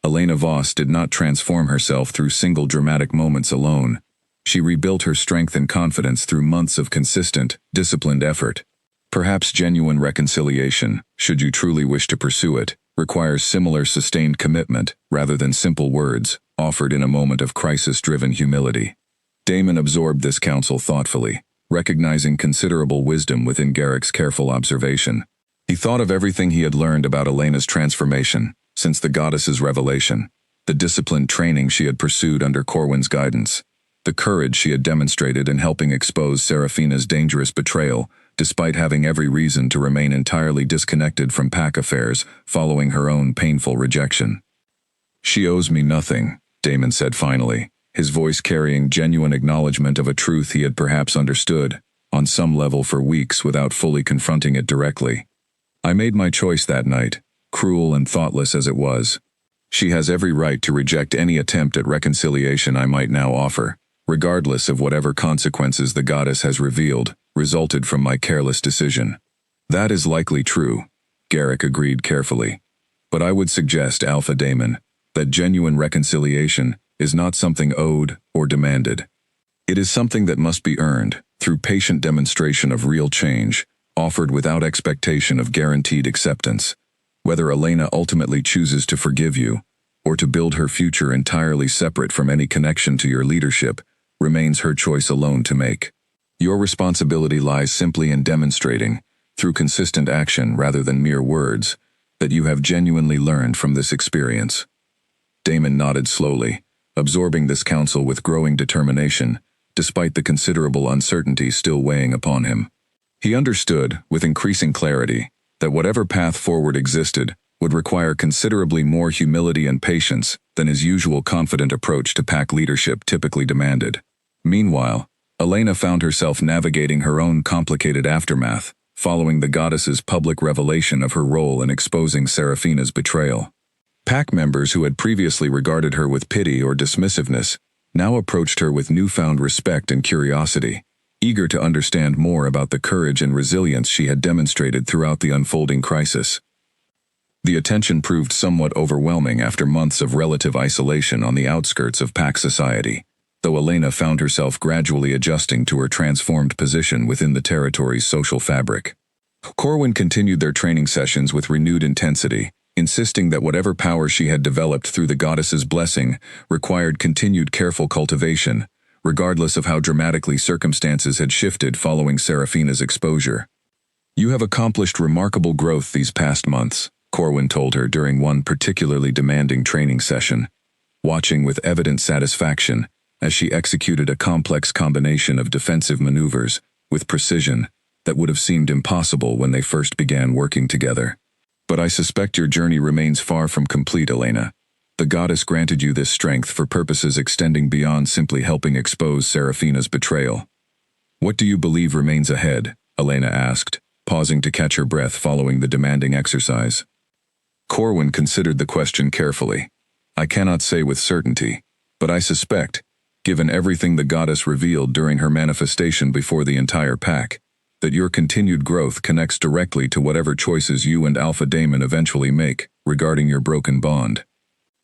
Elena Voss did not transform herself through single dramatic moments alone. She rebuilt her strength and confidence through months of consistent, disciplined effort. Perhaps genuine reconciliation, should you truly wish to pursue it, requires similar sustained commitment rather than simple words, offered in a moment of crisis-driven humility. Damon absorbed this counsel thoughtfully, recognizing considerable wisdom within Garrick's careful observation. He thought of everything he had learned about Elena's transformation since the goddess's revelation, the disciplined training she had pursued under Corwin's guidance, the courage she had demonstrated in helping expose Seraphina's dangerous betrayal, despite having every reason to remain entirely disconnected from pack affairs following her own painful rejection. "She owes me nothing," Damon said finally, his voice carrying genuine acknowledgement of a truth he had perhaps understood, on some level for weeks without fully confronting it directly. "I made my choice that night, cruel and thoughtless as it was. She has every right to reject any attempt at reconciliation I might now offer, regardless of whatever consequences the goddess has revealed resulted from my careless decision." "That is likely true," Garrick agreed carefully. "But I would suggest, Alpha Damon, that genuine reconciliation is not something owed or demanded. It is something that must be earned, through patient demonstration of real change, offered without expectation of guaranteed acceptance. Whether Elena ultimately chooses to forgive you, or to build her future entirely separate from any connection to your leadership, remains her choice alone to make. Your responsibility lies simply in demonstrating, through consistent action rather than mere words, that you have genuinely learned from this experience." Damon nodded slowly, absorbing this counsel with growing determination, despite the considerable uncertainty still weighing upon him. He understood, with increasing clarity, that whatever path forward existed would require considerably more humility and patience than his usual confident approach to pack leadership typically demanded. Meanwhile, Elena found herself navigating her own complicated aftermath, following the goddess's public revelation of her role in exposing Seraphina's betrayal. Pack members who had previously regarded her with pity or dismissiveness now approached her with newfound respect and curiosity, eager to understand more about the courage and resilience she had demonstrated throughout the unfolding crisis. The attention proved somewhat overwhelming after months of relative isolation on the outskirts of pack society, though Elena found herself gradually adjusting to her transformed position within the territory's social fabric. Corwin continued their training sessions with renewed intensity, insisting that whatever power she had developed through the goddess's blessing required continued careful cultivation, regardless of how dramatically circumstances had shifted following Seraphina's exposure. "You have accomplished remarkable growth these past months," Corwin told her during one particularly demanding training session, watching with evident satisfaction as she executed a complex combination of defensive maneuvers with precision that would have seemed impossible when they first began working together. "But I suspect your journey remains far from complete, Elena. The goddess granted you this strength for purposes extending beyond simply helping expose Seraphina's betrayal. What do you believe remains ahead?" Elena asked, pausing to catch her breath following the demanding exercise. Corwin considered the question carefully. "I cannot say with certainty, but I suspect, given everything the goddess revealed during her manifestation before the entire pack, that your continued growth connects directly to whatever choices you and Alpha Damon eventually make regarding your broken bond.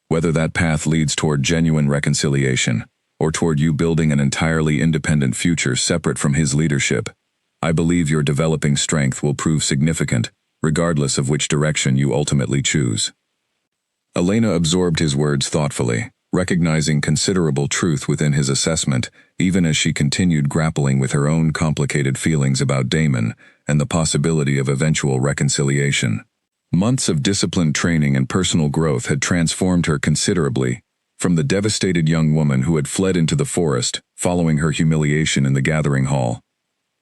Whether that path leads toward genuine reconciliation, or toward you building an entirely independent future separate from his leadership, I believe your developing strength will prove significant, regardless of which direction you ultimately choose." Elena absorbed his words thoughtfully, recognizing considerable truth within his assessment, even as she continued grappling with her own complicated feelings about Damon and the possibility of eventual reconciliation. Months of disciplined training and personal growth had transformed her considerably, from the devastated young woman who had fled into the forest following her humiliation in the gathering hall.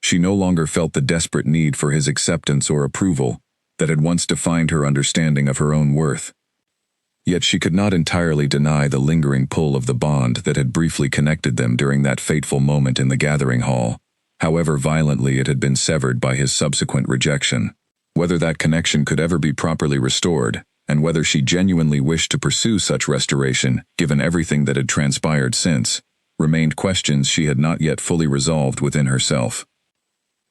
She no longer felt the desperate need for his acceptance or approval, that had once defined her understanding of her own worth. Yet she could not entirely deny the lingering pull of the bond that had briefly connected them during that fateful moment in the gathering hall, however violently it had been severed by his subsequent rejection. Whether that connection could ever be properly restored, and whether she genuinely wished to pursue such restoration, given everything that had transpired since, remained questions she had not yet fully resolved within herself.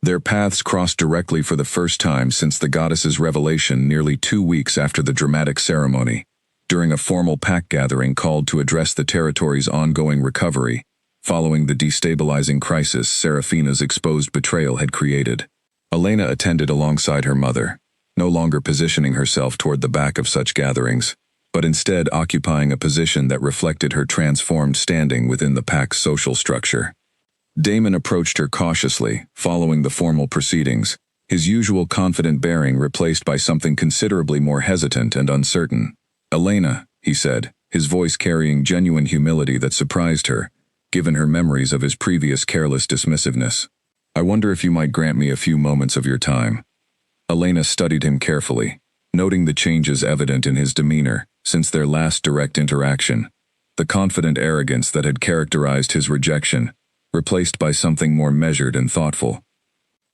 Their paths crossed directly for the first time since the goddess's revelation nearly 2 weeks after the dramatic ceremony, during a formal pack gathering called to address the territory's ongoing recovery, following the destabilizing crisis Serafina's exposed betrayal had created. Elena attended alongside her mother, no longer positioning herself toward the back of such gatherings, but instead occupying a position that reflected her transformed standing within the pack's social structure. Damon approached her cautiously, following the formal proceedings, his usual confident bearing replaced by something considerably more hesitant and uncertain. "Elena," he said, his voice carrying genuine humility that surprised her, given her memories of his previous careless dismissiveness. "I wonder if you might grant me a few moments of your time." Elena studied him carefully, noting the changes evident in his demeanor since their last direct interaction, the confident arrogance that had characterized his rejection, replaced by something more measured and thoughtful.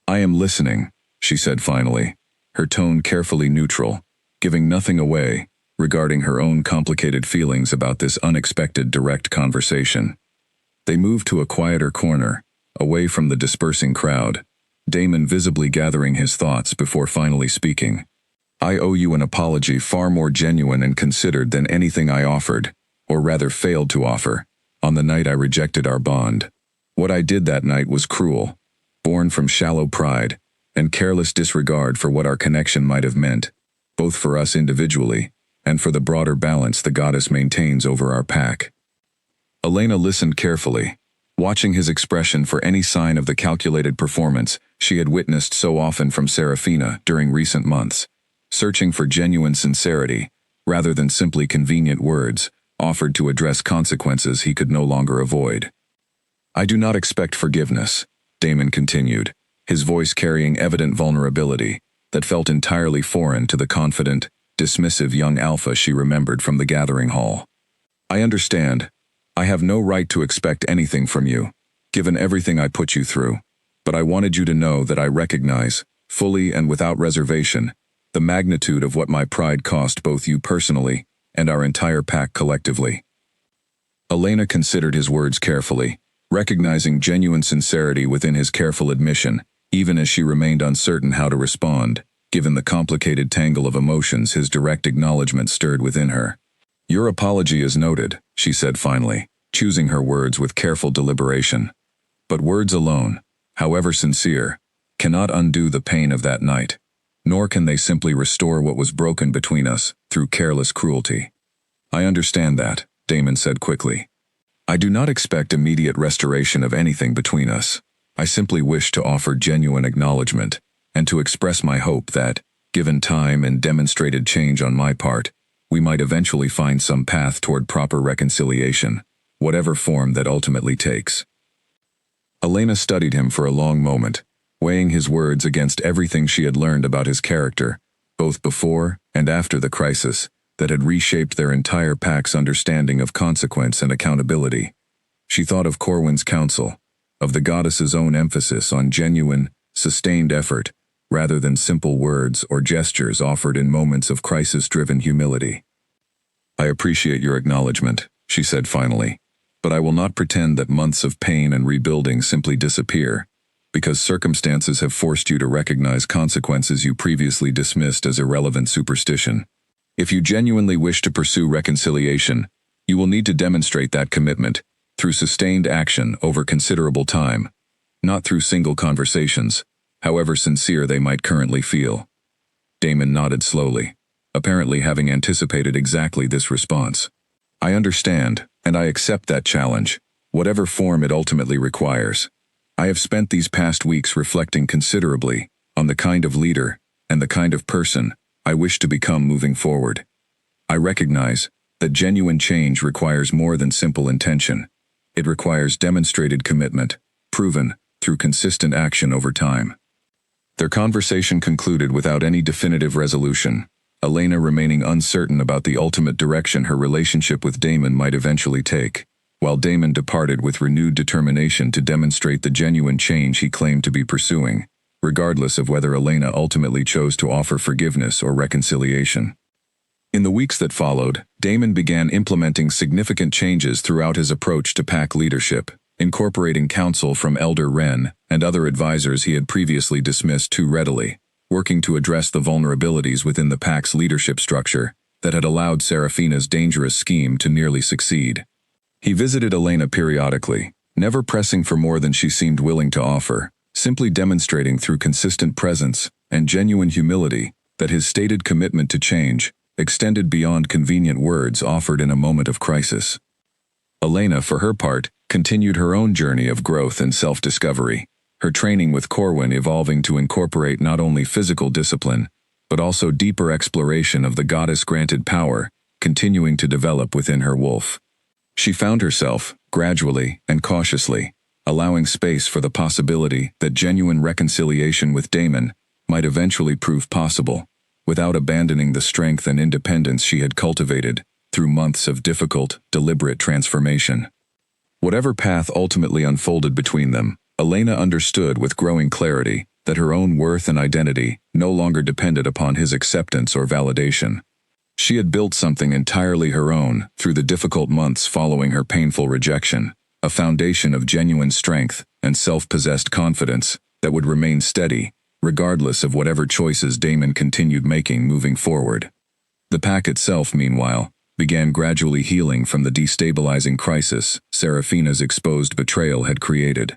"I am listening," she said finally, her tone carefully neutral, giving nothing away regarding her own complicated feelings about this unexpected direct conversation. They moved to a quieter corner, away from the dispersing crowd, Damon visibly gathering his thoughts before finally speaking. "I owe you an apology far more genuine and considered than anything I offered, or rather failed to offer, on the night I rejected our bond. What I did that night was cruel, born from shallow pride, and careless disregard for what our connection might have meant, both for us individually, and for the broader balance the goddess maintains over our pack." Elena listened carefully, watching his expression for any sign of the calculated performance she had witnessed so often from Serafina during recent months, searching for genuine sincerity, rather than simply convenient words, offered to address consequences he could no longer avoid. "I do not expect forgiveness," Damon continued, his voice carrying evident vulnerability that felt entirely foreign to the confident, dismissive young alpha she remembered from the gathering hall. "I understand. I have no right to expect anything from you, given everything I put you through, but I wanted you to know that I recognize, fully and without reservation, the magnitude of what my pride cost both you personally and our entire pack collectively." Elena considered his words carefully, recognizing genuine sincerity within his careful admission, even as she remained uncertain how to respond, given the complicated tangle of emotions his direct acknowledgement stirred within her. "Your apology is noted," she said finally, choosing her words with careful deliberation. "But words alone, however sincere, cannot undo the pain of that night, nor can they simply restore what was broken between us through careless cruelty." "I understand that," Damon said quickly. "I do not expect immediate restoration of anything between us. I simply wish to offer genuine acknowledgement, and to express my hope that, given time and demonstrated change on my part, we might eventually find some path toward proper reconciliation, whatever form that ultimately takes." Elena studied him for a long moment, weighing his words against everything she had learned about his character, both before and after the crisis, that had reshaped their entire pack's understanding of consequence and accountability. She thought of Corwin's counsel, of the goddess's own emphasis on genuine, sustained effort, rather than simple words or gestures offered in moments of crisis-driven humility. "I appreciate your acknowledgement," she said finally, "but I will not pretend that months of pain and rebuilding simply disappear, because circumstances have forced you to recognize consequences you previously dismissed as irrelevant superstition. If you genuinely wish to pursue reconciliation, you will need to demonstrate that commitment through sustained action over considerable time, not through single conversations, however sincere they might currently feel." Damon nodded slowly, apparently having anticipated exactly this response. "I understand, and I accept that challenge, whatever form it ultimately requires. I have spent these past weeks reflecting considerably on the kind of leader and the kind of person I wish to become moving forward. I recognize that genuine change requires more than simple intention. It requires demonstrated commitment, proven through consistent action over time." Their conversation concluded without any definitive resolution, Elena remaining uncertain about the ultimate direction her relationship with Damon might eventually take, while Damon departed with renewed determination to demonstrate the genuine change he claimed to be pursuing, regardless of whether Elena ultimately chose to offer forgiveness or reconciliation. In the weeks that followed, Damon began implementing significant changes throughout his approach to pack leadership, incorporating counsel from Elder Wren and other advisors he had previously dismissed too readily, working to address the vulnerabilities within the pack's leadership structure that had allowed Serafina's dangerous scheme to nearly succeed. He visited Elena periodically, never pressing for more than she seemed willing to offer, simply demonstrating through consistent presence and genuine humility that his stated commitment to change extended beyond convenient words offered in a moment of crisis. Elena, for her part, continued her own journey of growth and self-discovery, her training with Corwin evolving to incorporate not only physical discipline, but also deeper exploration of the goddess-granted power continuing to develop within her wolf. She found herself, gradually and cautiously, allowing space for the possibility that genuine reconciliation with Damon might eventually prove possible, without abandoning the strength and independence she had cultivated through months of difficult, deliberate transformation. Whatever path ultimately unfolded between them, Elena understood with growing clarity that her own worth and identity no longer depended upon his acceptance or validation. She had built something entirely her own through the difficult months following her painful rejection, a foundation of genuine strength and self-possessed confidence that would remain steady, regardless of whatever choices Damon continued making moving forward. The pack itself, meanwhile, began gradually healing from the destabilizing crisis Serafina's exposed betrayal had created.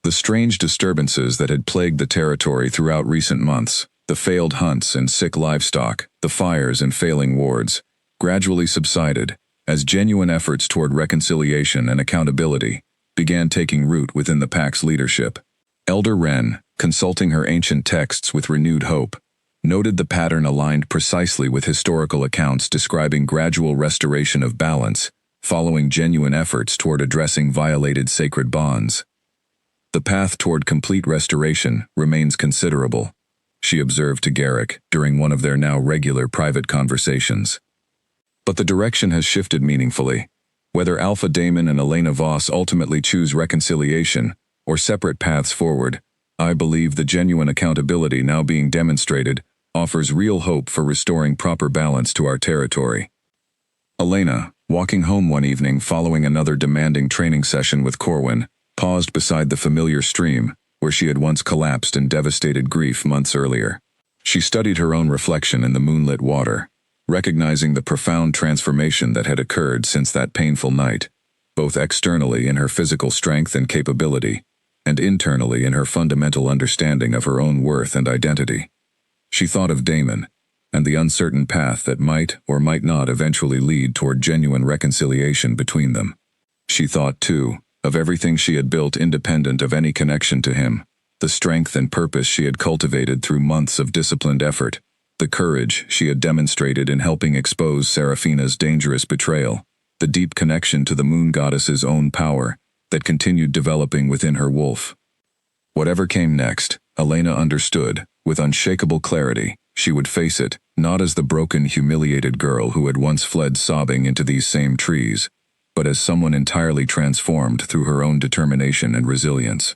The strange disturbances that had plagued the territory throughout recent months, the failed hunts and sick livestock, the fires and failing wards, gradually subsided as genuine efforts toward reconciliation and accountability began taking root within the pack's leadership. Elder Wren, consulting her ancient texts with renewed hope, noted the pattern aligned precisely with historical accounts describing gradual restoration of balance following genuine efforts toward addressing violated sacred bonds. The path toward complete restoration remains considerable, she observed to Garrick during one of their now regular private conversations. But the direction has shifted meaningfully. Whether Alpha Damon and Elena Voss ultimately choose reconciliation or separate paths forward, I believe the genuine accountability now being demonstrated offers real hope for restoring proper balance to our territory. Elena, walking home one evening following another demanding training session with Corwin, paused beside the familiar stream where she had once collapsed in devastated grief months earlier. She studied her own reflection in the moonlit water, recognizing the profound transformation that had occurred since that painful night, both externally in her physical strength and capability, and internally in her fundamental understanding of her own worth and identity. She thought of Damon, and the uncertain path that might or might not eventually lead toward genuine reconciliation between them. She thought, too, of everything she had built independent of any connection to him, the strength and purpose she had cultivated through months of disciplined effort, the courage she had demonstrated in helping expose Serafina's dangerous betrayal, the deep connection to the moon goddess's own power that continued developing within her wolf. Whatever came next, Elena understood, with unshakable clarity, she would face it, not as the broken, humiliated girl who had once fled sobbing into these same trees, but as someone entirely transformed through her own determination and resilience.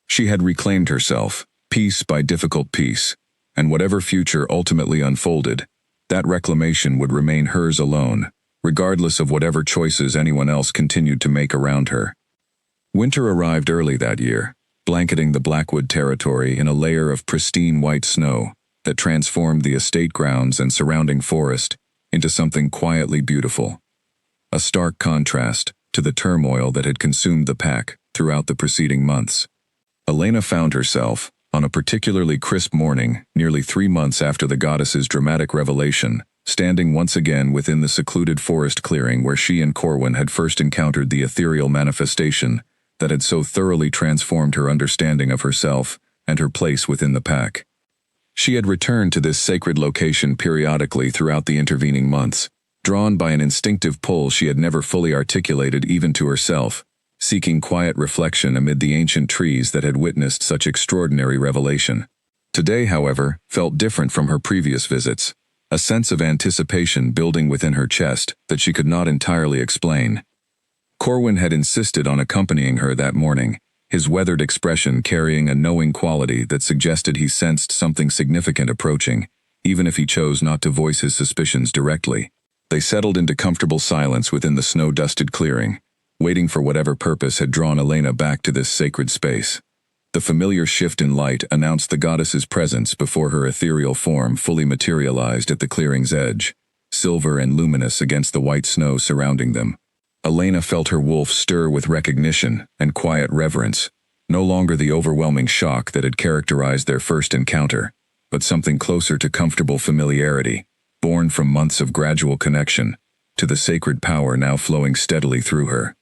She had reclaimed herself, piece by difficult piece, and whatever future ultimately unfolded, that reclamation would remain hers alone, regardless of whatever choices anyone else continued to make around her. Winter arrived early that year, blanketing the Blackwood territory in a layer of pristine white snow that transformed the estate grounds and surrounding forest into something quietly beautiful, a stark contrast to the turmoil that had consumed the pack throughout the preceding months. Elena found herself, on a particularly crisp morning, nearly 3 months after the goddess's dramatic revelation, standing once again within the secluded forest clearing where she and Corwin had first encountered the ethereal manifestation that had so thoroughly transformed her understanding of herself and her place within the pack. She had returned to this sacred location periodically throughout the intervening months, drawn by an instinctive pull she had never fully articulated even to herself, seeking quiet reflection amid the ancient trees that had witnessed such extraordinary revelation. Today, however, felt different from her previous visits, a sense of anticipation building within her chest that she could not entirely explain. Corwin had insisted on accompanying her that morning, his weathered expression carrying a knowing quality that suggested he sensed something significant approaching, even if he chose not to voice his suspicions directly. They settled into comfortable silence within the snow-dusted clearing, waiting for whatever purpose had drawn Elena back to this sacred space. The familiar shift in light announced the goddess's presence before her ethereal form fully materialized at the clearing's edge, silver and luminous against the white snow surrounding them. Elena felt her wolf stir with recognition and quiet reverence, no longer the overwhelming shock that had characterized their first encounter, but something closer to comfortable familiarity, born from months of gradual connection, to the sacred power now flowing steadily through her.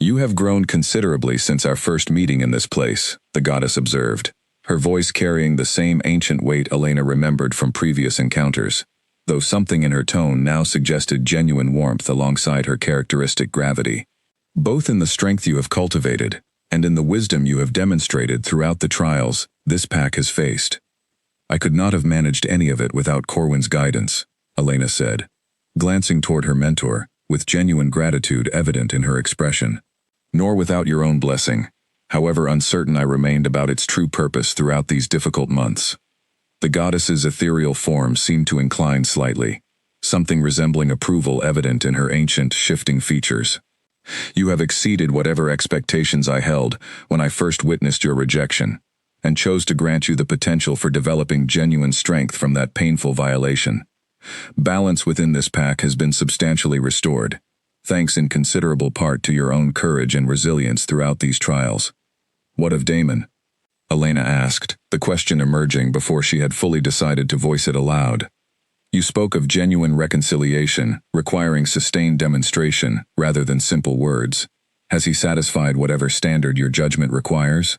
"You have grown considerably since our first meeting in this place," the goddess observed, her voice carrying the same ancient weight Elena remembered from previous encounters, though something in her tone now suggested genuine warmth alongside her characteristic gravity. "Both in the strength you have cultivated, and in the wisdom you have demonstrated throughout the trials this pack has faced. I could not have managed any of it without Corwin's guidance," Elena said, glancing toward her mentor, with genuine gratitude evident in her expression. "Nor without your own blessing, however uncertain I remained about its true purpose throughout these difficult months." The goddess's ethereal form seemed to incline slightly, something resembling approval evident in her ancient, shifting features. "You have exceeded whatever expectations I held when I first witnessed your rejection, and chose to grant you the potential for developing genuine strength from that painful violation. Balance within this pack has been substantially restored, thanks in considerable part to your own courage and resilience throughout these trials." "What of Damon?" Elena asked, the question emerging before she had fully decided to voice it aloud. "You spoke of genuine reconciliation, requiring sustained demonstration rather than simple words. Has he satisfied whatever standard your judgment requires?"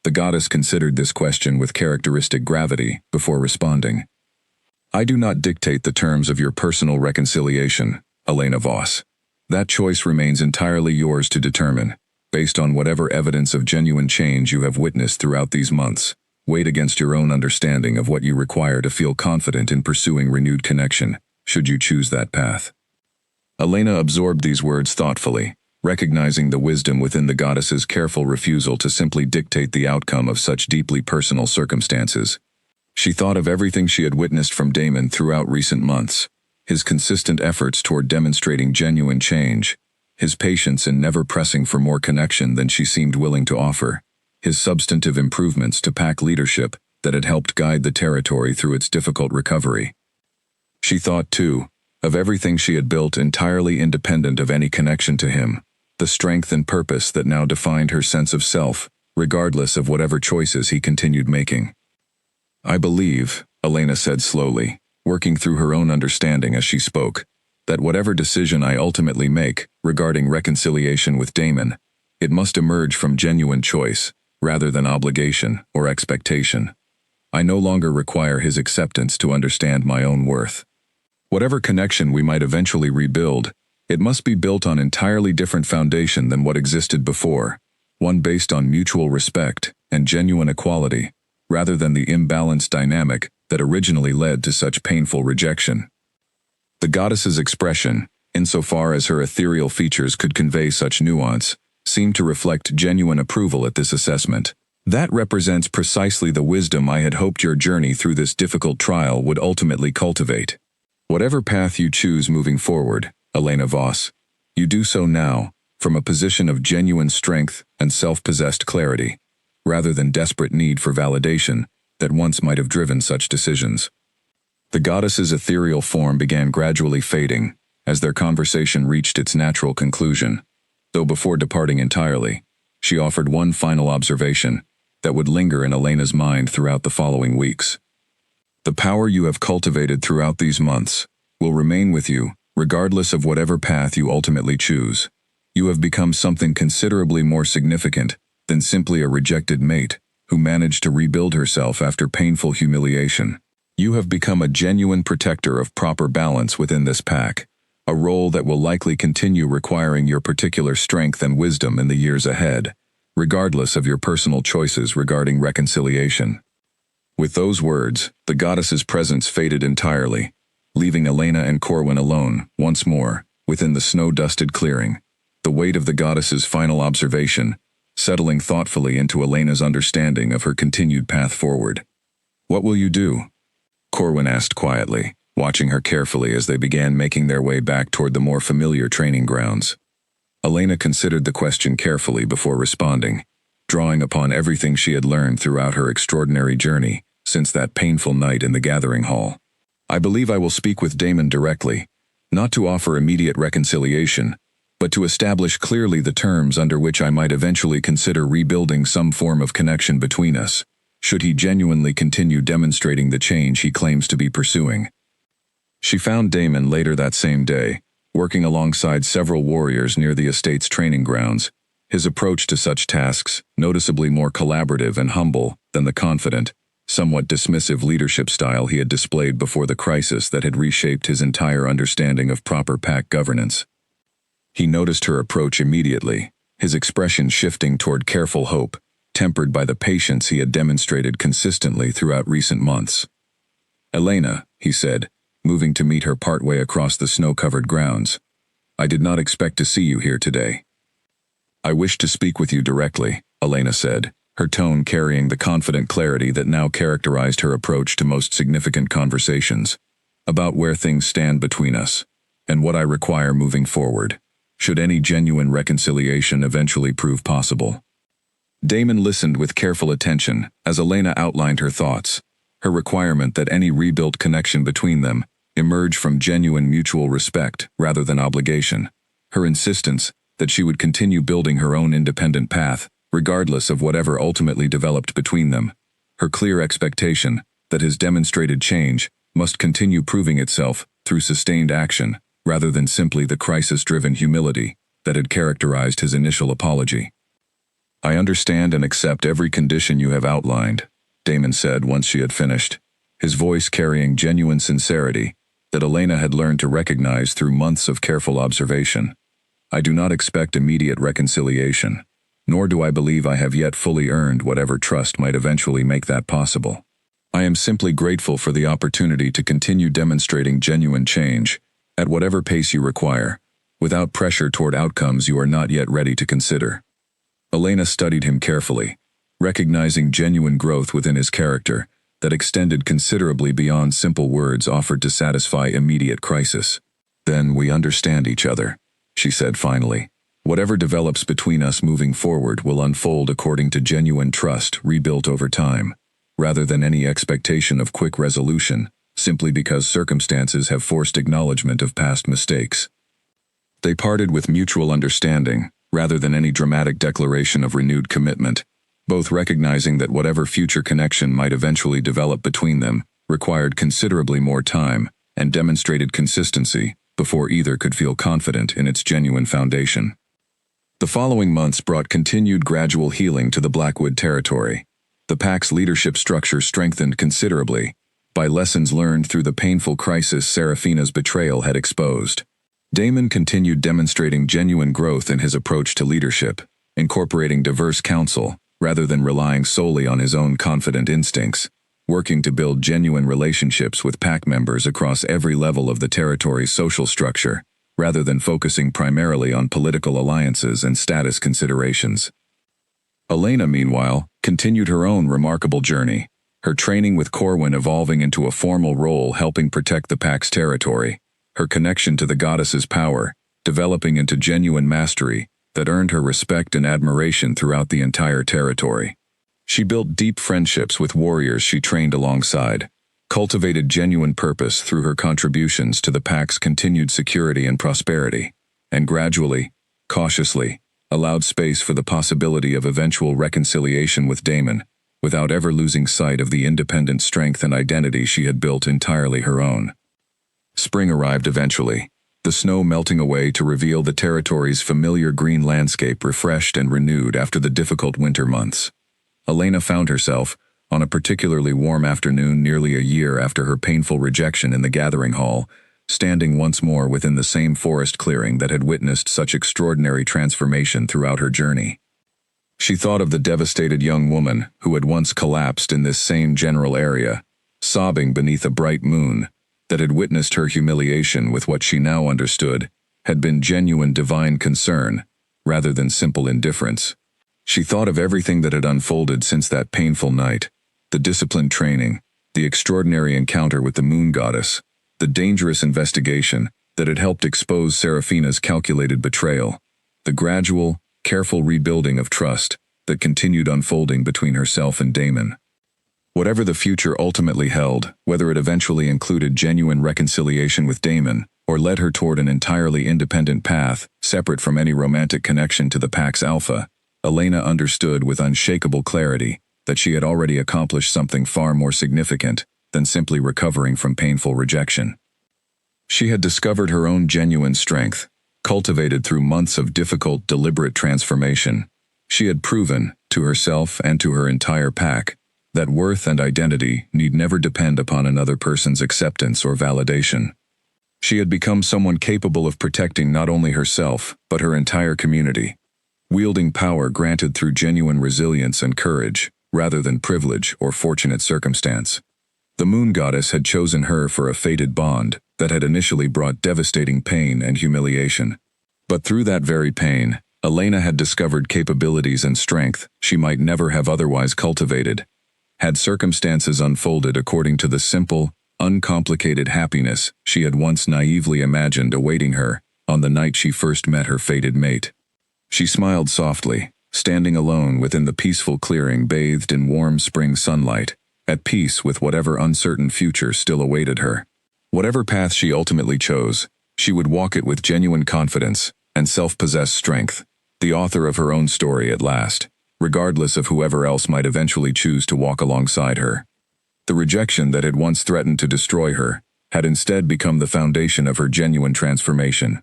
The goddess considered this question with characteristic gravity before responding. "I do not dictate the terms of your personal reconciliation, Elena Voss. That choice remains entirely yours to determine, based on whatever evidence of genuine change you have witnessed throughout these months, weighed against your own understanding of what you require to feel confident in pursuing renewed connection, should you choose that path." Elena absorbed these words thoughtfully, recognizing the wisdom within the goddess's careful refusal to simply dictate the outcome of such deeply personal circumstances. She thought of everything she had witnessed from Damon throughout recent months, his consistent efforts toward demonstrating genuine change, his patience in never pressing for more connection than she seemed willing to offer, his substantive improvements to pack leadership that had helped guide the territory through its difficult recovery. She thought, too, of everything she had built entirely independent of any connection to him, the strength and purpose that now defined her sense of self, regardless of whatever choices he continued making. "I believe," Elena said slowly, working through her own understanding as she spoke, "that whatever decision I ultimately make regarding reconciliation with Damon, it must emerge from genuine choice, rather than obligation or expectation. I no longer require his acceptance to understand my own worth. Whatever connection we might eventually rebuild, it must be built on entirely different foundation than what existed before, one based on mutual respect and genuine equality, rather than the imbalanced dynamic that originally led to such painful rejection." The goddess's expression, insofar as her ethereal features could convey such nuance, seemed to reflect genuine approval at this assessment. "That represents precisely the wisdom I had hoped your journey through this difficult trial would ultimately cultivate. Whatever path you choose moving forward, Elena Voss, you do so now from a position of genuine strength and self-possessed clarity, rather than desperate need for validation that once might have driven such decisions." The goddess's ethereal form began gradually fading as their conversation reached its natural conclusion, though before departing entirely, she offered one final observation that would linger in Elena's mind throughout the following weeks. "The power you have cultivated throughout these months will remain with you, regardless of whatever path you ultimately choose. You have become something considerably more significant than simply a rejected mate who managed to rebuild herself after painful humiliation. You have become a genuine protector of proper balance within this pack, a role that will likely continue requiring your particular strength and wisdom in the years ahead, regardless of your personal choices regarding reconciliation." With those words, the goddess's presence faded entirely, leaving Elena and Corwin alone, once more, within the snow-dusted clearing. The weight of the goddess's final observation, settling thoughtfully into Elena's understanding of her continued path forward. "What will you do?" Corwin asked quietly, watching her carefully as they began making their way back toward the more familiar training grounds. Elena considered the question carefully before responding, drawing upon everything she had learned throughout her extraordinary journey since that painful night in the gathering hall. "I believe I will speak with Damon directly, not to offer immediate reconciliation, but to establish clearly the terms under which I might eventually consider rebuilding some form of connection between us, should he genuinely continue demonstrating the change he claims to be pursuing." She found Damon later that same day, working alongside several warriors near the estate's training grounds, his approach to such tasks noticeably more collaborative and humble than the confident, somewhat dismissive leadership style he had displayed before the crisis that had reshaped his entire understanding of proper pack governance. He noticed her approach immediately, his expression shifting toward careful hope, tempered by the patience he had demonstrated consistently throughout recent months. "Elena," he said, moving to meet her partway across the snow-covered grounds, "I did not expect to see you here today." "I wish to speak with you directly," Elena said, her tone carrying the confident clarity that now characterized her approach to most significant conversations, "about where things stand between us, and what I require moving forward, should any genuine reconciliation eventually prove possible." Damon listened with careful attention as Elena outlined her thoughts, her requirement that any rebuilt connection between them emerge from genuine mutual respect rather than obligation, her insistence that she would continue building her own independent path, regardless of whatever ultimately developed between them, her clear expectation that his demonstrated change must continue proving itself through sustained action, rather than simply the crisis-driven humility that had characterized his initial apology. "I understand and accept every condition you have outlined," Damon said once she had finished, his voice carrying genuine sincerity that Elena had learned to recognize through months of careful observation. "I do not expect immediate reconciliation, nor do I believe I have yet fully earned whatever trust might eventually make that possible. I am simply grateful for the opportunity to continue demonstrating genuine change, at whatever pace you require, without pressure toward outcomes you are not yet ready to consider." Elena studied him carefully, recognizing genuine growth within his character that extended considerably beyond simple words offered to satisfy immediate crisis. "Then we understand each other," she said finally. "Whatever develops between us moving forward will unfold according to genuine trust rebuilt over time, rather than any expectation of quick resolution, simply because circumstances have forced acknowledgement of past mistakes." They parted with mutual understanding, rather than any dramatic declaration of renewed commitment, both recognizing that whatever future connection might eventually develop between them required considerably more time and demonstrated consistency before either could feel confident in its genuine foundation. The following months brought continued gradual healing to the Blackwood territory. The pack's leadership structure strengthened considerably by lessons learned through the painful crisis Seraphina's betrayal had exposed. Damon continued demonstrating genuine growth in his approach to leadership, incorporating diverse counsel rather than relying solely on his own confident instincts, working to build genuine relationships with pack members across every level of the territory's social structure, rather than focusing primarily on political alliances and status considerations. Elena, meanwhile, continued her own remarkable journey, her training with Corwin evolving into a formal role helping protect the pack's territory, her connection to the goddess's power developing into genuine mastery that earned her respect and admiration throughout the entire territory. She built deep friendships with warriors she trained alongside, cultivated genuine purpose through her contributions to the pack's continued security and prosperity, and gradually, cautiously, allowed space for the possibility of eventual reconciliation with Damon, without ever losing sight of the independent strength and identity she had built entirely her own. Spring arrived eventually, the snow melting away to reveal the territory's familiar green landscape refreshed and renewed after the difficult winter months. Elena found herself, on a particularly warm afternoon nearly a year after her painful rejection in the gathering hall, standing once more within the same forest clearing that had witnessed such extraordinary transformation throughout her journey. She thought of the devastated young woman who had once collapsed in this same general area, sobbing beneath a bright moon, that had witnessed her humiliation with what she now understood had been genuine divine concern, rather than simple indifference. She thought of everything that had unfolded since that painful night, the disciplined training, the extraordinary encounter with the moon goddess, the dangerous investigation that had helped expose Seraphina's calculated betrayal, the gradual, careful rebuilding of trust that continued unfolding between herself and Damon. Whatever the future ultimately held, whether it eventually included genuine reconciliation with Damon, or led her toward an entirely independent path, separate from any romantic connection to the Pax Alpha, Elena understood with unshakable clarity that she had already accomplished something far more significant than simply recovering from painful rejection. She had discovered her own genuine strength, cultivated through months of difficult, deliberate transformation. She had proven, to herself and to her entire pack, that worth and identity need never depend upon another person's acceptance or validation. She had become someone capable of protecting not only herself, but her entire community, wielding power granted through genuine resilience and courage, rather than privilege or fortunate circumstance. The moon goddess had chosen her for a fated bond that had initially brought devastating pain and humiliation. But through that very pain, Elena had discovered capabilities and strength she might never have otherwise cultivated, had circumstances unfolded according to the simple, uncomplicated happiness she had once naively imagined awaiting her on the night she first met her fated mate. She smiled softly, standing alone within the peaceful clearing bathed in warm spring sunlight, at peace with whatever uncertain future still awaited her. Whatever path she ultimately chose, she would walk it with genuine confidence and self-possessed strength, the author of her own story at last, regardless of whoever else might eventually choose to walk alongside her. The rejection that had once threatened to destroy her had instead become the foundation of her genuine transformation.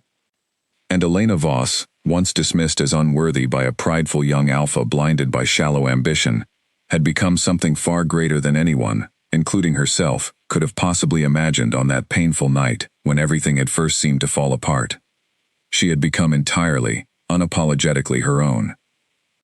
And Elena Voss, once dismissed as unworthy by a prideful young alpha blinded by shallow ambition, had become something far greater than anyone, including herself, could have possibly imagined on that painful night when everything had first seemed to fall apart. She had become entirely, unapologetically her own.